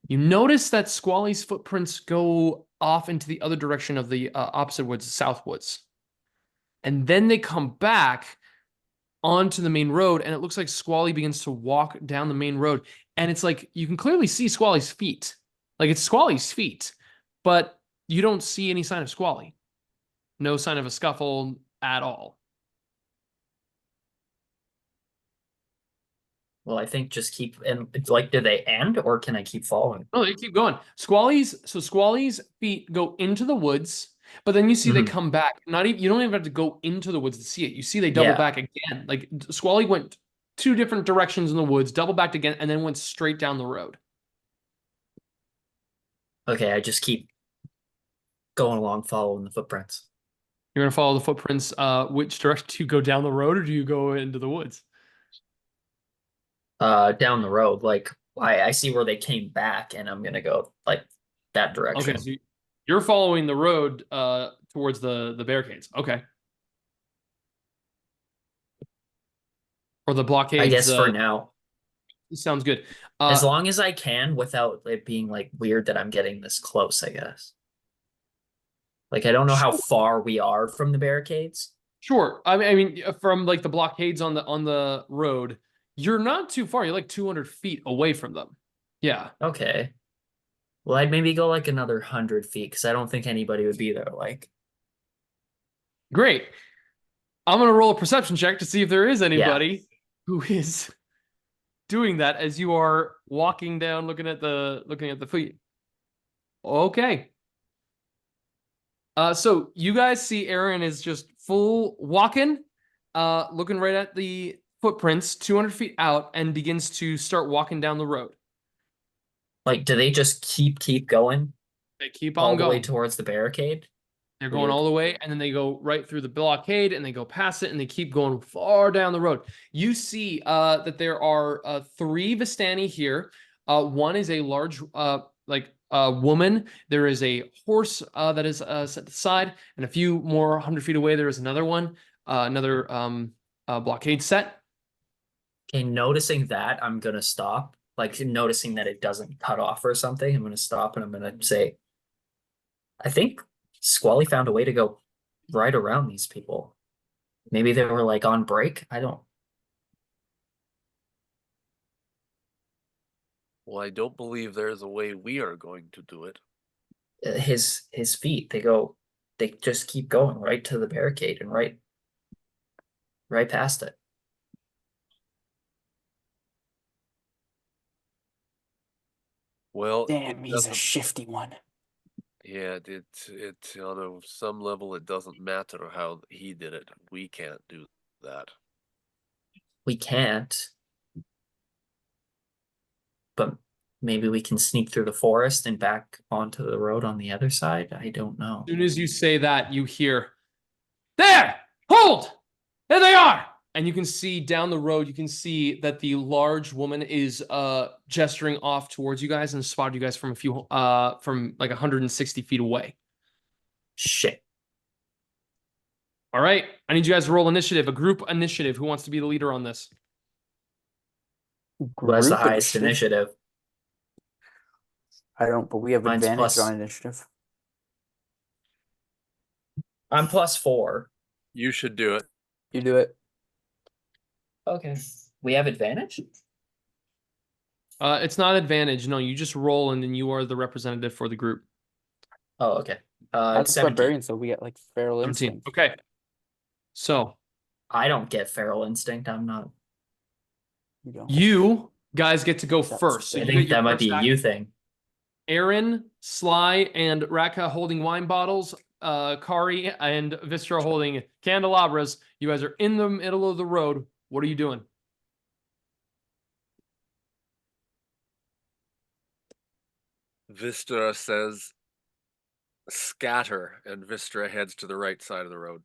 You notice that Squally's footprints go off into the other direction of the opposite woods, south woods. And then they come back onto the main road, and it looks like Squally begins to walk down the main road. And it's like, you can clearly see Squally's feet. Like it's Squally's feet, but you don't see any sign of Squally. No sign of a scuffle at all. Well, I think just keep, and it's like, do they end or can I keep following? No, they keep going. Squally's feet go into the woods, but then you see they Mhm. come back. Not even, you don't even have to go into the woods to see it. You see they double Yeah. back again. Like Squally went two different directions in the woods, double backed again, and then went straight down the road. Okay, I just keep going along following the footprints. You're gonna follow the footprints. Which direction do you go, down the road, or do you go into the woods? Down the road. Like I see where they came back and I'm gonna go like that direction. Okay, so you're following the road towards the barricades. Okay. Or the blockades. I guess for now. Sounds good. As long as I can without it being like weird that I'm getting this close, I guess. Like I don't know how far we are from the barricades. Sure. I mean, from like the blockades on the road, you're not too far. You're like 200 feet away from them. Yeah. Okay. Well, I'd maybe go like another 100 feet because I don't think anybody would be there. Like, Great. I'm gonna roll a perception check to see if there is anybody who is doing that as you are walking down, looking at the fleet. Okay. So you guys see Eren is just full walking, looking right at the footprints 200 feet out and begins to start walking down the road. Like, do they just keep going They keep all on the way going. towards the barricade? They're going Weird. all the way, and then they go right through the blockade, and they go past it, and they keep going far down the road. You see that there are 3 Vistani here. One is a large, woman. There is a horse that is set aside, and a few more 100 feet away, there is another one, another blockade set. Okay, noticing that, I'm gonna stop. Like, noticing that it doesn't cut off or something, I'm gonna stop and I'm gonna say, I think Squally found a way to go right around these people. Maybe they were like on break. I don't. Well, I don't believe there's a way we are going to do it. His feet. They just keep going right to the barricade and right past it. Well, Damn, it he's a doesn't. shifty one. Yeah, it on some level it doesn't matter how he did it. We can't do that. We can't. But maybe we can sneak through the forest and back onto the road on the other side. I don't know. As soon as you say that, you hear, there! Hold! There they are! And you can see down the road, you can see that the large woman is gesturing off towards you guys and spotted you guys from from like 160 feet away. Shit. All right. I need you guys to roll initiative, a group initiative. Who wants to be the leader on this? Who has the Group highest initiative? I don't, but we have Mine's advantage plus- on initiative. I'm +4. You should do it. You do it. Okay. We have advantage? It's not advantage. No, you just roll and then you are the representative for the group. Oh, okay. As 17. barbarians, so we get like feral 17. instinct. Okay. So I don't get feral instinct. I'm not. You don't. you guys get to go That's first. So fair. I you think get your that might first be a action. you thing. Eren, Sly, and Ratka holding wine bottles. Kari and Wystera holding candelabras. You guys are in the middle of the road. What are you doing? Wystera says scatter, and Wystera heads to the right side of the road.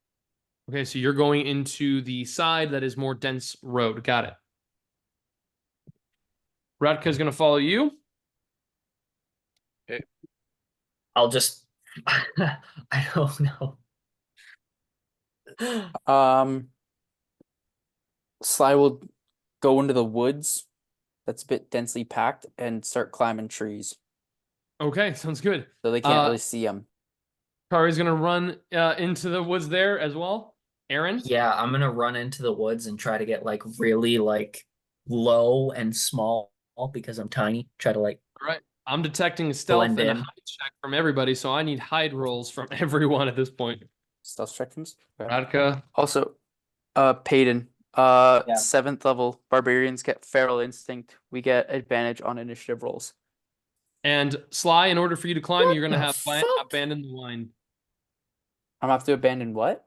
Okay, so you're going into the side that is more dense road. Got it. Ratka's going to follow you. I'll just. I don't know. Sly will go into the woods that's a bit densely packed and start climbing trees. Okay, sounds good. So they can't really see him. Kari's going to run into the woods there as well. Eren? Yeah, I'm gonna run into the woods and try to get like really like low and small because I'm tiny. Try to like All right. I'm detecting stealth blend and a in. hide check from everybody, so I need hide rolls from everyone at this point. Stealth check from us. Okay. Ratka. Also, Padon, Yeah. 7th level barbarians get feral instinct. We get advantage on initiative rolls. And Sly, in order for you to climb, What you're going to the have fuck? abandon the wine. I'm gonna have to abandon what?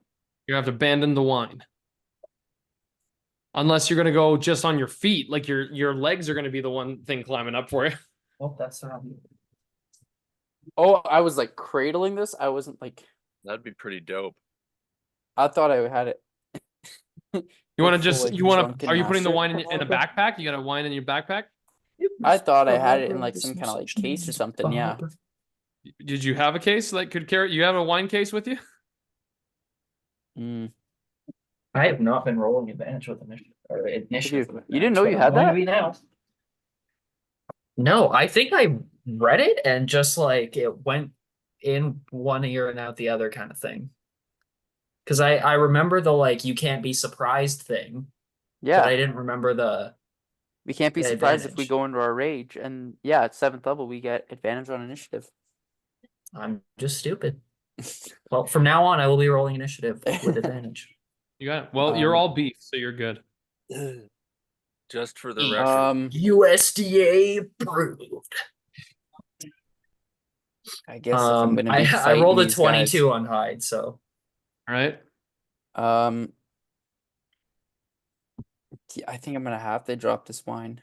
You have to abandon the wine. Unless you're going to go just on your feet, like your legs are going to be the one thing climbing up for you. Oh, that's not. Oh, I was like cradling this. I wasn't like. That'd be pretty dope. I thought I had it. You want to Like, just, full, like, you want drunken to, are you putting the master. wine in a backpack? You got a wine in your backpack? I thought I had it in like some kind of like case or something. Yeah. Did you have a case that could carry, you have a wine case with you? Mm. I have not been rolling advantage with initiative or initiative. You with didn't know advantage, you but had I'm going to that? be now. No, I think I read it and just like it went in one ear and out the other kind of thing. Because I remember the like you can't be surprised thing, Yeah. but I didn't remember the We can't be the surprised if we advantage. go into our rage. And yeah, at 7th level, we get advantage on initiative. I'm just stupid. Well, from now on, I will be rolling initiative with advantage. You got it. Well, you're Um, all beef, so you're good. Just for the Eat. record. USDA approved. I guess if I'm gonna be I rolled a fighting these guys, 22 on hide, so All right. I think I'm gonna have to drop this wine.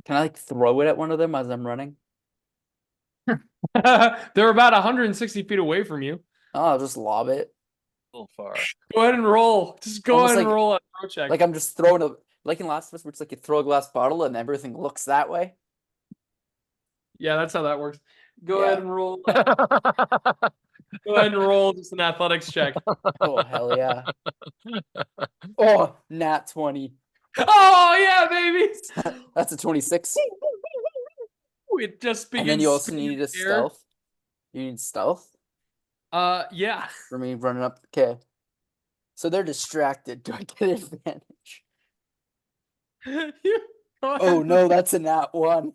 Can I like throw it at one of them as I'm running? They're about 160 feet away from you. Oh, I'll just lob it. A little far. Go ahead and roll. Just go Almost ahead and like- roll a throw check. Like I'm just throwing a like in Last of Us, where it's like you throw a glass bottle and everything looks that way. Yeah, that's how that works. Go Yeah. ahead and roll. Go ahead and roll just an athletics check. Oh hell yeah! Oh, nat 20. Oh yeah, baby. That's a 26. It just begins. And then you also spinning need in a the air. stealth. You need stealth Yeah. for me running up. Okay. So they're distracted. Do I get advantage? You- go Oh ahead. no, that's a nat 1.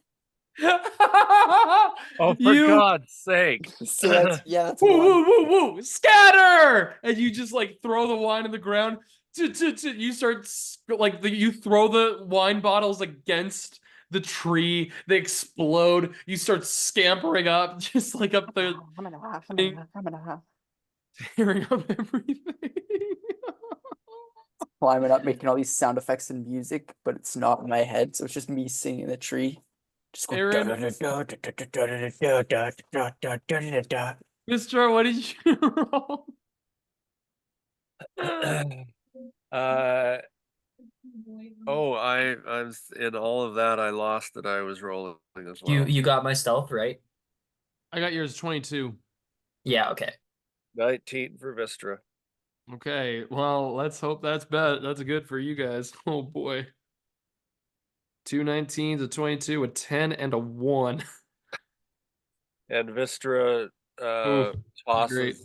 Oh, for You- God's sake. So that's Woo, 1. woo, woo, woo! Scatter! And you just like throw the wine on the ground. You start you throw the wine bottles against the tree. They explode. You start scampering up, just like up the tearing up everything. Climbing up, making all these sound effects and music, but it's not in my head, so it's just me singing the tree. Just go. Eren? Mr. What did you roll? I'm in all of that. I lost that I was rolling as well. you got my stealth, right? I got yours 22. Yeah, okay. 19 for Wystera. Okay, well, let's hope that's good for you guys. Oh boy. 2 19s, a 22, a 10, and a 1. And Wystera Oof, tosses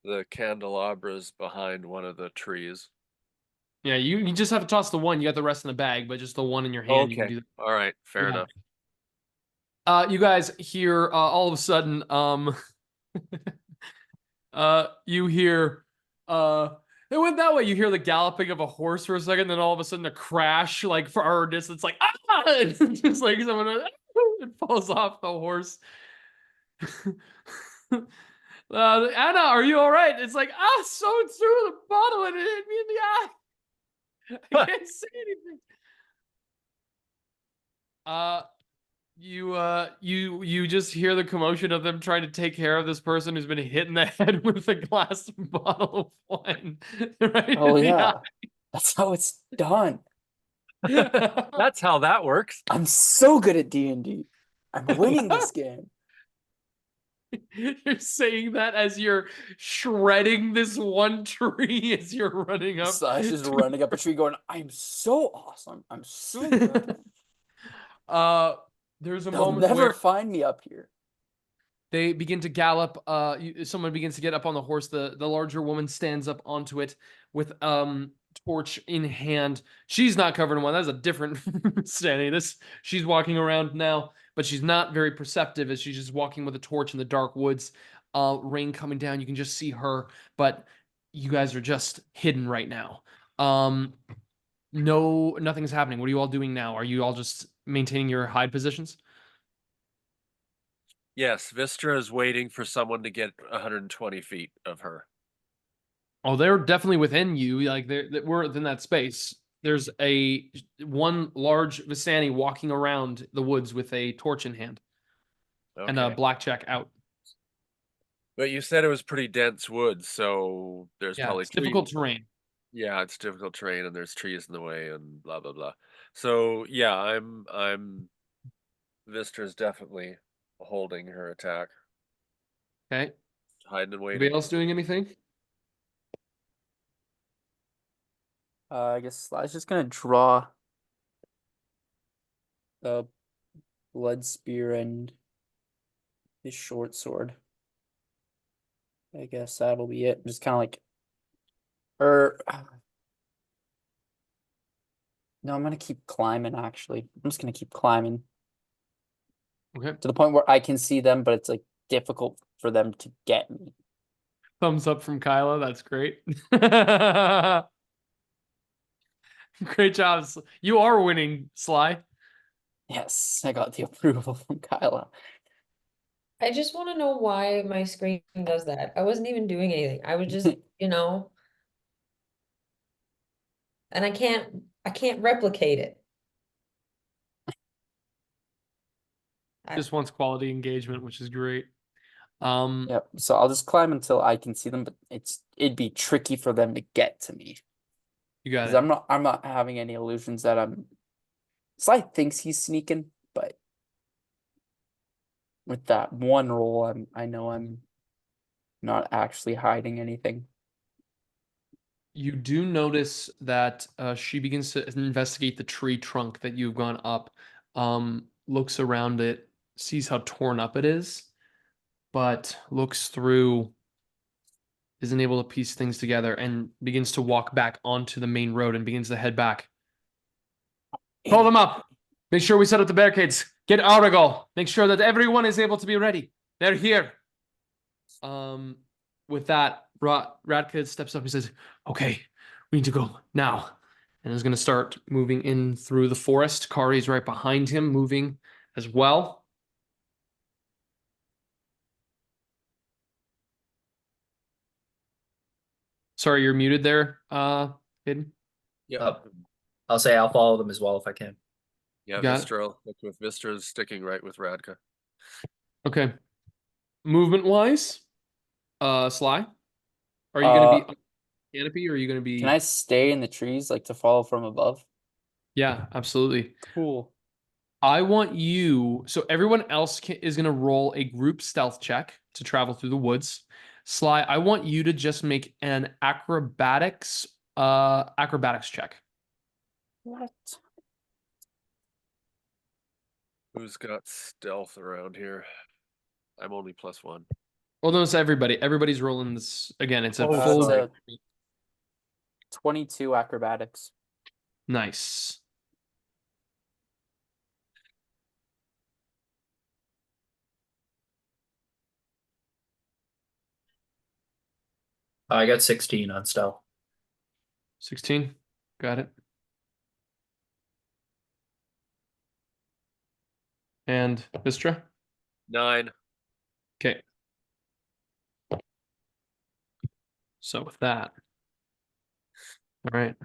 the candelabras behind one of the trees. Yeah, you just have to toss the one. You got the rest in the bag, but just the one in your hand. You can Okay. do that. All right. Fair Yeah. enough. You guys hear all of a sudden, you hear, it went that way. You hear the galloping of a horse for a second, then all of a sudden a crash, like for our distance, like and just like someone it falls off the horse. Anna, are you all right? It's like someone threw the bottle and it hit me in the eye. I can't say anything. You just hear the commotion of them trying to take care of this person who's been hit in the head with a glass bottle of wine. Right Oh in the yeah, that's how it's done. eye. That's how that works. I'm so good at D&D. I'm winning this game. You're saying that as you're shredding this one tree as you're running up. Slash is running up a tree going, I'm so awesome. I'm so good. There's a They'll moment never where find me up here. they begin to gallop. Someone begins to get up on the horse. The larger woman stands up onto it with torch in hand. She's not covered in one. That's a different standing. She's walking around now, but she's not very perceptive as she's just walking with a torch in the dark woods. Rain coming down. You can just see her, but you guys are just hidden right now. Nothing's happening. What are you all doing now? Are you all just maintaining your hide positions? Yes, Wystera is waiting for someone to get 120 feet of her. Oh, they're definitely within you. Like we're within that space. There's one large Vistani walking around the woods with a torch in hand and a Okay. blackjack out. But you said it was pretty dense woods, so there's Yeah, probably it's difficult trees. terrain. Yeah, it's difficult terrain and there's trees in the way and blah blah blah. So yeah, I'm Vystera's definitely holding her attack. Okay. Hiding and Anybody waiting. else doing anything? I guess Slash just gonna draw the blood spear and his short sword. I guess that'll be it. Just kind of like, no, I'm gonna keep climbing. Actually, I'm just gonna keep climbing Okay. to the point where I can see them, but it's like difficult for them to get me. Thumbs up from Kylah. That's great. Great job. You are winning, Sly. Yes, I got the approval from Kylah. I just want to know why my screen does that. I wasn't even doing anything. I was just, and I can't replicate it. Just wants quality engagement, which is great. Yep. So I'll just climb until I can see them, but it'd be tricky for them to get to me. You got Because it. I'm not having any illusions that I'm. Sly thinks he's sneaking, but with that one roll, I know I'm not actually hiding anything. You do notice that she begins to investigate the tree trunk that you've gone up, looks around it, sees how torn up it is, but looks through, isn't able to piece things together, and begins to walk back onto the main road and begins to head back. Pull them up. Make sure we set up the barricades. Get Aragal. Make sure that everyone is able to be ready. They're here. With that, Ratka steps up and says, "Okay, we need to go now," and is going to start moving in through the forest. Kari's right behind him, moving as well. Sorry, you're muted there, Hayden. Yeah. Oh, I'll say I'll follow them as well if I can. Yeah, Got it. Wystera. With Vystra's sticking right with Ratka. Okay. Movement wise, Sly, are you going to be on the canopy, or are you going to be? Can I stay in the trees, like to follow from above? Yeah, absolutely. Cool. I want you, so everyone else is going to roll a group stealth check to travel through the woods. Sly, I want you to just make an acrobatics check. What? Who's got stealth around here? I'm only +1. Well, no, it's everybody. Everybody's rolling this again. It's a Oh, full. sorry. 22 acrobatics. Nice. I got 16 on stealth. 16. Got it. And Vistra? 9. Okay. So with that. All right.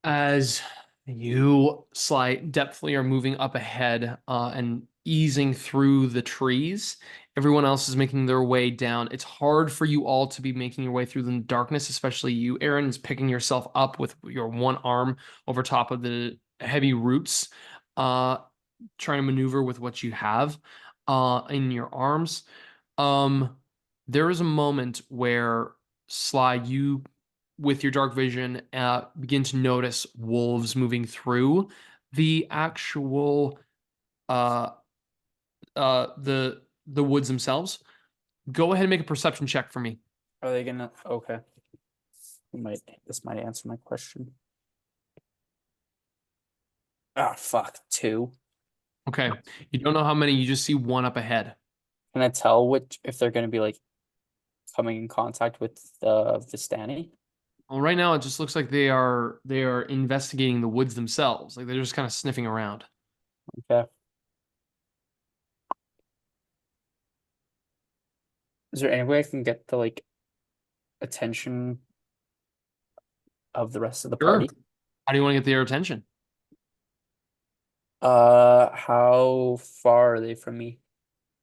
As you, Sly, depthfully are moving up ahead and easing through the trees, everyone else is making their way down. It's hard for you all to be making your way through the darkness, especially you. Eren is picking yourself up with your one arm over top of the heavy roots, trying to maneuver with what you have in your arms. There is a moment where, Sly, you, with your dark vision, begin to notice wolves moving through the actual the woods themselves. Go ahead and make a perception check for me. Are they gonna? Okay. This might answer my question. Ah, fuck. 2. Okay. You don't know how many, you just see one up ahead. Can I tell if they're gonna be like coming in contact with the Vistani? Well, right now it just looks like they are investigating the woods themselves. Like they're just kind of sniffing around. Okay. Is there any way I can get the like attention of the rest of the Sure. party? How do you want to get their attention? How far are they from me?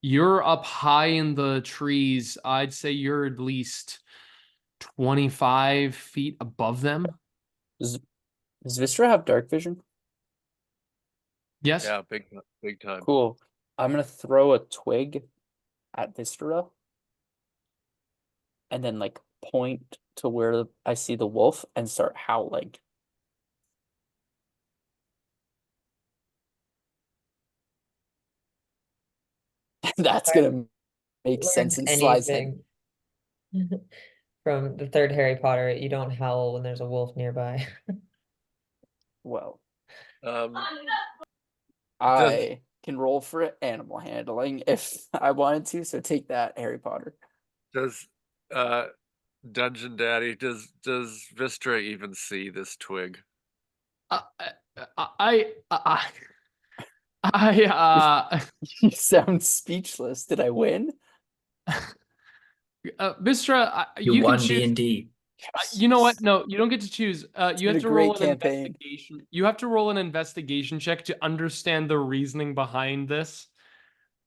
You're up high in the trees. I'd say you're at least 25 feet above them. Does Wystera have dark vision? Yes. Yeah, big time. Cool. I'm gonna throw a twig at Wystera and then like point to where I see the wolf and start howling. That's gonna make sense in Sly's head. Anything from the third Harry Potter, you don't howl when there's a wolf nearby. Well, Um, I can roll for animal handling if I wanted to. So take that, Harry Potter. Does Dungeon Daddy, does Vistra even see this twig? You sound speechless. Did I win? Vistra, You you can won choose. D&D. You know what? No, you don't get to choose. It's You been have a to roll great an campaign. investigation. You have to roll an investigation check to understand the reasoning behind this.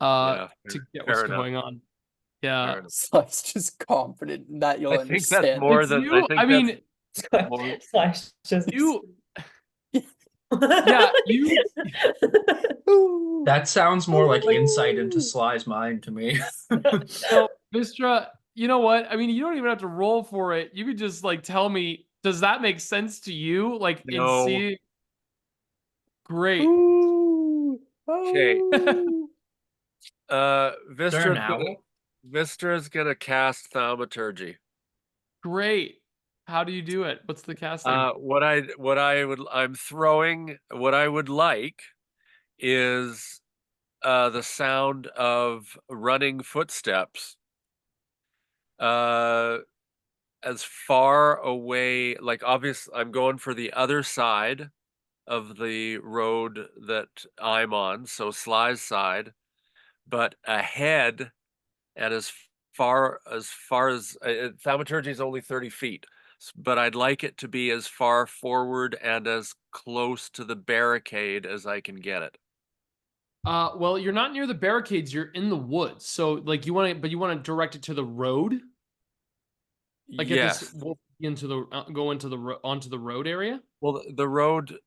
Yeah, To get fair what's enough. going on. Yeah. Fair enough. Slice just confident in that you'll I think that's understand. more It's than I you. think I mean, more. Slash just you. Yeah, you. Ooh. That sounds more like insight into Ooh. Sly's mind to me. No, Vistra, you know what? I mean, you don't even have to roll for it. You could just like tell me, does that make sense to you? Like in No. seeing. Great. Ooh. Okay. Ooh. Is there an Vistra's gonna owl? Vistra's gonna cast thaumaturgy. Great. How do you do it? What's the casting? What I would like is the sound of running footsteps as far away, like obvious I'm going for the other side of the road that I'm on, so Sly's side, but ahead and as thaumaturgy is only 30 feet, but I'd like it to be as far forward and as close to the barricade as I can get it. Well, you're not near the barricades. You're in the woods. So, like, you want to, but you want to direct it to the road. Like, get this Yes. wolf into the go into the onto the road area. Well, the road,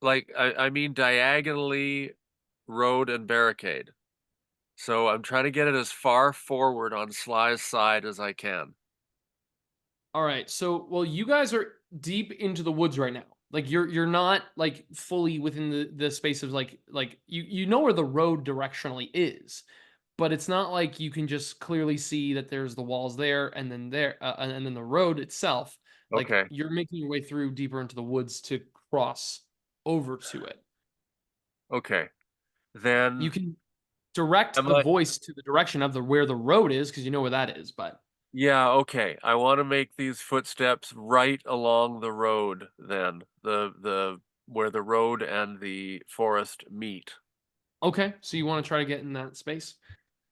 like I mean diagonally, road and barricade. So I'm trying to get it as far forward on Sly's side as I can. All right. So, well, you guys are deep into the woods right now. Like, you're not like fully within the space of like you know where the road directionally is, but it's not like you can just clearly see that there's the walls there and then and then the road itself. Like, Okay. you're making your way through deeper into the woods to cross over to it. Okay. Then You can direct am the I voice to the direction of the where the road is because you know where that is. But Yeah, okay. I want to make these footsteps right along the road then. The where the road and the forest meet. okay, so you want to try to get in that space.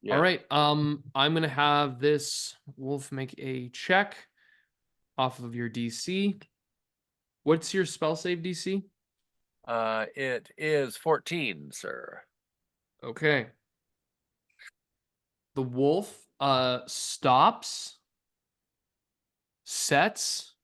All Yeah. right. I'm gonna have this wolf make a check off of your DC. What's your spell save DC? It is 14, sir. Okay. The wolf stops, sets,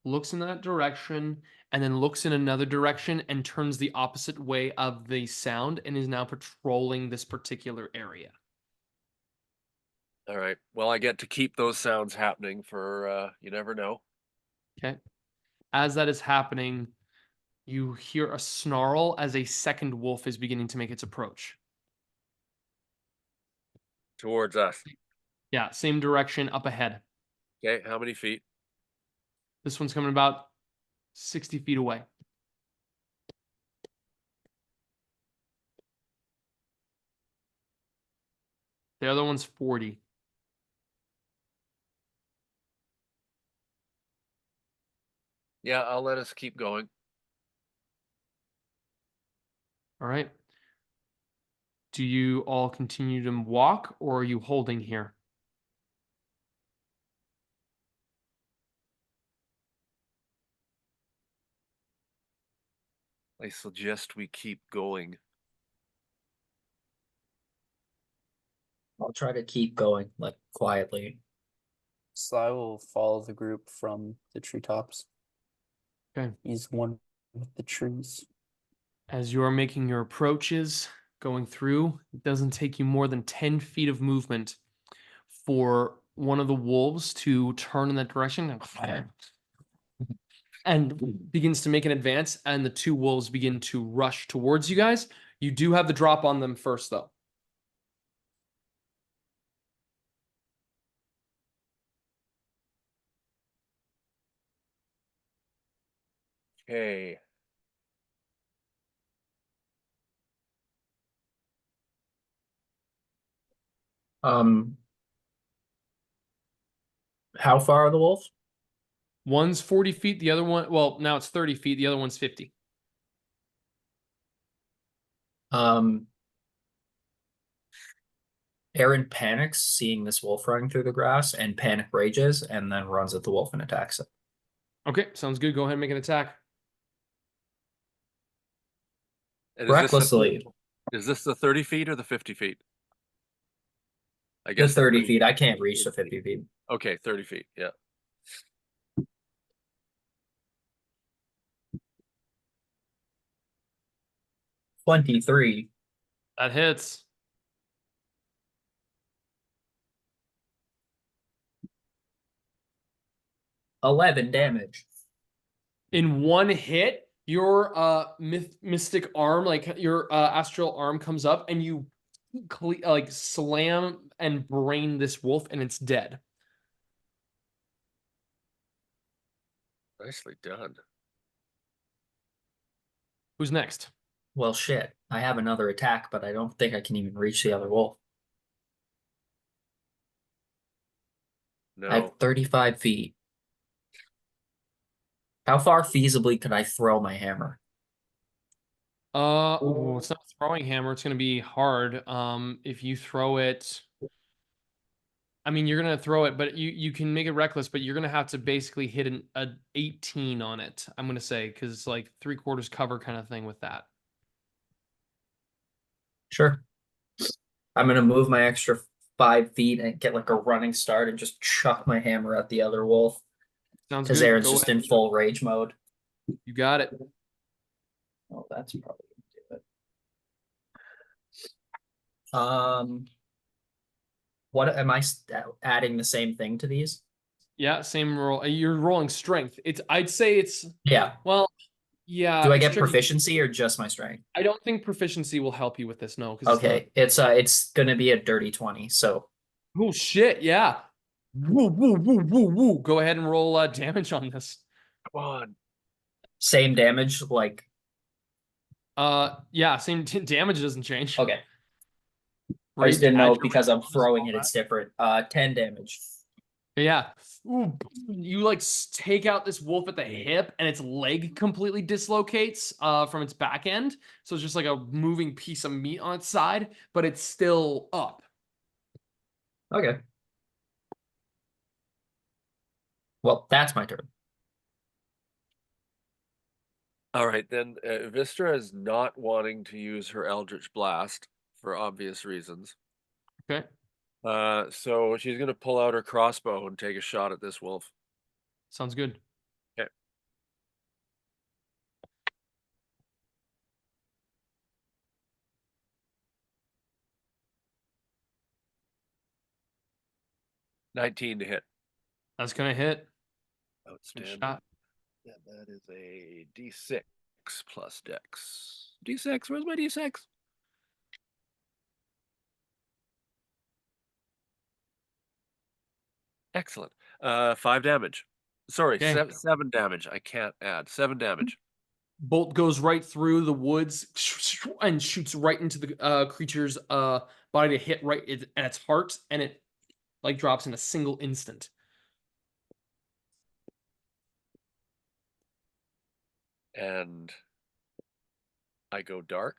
looks in that direction, and then looks in another direction and turns the opposite way of the sound and is now patrolling this particular area. All right. Well, I get to keep those sounds happening for you never know. Okay. As that is happening, you hear a snarl as a second wolf is beginning to make its approach. Towards us. Yeah, same direction up ahead. Okay, how many feet? This one's coming about 60 feet away. The other one's 40. Yeah, I'll let us keep going. All right. Do you all continue to walk or are you holding here? I suggest we keep going. I'll try to keep going, like, quietly. Sly will follow the group from the treetops. Okay. He's one with the trees. As you are making your approaches, going through, it doesn't take you more than 10 feet of movement for one of the wolves to turn in that direction and begins to make an advance, and the two wolves begin to rush towards you guys. You do have the drop on them first, though. Okay. Um, how far are the wolves? One's 40 feet, the other one, well, now it's 30 feet, the other one's 50. Um, Eren panics seeing this wolf running through the grass and panic rages and then runs at the wolf and attacks it. Okay, sounds good. Go ahead and make an attack. And Recklessly, is this the 30 feet or the 50 feet? I the guess 30 feet. I can't reach the 50 feet. Okay, 30 feet. Yeah. 23. That hits. $11 damage. In one hit, your mystic arm, like your astral arm comes up and you like slam and brain this wolf and it's dead. Nicely done. Who's next? Well, shit. I have another attack, but I don't think I can even reach the other wolf. I have No. 35 feet. How far feasibly could I throw my hammer? Ooh, it's not a throwing hammer, it's gonna be hard. If you throw it, I mean you're gonna throw it, but you can make it reckless, but you're gonna have to basically hit a 18 on it, I'm gonna say, because it's like 3/4 cover kind of thing with that. Sure. I'm gonna move my extra 5 feet and get like a running start and just chuck my hammer at the other wolf. Sounds Because good. Eren's Go just ahead. in full rage mode. You got it. Oh, that's probably gonna do it. What am I adding the same thing to these? Yeah, same roll. You're rolling strength. I'd say it's, Yeah. well, yeah, Do I it's get tricky. proficiency or just my strength? I don't think proficiency will help you with this, no, because Okay, it's gonna be a dirty 20. So oh shit, yeah. Woo, woo, woo, woo, woo. Go ahead and roll damage on this. Come on. same damage, like Yeah, same damage doesn't change. okay. I Rage, just didn't add know your because rage I'm bonus throwing and it, all it's different. 10 damage. that. Yeah. Ooh, you like take out this wolf at the hip and its leg completely dislocates from its back end. So it's just like a moving piece of meat on its side, but it's still up. Okay. Well, that's my turn. All right, then Vistra is not wanting to use her Eldritch Blast for obvious reasons. Okay. So she's gonna pull out her crossbow and take a shot at this wolf. Sounds good. Okay. $19 to hit. That's gonna hit. Good Outstanding. shot. Yeah, that is a D6 plus Dex. D6, where's my D6? Excellent. 5 damage. Sorry, Okay. 7 damage. I can't add. 7 damage. Bolt goes right through the woods and shoots right into the creature's body to hit right at its heart, and it like drops in a single instant. And I go dark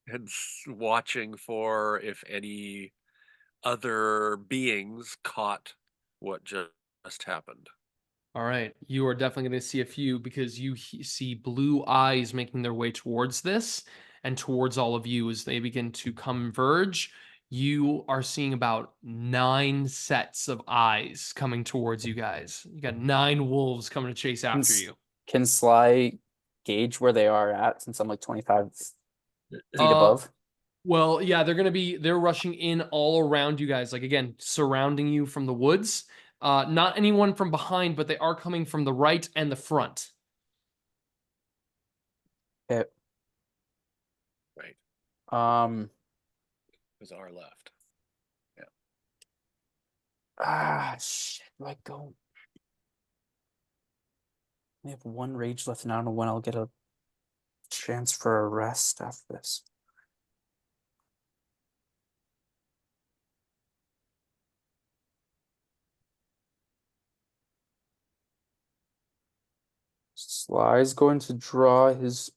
and watching for if any other beings caught what just happened. All right, you are definitely going to see a few because you see blue eyes making their way towards this and towards all of you as they begin to converge. You are seeing about 9 sets of eyes coming towards you guys. You got 9 wolves coming to chase after you. Can Sly gauge where they are at since I'm like 25 feet Uh, above? Well, yeah, they're rushing in all around you guys, like again, surrounding you from the woods. Not anyone from behind, but they are coming from the right and the front. Okay. Right. Because our left. Shit. Do I go? I have 1 rage left, and I don't know when I'll get a chance for a rest after this. Sly's going to draw his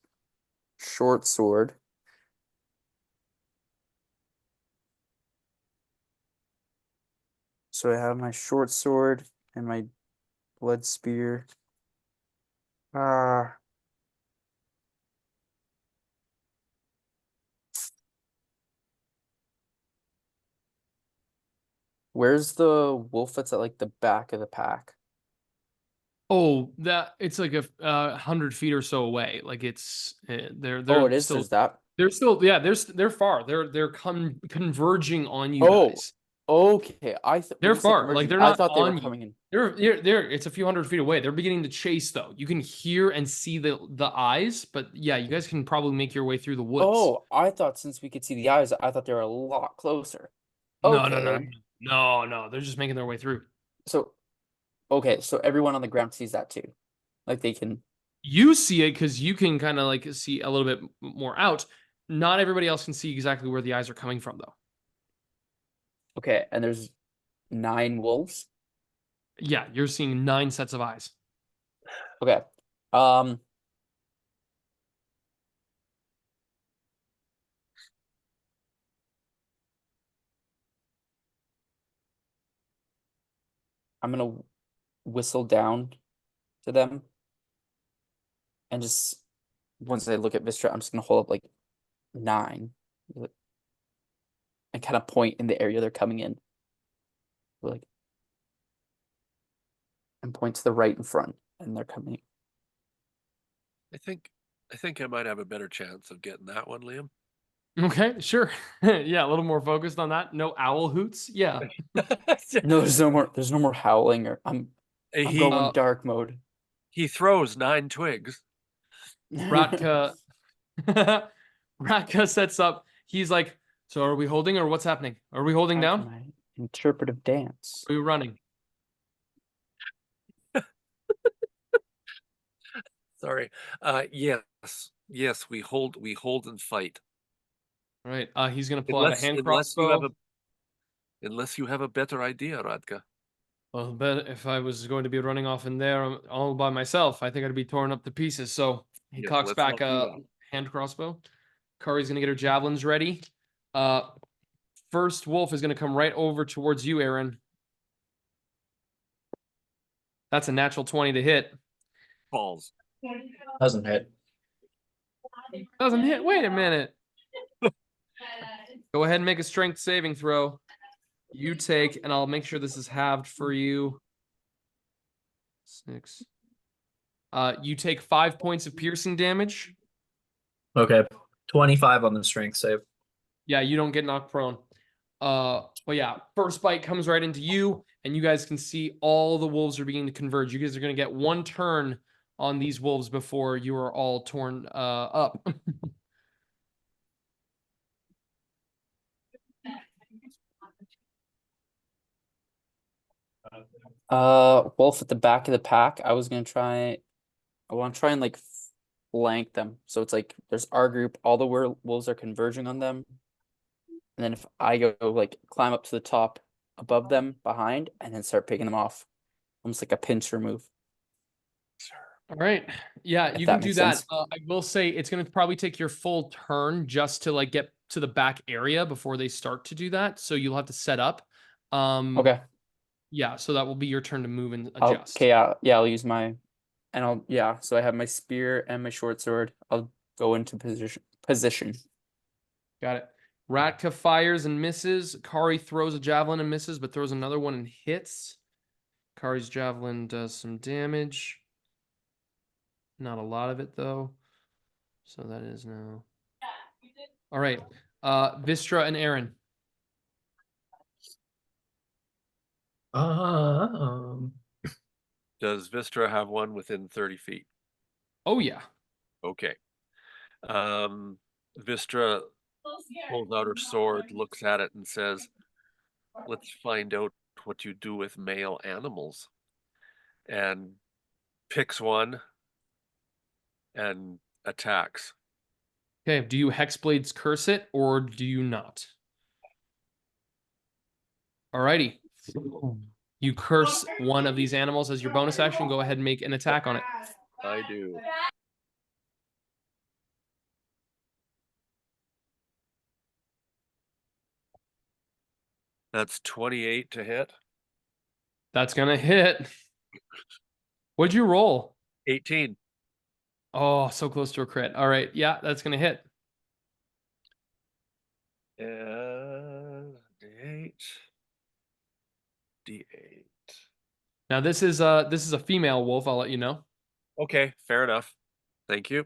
short sword. So I have my short sword and my blood spear. Ah. Where's the wolf that's at like the back of the pack? Oh, that it's like a 100 feet or so away. Like it's they're Oh, it is. still There's that. they're still yeah they're far. They're converging on you Oh, guys. okay. When They're you said far. Like converging, they're I not thought they were on you. coming in. They're it's a few 100 feet away. They're beginning to chase though. You can hear and see the eyes, but yeah, you guys can probably make your way through the woods. Oh, I thought since we could see the eyes, I thought they were a lot closer. No, Okay. no. They're just making their way through. So, okay, so everyone on the ground sees that too. Like they can. You see it because you can kind of like see a little bit more out. Not everybody else can see exactly where the eyes are coming from though. Okay, and there's 9 wolves. Yeah, you're seeing 9 sets of eyes. Okay. Um. I'm gonna whistle down to them, and just once I look at Vistra, I'm just gonna hold up like 9, and kind of point in the area they're coming in, like, and point to the right in front, and they're coming. I think I might have a better chance of getting that one, Liam. Okay, sure. Yeah, a little more focused on that. No owl hoots. Yeah. No, there's no more. There's no more howling, or I'm He going dark mode. he throws 9 twigs. Ratka Ratka sets up. He's like, so are we holding or what's happening? Are we holding How down? can I interpretive dance. Are we running? Sorry. Yes, we hold and fight. All right. He's gonna pull out a hand Unless you have crossbow. unless you have a better idea, Radka. Well, but if I was going to be running off in there all by myself, I think I'd be torn up to pieces. So he Yeah, cocks let's back not do a that. hand crossbow. Kari's gonna get her javelins ready. First wolf is gonna come right over towards you, Eren. That's a natural 20 to hit. Balls. Doesn't hit. Doesn't hit. Wait a minute. Go ahead and make a strength saving throw. You take, and I'll make sure this is halved for you. 6. You take 5 points of piercing damage. Okay. 25 on the strength save. Yeah, you don't get knocked prone. But yeah, first bite comes right into you, and you guys can see all the wolves are beginning to converge. You guys are going to get 1 turn on these wolves before you are all torn up. Wolf at the back of the pack. I want to try and like flank them. So it's like there's our group, all the wolves are converging on them. And then if I go like climb up to the top above them behind and then start picking them off. Almost like a pincer move. All right. Yeah, If you that can do makes that. sense. I will say it's going to probably take your full turn just to like get to the back area before they start to do that. So you'll have to set up. Okay. Yeah, so that will be your turn to move and I'll adjust. I'll use my so I have my spear and my short sword. I'll go into position. Got it. Ratka fires and misses. Kari throws a javelin and misses, but throws another one and hits. Kari's javelin does some damage. Not a lot of it though. So that is now. All right. Wystera and Eren. Does Vistra have one within 30 feet? Oh yeah. Okay. Vistra pulls out her sword, looks at it, and says, "Let's find out what you do with male animals." And picks one and attacks. Okay. Do you Hexblades curse it or do you not? Alrighty. You curse one of these animals as your bonus action. Go ahead and make an attack on it. I do. That's 28 to hit. That's gonna hit. What'd you roll? 18. Oh, so close to a crit. All right, yeah, that's gonna hit. D8. D8. Now this is a female wolf. I'll let you know. Okay, fair enough. Thank you.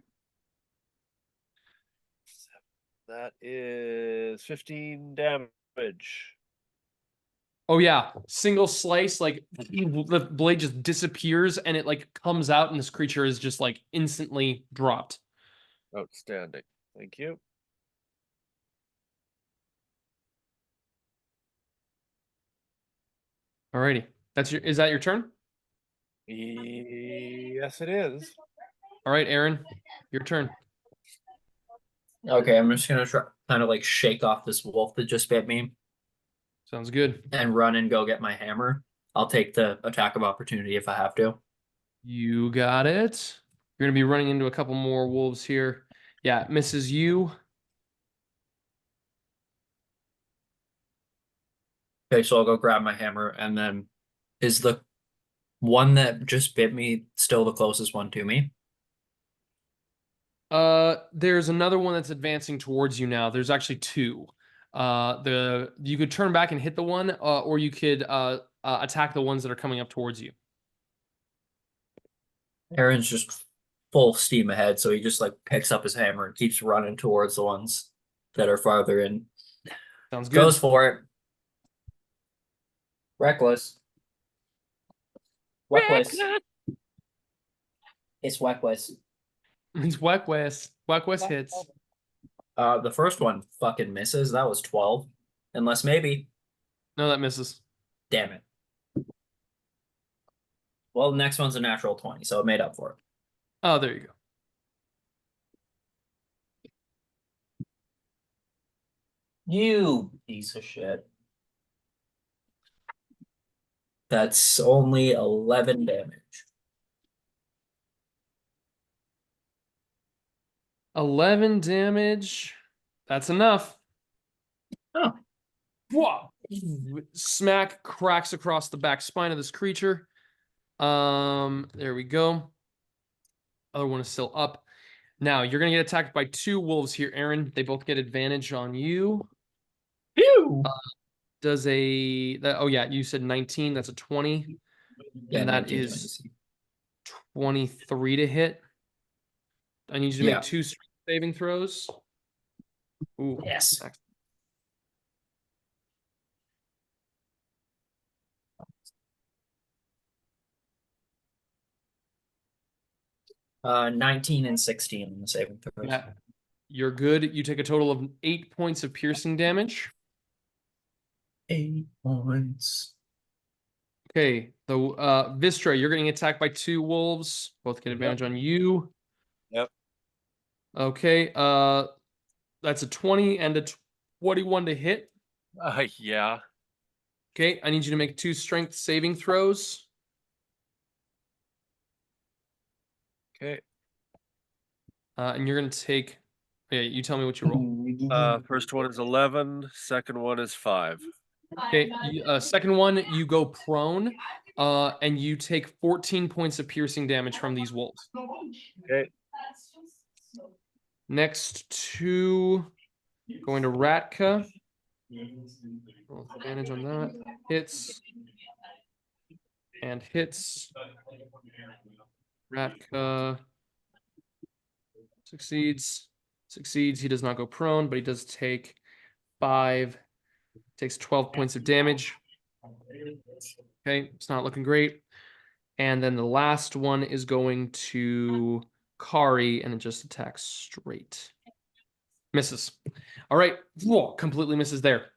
That is 15 damage. Oh yeah, single slice, like the blade just disappears and it like comes out and this creature is just like instantly dropped. Outstanding. Thank you. Alrighty. Is that your turn? Yes, it is. All right, Eren, your turn. Okay, I'm just gonna try kind of like shake off this wolf that just bit me Sounds good. and run and go get my hammer. I'll take the attack of opportunity if I have to. You got it. You're gonna be running into a couple more wolves here. Yeah, it misses you. Okay, so I'll go grab my hammer, and then is the one that just bit me still the closest one to me? There's another one that's advancing towards you now. There's actually two. You could turn back and hit the one, or you could attack the ones that are coming up towards you. Eren's just full steam ahead, so he just like picks up his hammer and keeps running towards the ones that are farther in. Sounds good. Goes for it. Reckless. Reckless. It's reckless. It's Weckwest. Weckwest hits. The first one fucking misses. That was 12. Unless maybe. No, that misses. Damn it. Well, the next one's a natural 20, so it made up for it. Oh, there you go. You piece of shit. That's only 11 damage. 11 damage. That's enough. Oh. Whoa. Smack cracks across the back spine of this creature. There we go. Other one is still up. Now you're gonna get attacked by two wolves here, Eren. They both get advantage on you. Ew. Oh yeah, you said 19. That's a 20. Yeah, And that 19 is 20. 23 to hit. I need you to Yeah. make 2 strength saving throws. Ooh. Yes. 19 and 16 in the saving throws. Yeah. You're good. You take a total of 8 points of piercing damage. 8 points. Okay. The Wystera, you're getting attacked by 2 wolves. Both get advantage on you. Yep. Okay. That's a 20 and a 21 to hit. Yeah. Okay. I need you to make 2 strength saving throws. Okay. And you're gonna take. Yeah, you tell me what you roll. First one is 11. Second one is 5. Okay. Second one, you go prone. And you take 14 points of piercing damage from these wolves. Okay. Next two, going to Ratka. Roll advantage on that. Hits. And hits. Ratka succeeds. Succeeds. He does not go prone, but he does take 5. Takes 12 points of damage. Okay, it's not looking great. And then the last one is going to Kari, and it just attacks straight. Misses. All right. Whoa, completely misses there.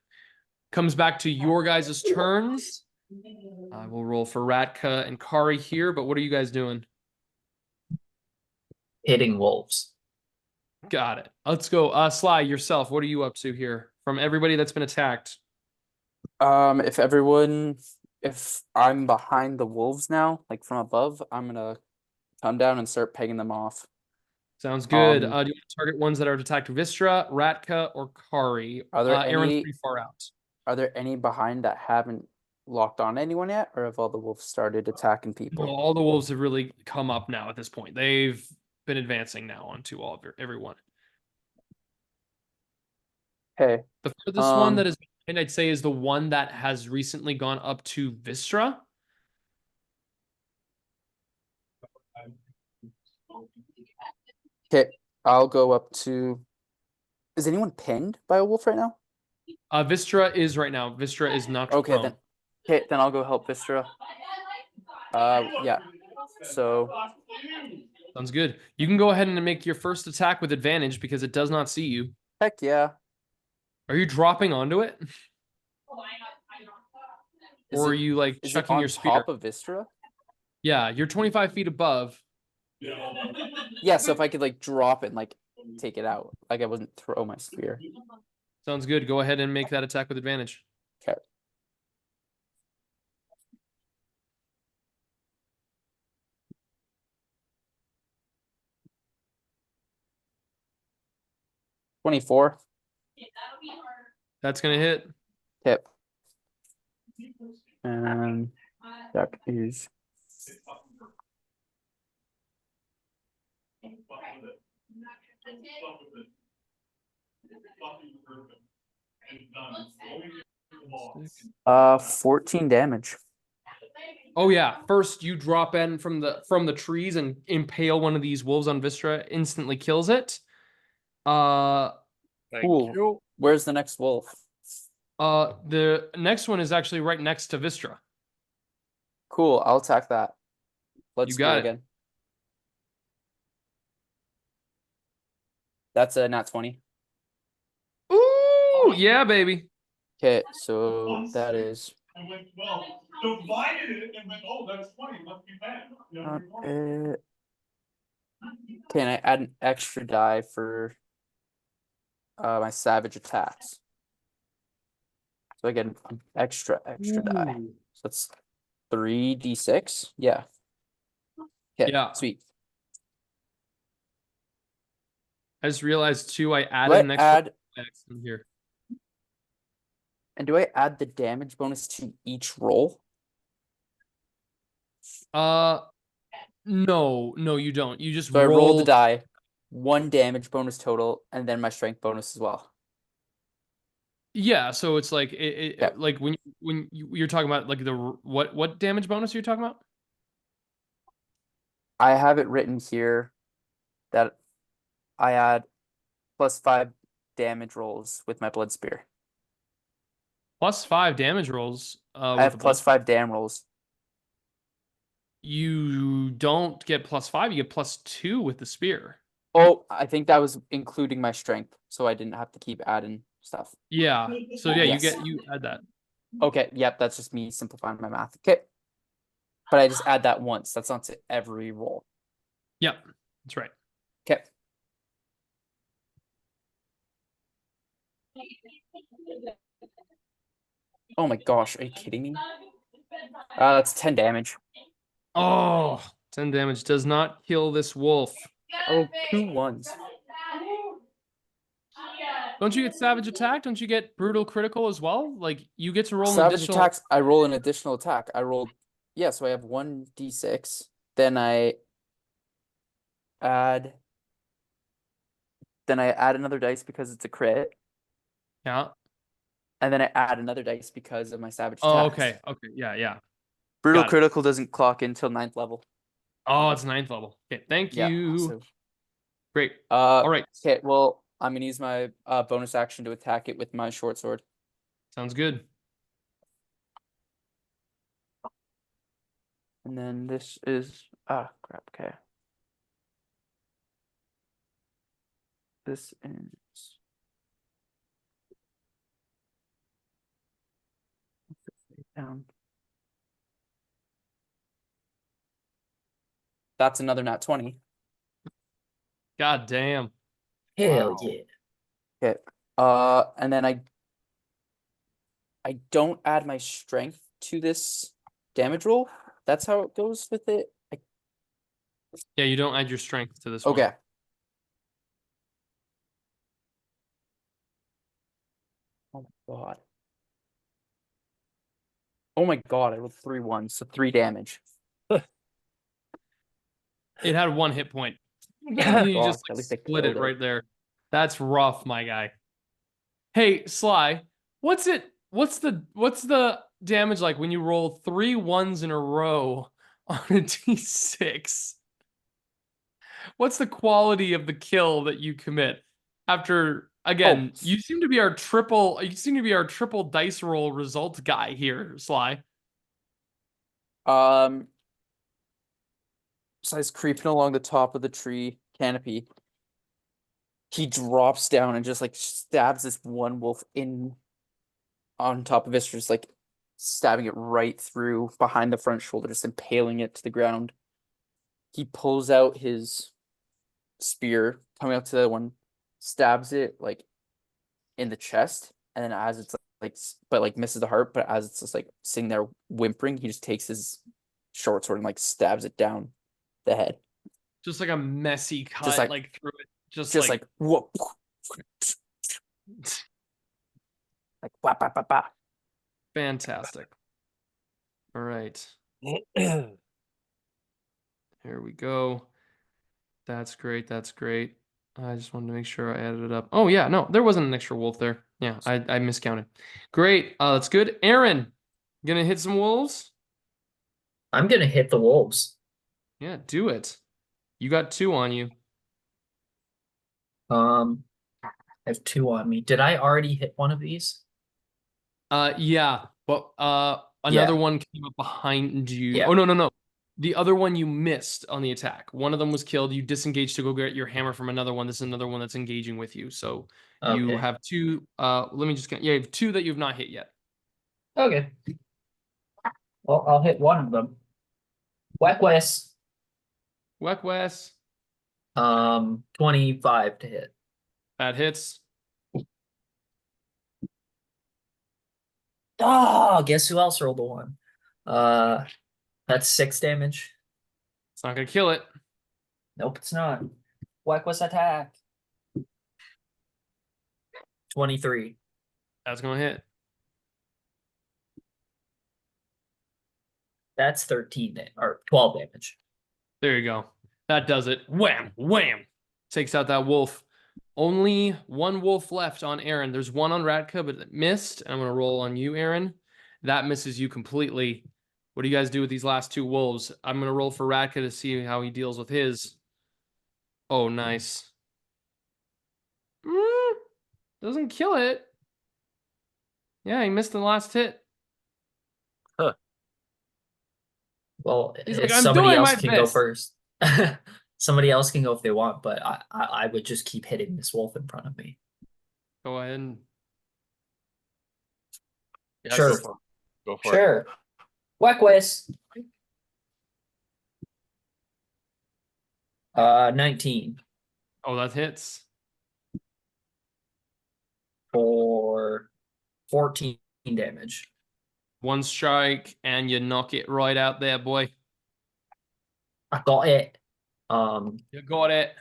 Comes back to your guys' turns. I will roll for Ratka and Kari here, but what are you guys doing? Hitting wolves. Got it. Let's go. Sly, yourself, what are you up to here? From everybody that's been attacked. If I'm behind the wolves now, like from above, I'm gonna come down and start pegging them off. Sounds good. Um, Do you want to target ones that are attacked Wystera, Ratka, or Kari? Are there Eren's any- pretty far out. Are there any behind that haven't locked on anyone yet, or have all the wolves started attacking Well, people? all the wolves have really come up now at this point. They've been advancing now onto everyone. Okay. The furthest one that Um, is behind, I'd say, is the one that has recently gone up to Wystera. Okay, I'll go up to. Is anyone pinned by a wolf right now? Wystera is right now. Wystera is knocked Okay, prone. then. Okay, then I'll go help Wystera. Yeah. So Sounds good. You can go ahead and make your first attack with advantage because it does not see you. heck yeah. Are you dropping onto it? Is Or are it- you like Is it chucking on your spear? top of Wystera? Yeah, you're 25 feet above. Yeah. So if I could like drop it and like take it out, like I wouldn't throw my spear. Sounds good. Go ahead and make that attack with advantage. Okay. $24. That's gonna hit. Okay. And that is uh 14 damage. Oh yeah. First you drop in from the trees and impale one of these wolves on Wystera, instantly kills it. Thank Cool. you. Where's the next wolf? The next one is actually right next to Wystera. Cool. I'll attack that. Blood You spear got it. again. That's a nat 20. Ooh, yeah, baby. Okay, so that is I went, well, divided it and went, oh, that's 20, must be bad. not it. Can I add an extra die for my savage attacks? So I get an extra die. Ooh. So that's 3d6. Yeah. Okay, Yeah. sweet. I just realized too, I Do added I an extra add in here. and do I add the damage bonus to each roll? No, you don't. You just So I roll the roll. die, 1 damage bonus total, and then my strength bonus as well. Yeah, so it's like Yeah. like when you're talking about like the what damage bonus are you talking about? I have it written here that I add +5 damage rolls with my blood spear. +5 damage rolls. I With have the blood. +5 dam rolls. You don't get +5. You get +2 with the spear. Oh, I think that was including my strength, so I didn't have to keep adding stuff. Yeah. So yeah, Yes. you add that. Okay, yep, that's just me simplifying my math. Okay. But I just add that once. That's not to every roll. Yep, that's right. Okay. Oh my gosh, are you kidding me? That's 10 damage. Oh, 10 damage does not kill this wolf. Oh, 2 ones. Don't you get savage attack? Don't you get brutal critical as well? Like you get to roll an Savage additional. attacks, I roll an additional attack. I rolled, yeah, so I have 1d6. Then I add another dice because it's a crit. Yeah. And then I add another dice because of my savage Oh, attacks. okay. Yeah. Brutal Got it. critical doesn't clock in till 9th level. Oh, it's 9th level. Okay, thank Yeah. you. So, Great. all All right. Okay, well, I'm gonna use my bonus action to attack it with my short sword. Sounds good. And then this is crap, okay. This is down. That's another nat 20. God damn. Hell Wow. yeah. Okay. And then I don't add my strength to this damage roll. That's how it goes with it. Yeah, you don't add your strength to this one. Okay. Oh my god. Oh my god, I rolled 3 1s, so 3 damage. It had 1 hit point. You Gosh, just at like, least I split it killed it. right there. That's rough, my guy. Hey, Sly, what's the damage like when you roll 3 1s in a row on a d6? What's the quality of the kill that you commit after again, you seem to be our triple dice roll result guy here, Sly. So he's creeping along the top of the tree canopy. He drops down and just like stabs this one wolf in on top of it, just like stabbing it right through behind the front shoulder, just impaling it to the ground. He pulls out his spear, coming up to the one, stabs it like in the chest, and then as it's but like misses the heart, but as it's just like sitting there whimpering, he just takes his short sword and like stabs it down the head. Just like a messy cut, Just like through it. Just like whoop. Like wah, bah, bah, bah. Fantastic. All right. Here we go. That's great. That's great. I just wanted to make sure I added it up. Oh yeah, no, there wasn't an extra wolf there. Yeah, I miscounted. Great. That's good. Eren, gonna hit some wolves? I'm gonna hit the wolves. Yeah, do it. You got 2 on you. I have 2 on me. Did I already hit one of these? Yeah, but another one came up behind you. Yeah. Oh no. The other one you missed on the attack. One of them was killed. You disengaged to go get your hammer from another one. This is another one that's engaging with you. So you Okay. have 2. Let me just get. Yeah, you have 2 that you've not hit yet. Okay. Well, I'll hit one of them. Whack West. Whack West. 25 to hit. That hits. Oh, guess who else rolled a 1? That's 6 damage. It's not gonna kill it. Nope, it's not. Whack West attack. 23. That's gonna hit. That's 13 or 12 damage. There you go. That does it. Wham, wham. Takes out that wolf. Only 1 wolf left on Eren. There's 1 on Ratka, but it missed. And I'm going to roll on you, Eren. That misses you completely. What do you guys do with these last 2 wolves? I'm going to roll for Ratka to see how he deals with his. Oh, nice. Doesn't kill it. Yeah, he missed the last hit. Huh. Well, He's if like, I'm somebody doing else my can go best. first. Somebody else can go if they want, but I would just keep hitting this wolf in front of me. Go ahead and Yeah, Sure. Go for it. Sure. Whack West. 19 oh, that hits. for 14 damage. 1 strike, and you knock it right out there, boy. I got it. You got it.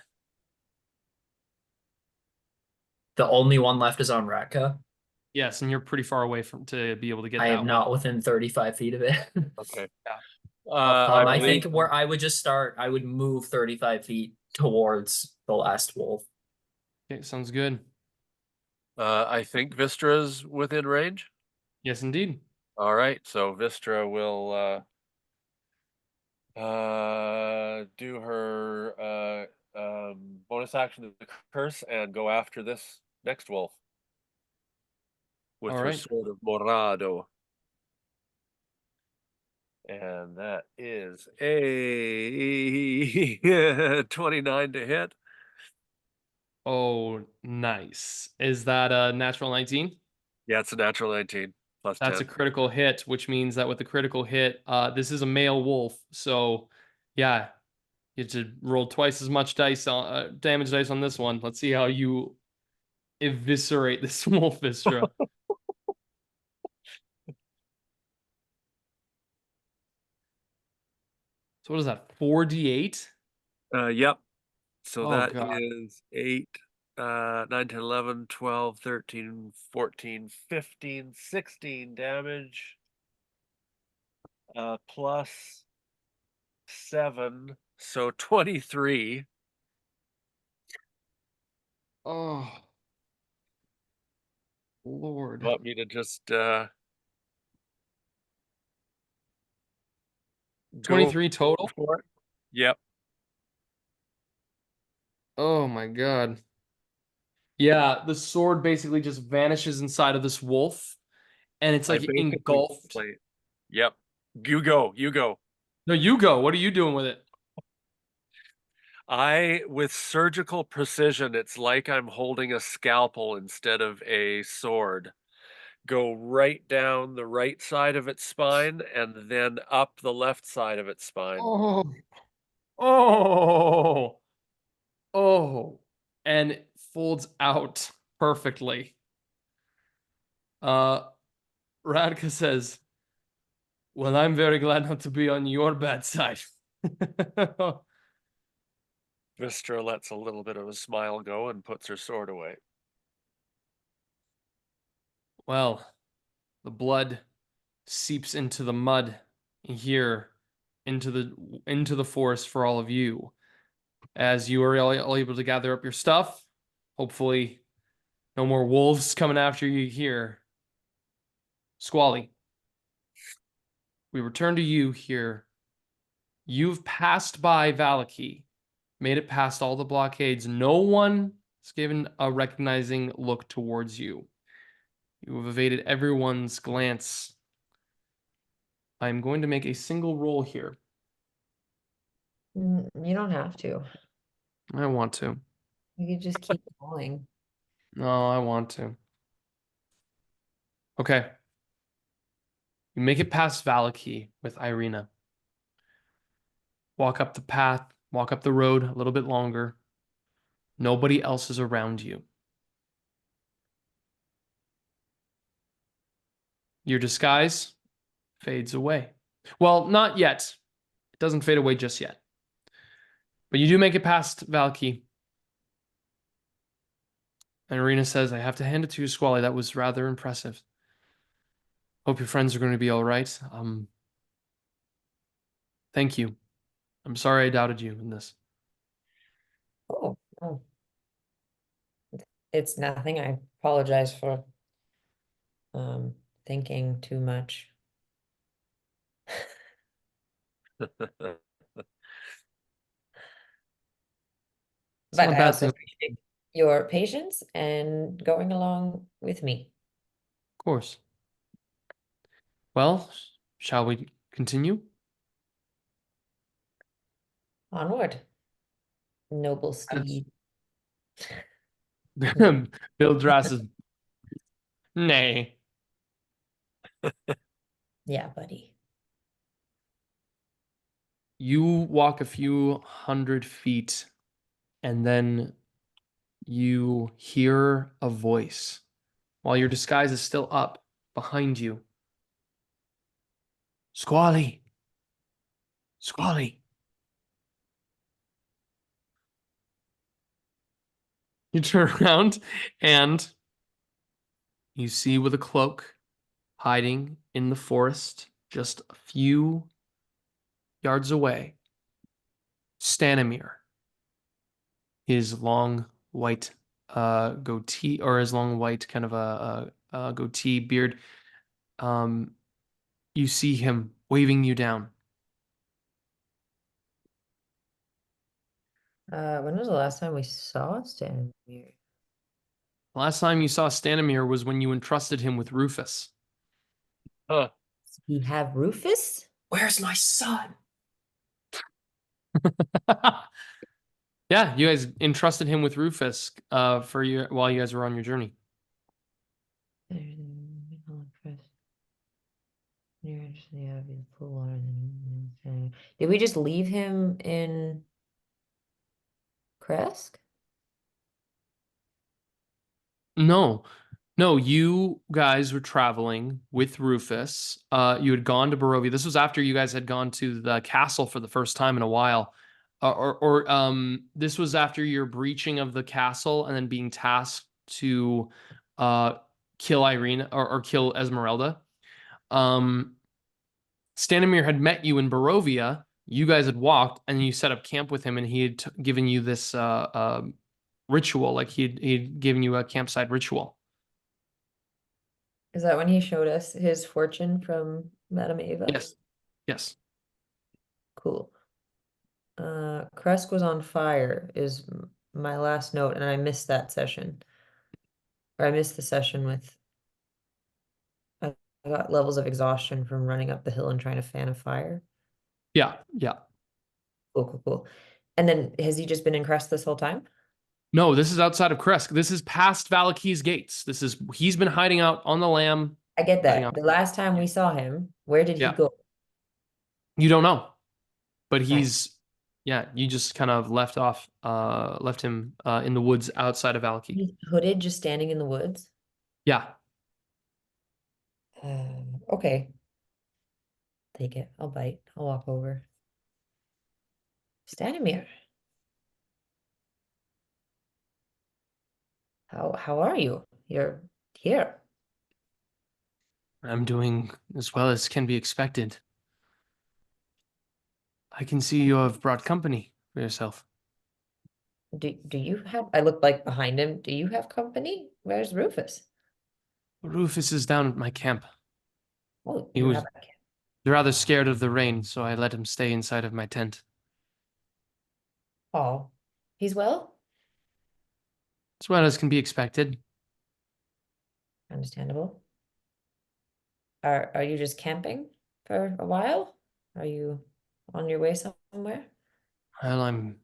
The only one left is on Ratka. Yes, and you're pretty far away from to be able to get I that am one. not within 35 feet of it. Okay. Yeah. I believe- think where I would just start, I would move 35 feet towards the last wolf. Okay, sounds good. I think Vystra's within range. Yes, indeed. All right, so Wystera will do her bonus action to the curse and go after this next wolf with All her right. sword of Morado. And that is a 29 to hit. Oh, nice. Is that a natural 19? Yeah, it's a natural 19 plus That's 10. a critical hit, which means that with the critical hit, this is a male wolf. So, yeah, you have to roll twice as much dice on damage dice on this one. Let's see how you eviscerate this wolf, Wystera. So what is that? 4d8? Yep. So Oh, that God. is 8, 9, 10, 11, 12, 13, 14, 15, 16 damage. Plus 7, so 23. Oh, Lord. Want me to just go 23 total? for it? Yep. Oh my God. Yeah, the sword basically just vanishes inside of this wolf, and it's I like basically engulfed. play. Yep. You go. You go. No, you go. What are you doing with it? With surgical precision, it's like I'm holding a scalpel instead of a sword. Go right down the right side of its spine and then up the left side of its spine. Oh, oh, oh, and it folds out perfectly. Uh, Radka says, "Well, I'm very glad not to be on your bad side." Wystera lets a little bit of a smile go and puts her sword away. Well, the blood seeps into the mud here, into the forest for all of you. As you are all able to gather up your stuff, hopefully no more wolves coming after you here. Squally, we return to you here. You've passed by Valaki, made it past all the blockades. No one has given a recognizing look towards you. You have evaded everyone's glance. I'm going to make a single roll here. You don't have to. I want to. You could just keep going. No, I want to. Okay. You make it past Valaki with Ireena. Walk up the path, walk up the road a little bit longer. Nobody else is around you. Your disguise fades away. Well, not yet. It doesn't fade away just yet. But you do make it past Valky. And Ireena says, I have to hand it to you, Squally. That was rather impressive. Hope your friends are going to be all right. Thank you. I'm sorry I doubted you in this. Oh, oh. It's nothing. I apologize for thinking too much. It's But not a I bad also thing, appreciate your patience and going along with me. of course. Well, shall we continue? Onward, noble Yes. steed. Bill Drass is nay. Yeah, buddy. You walk a few hundred feet, and then you hear a voice while your disguise is still up behind you. Squally! Squally! You turn around and you see with a cloak hiding in the forest just a few yards away, Stanimir. His long white goatee, or his long white kind of a goatee beard. You see him waving you down. When was the last time we saw Stan here? Last time you saw Stanimir was when you entrusted him with Rufus. Huh. Does he have Rufus? Where's my son? Yeah, you guys entrusted him with Rufus for your while you guys were on your journey. Did we just leave him in Kresk? No, you guys were traveling with Rufus. You had gone to Barovia. This was after you guys had gone to the castle for the first time in a while. This was after your breaching of the castle and then being tasked to kill Ireena or kill Esmeralda. Stanimir had met you in Barovia. You guys had walked, and you set up camp with him, and he had given you this ritual, like he'd given you a campsite ritual. Is that when he showed us his fortune from Madame Ava? Yes. Yes. Cool. Kresk was on fire is my last note, and I missed that session. Or I missed the session with. I got levels of exhaustion from running up the hill and trying to fan a fire. Yeah. Yeah. Cool. And then has he just been in Kresk this whole time? No, this is outside of Kresk. This is past Valaki's gates. He's been hiding out on the lamb. I get hiding that. out. The last time we saw him, where did he Yeah. go? You don't know, but Nice. you just kind of left him in the woods outside of Valaki. He's hooded, just standing in the woods. Yeah. Okay. Take it. I'll bite. I'll walk over. Stanimir. How are you? You're here. I'm doing as well as can be expected. I can see you have brought company for yourself. Do you have, I look like behind him. Do you have company? Where's Rufus? Rufus is down at my camp. Oh, He you was have a cat. rather scared of the rain, so I let him stay inside of my tent. Oh, he's well? As well as can be expected. Understandable. Are you just camping for a while? Are you on your way somewhere? Well, I'm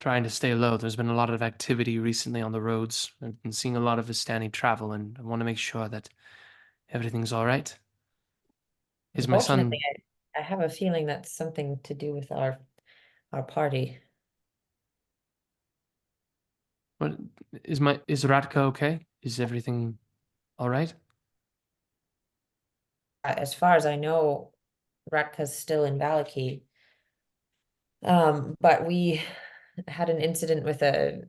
trying to stay low. There's been a lot of activity recently on the roads. I've been seeing a lot of Vistani travel, and I want to make sure that everything's all right. Is my son... Unfortunately, I have a feeling that's something to do with our party. What is Ratka okay? Is everything all right? As far as I know, Ratka's still in Valaki. But we had an incident with a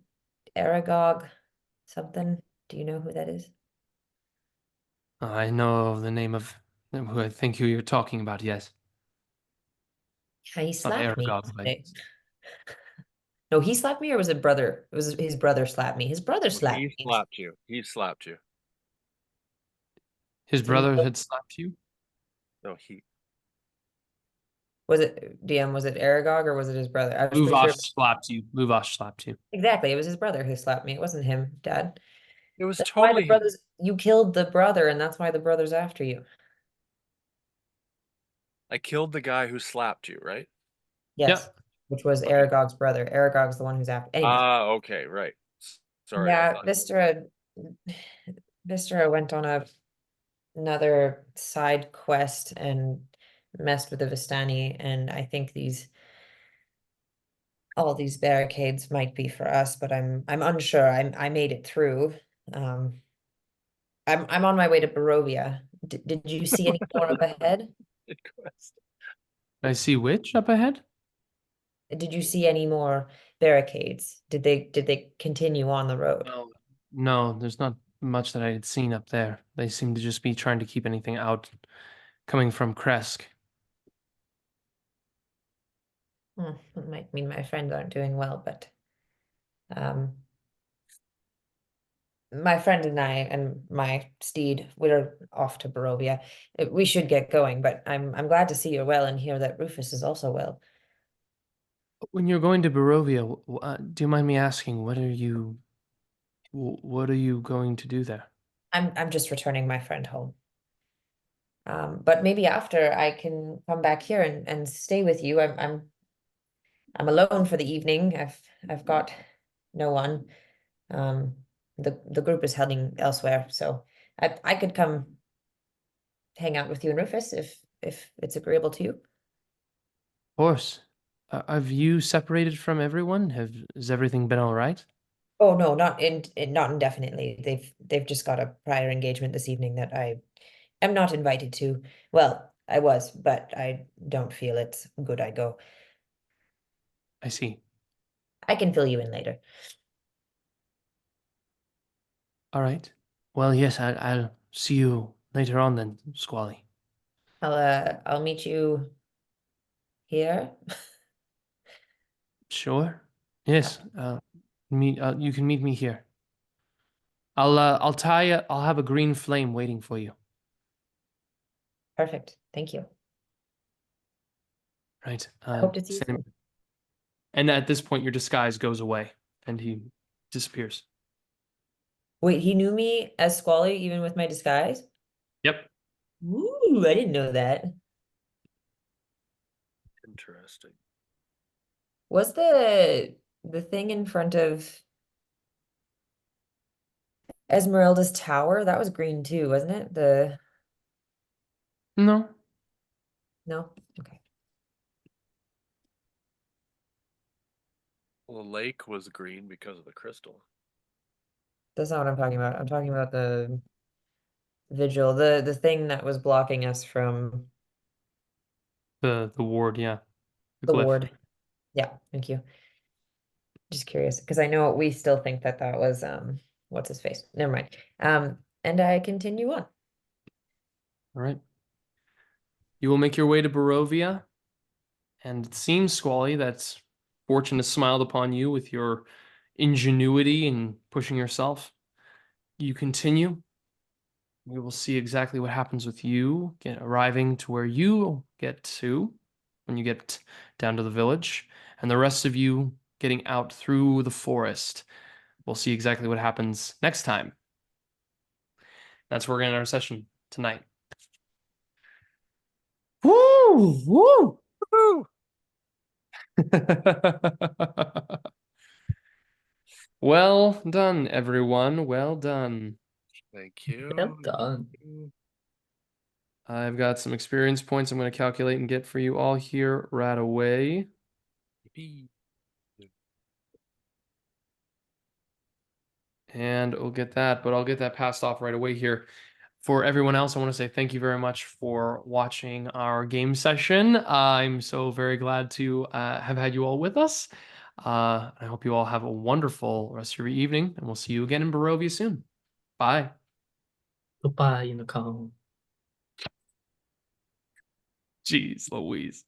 Aragog something. Do you know who that is? I know the name of who I think who you're talking about, yes. Yeah, he Not slapped me Aragog, but yesterday. No, he slapped me, or was it brother? It was his brother slapped me. His brother slapped He me. slapped you. He slapped you. his So brother had slapped you? No, he. was it DM? Was it Aragog or was it his brother? I was pretty Luvash sure. slapped you. Luvash slapped you. Exactly, it was his brother who slapped me. It wasn't him, Dad. It was That's why the totally. brothers. You killed the brother, and that's why the brother's after you. I killed the guy who slapped you, right? Yes, which was Okay. Aragog's brother. Aragog's the one who's after. Anyway. Ah, okay, right. Sorry, I Yeah, thought. Wystera went on another side quest and messed with the Vistani, and I think all these barricades might be for us, but I'm unsure. I made it through. I'm on my way to Barovia. Did you see any more up ahead? I see which up ahead? Did you see any more barricades? Did they continue on the road? No, there's not much that I had seen up there. They seem to just be trying to keep anything out coming from Kresk. It might mean my friends aren't doing well, but my friend and I and my steed, we're off to Barovia. We should get going, but I'm glad to see you're well and hear that Rufus is also well. When you're going to Barovia, do you mind me asking, what are you going to do there? I'm just returning my friend home. But maybe after I can come back here and stay with you. I'm alone for the evening. I've got no one. The group is heading elsewhere, so I could come hang out with you and Rufus if it's agreeable to you. Of course. Have you separated from everyone? Has everything been all right? Oh no, not indefinitely. They've just got a prior engagement this evening that I am not invited to. Well, I was, but I don't feel it's good I go. I see. I can fill you in later. All right. Well, yes, I'll see you later on then, Squally. I'll meet you here. Sure. Yes. You can meet me here. I'll have a green flame waiting for you. Perfect. Thank you. Right. I hope to see you soon. And at this point, your disguise goes away, and he disappears. Wait, he knew me as Squally even with my disguise? Yep. Ooh, I didn't know that. Interesting. Was the thing in front of Esmeralda's tower? That was green too, wasn't it? No. No? Okay. Well, the lake was green because of the crystal. That's not what I'm talking about. I'm talking about the vigil, the thing that was blocking us from The ward, yeah. the glyph. ward. Yeah, thank you. Just curious, because I know we still think that that was what's his face? Never mind. And I continue on. All right. You will make your way to Barovia, and it seems, Squally, that fortune has smiled upon you with your ingenuity and pushing yourself. You continue. We will see exactly what happens with you arriving to where you get to when you get down to the village, and the rest of you getting out through the forest. We'll see exactly what happens next time. That's where we're going to end our session tonight. Woo! Woo! Woo! Well done, everyone. Well done. Thank you. Well done. I've got some experience points I'm going to calculate and get for you all here right away. Yippee. And we'll get that, but I'll get that passed off right away here. For everyone else, I want to say thank you very much for watching our game session. I'm so very glad to have had you all with us. I hope you all have a wonderful rest of your evening, and we'll see you again in Barovia soon. Bye. Goodbye, unicorn. Jeez Louise.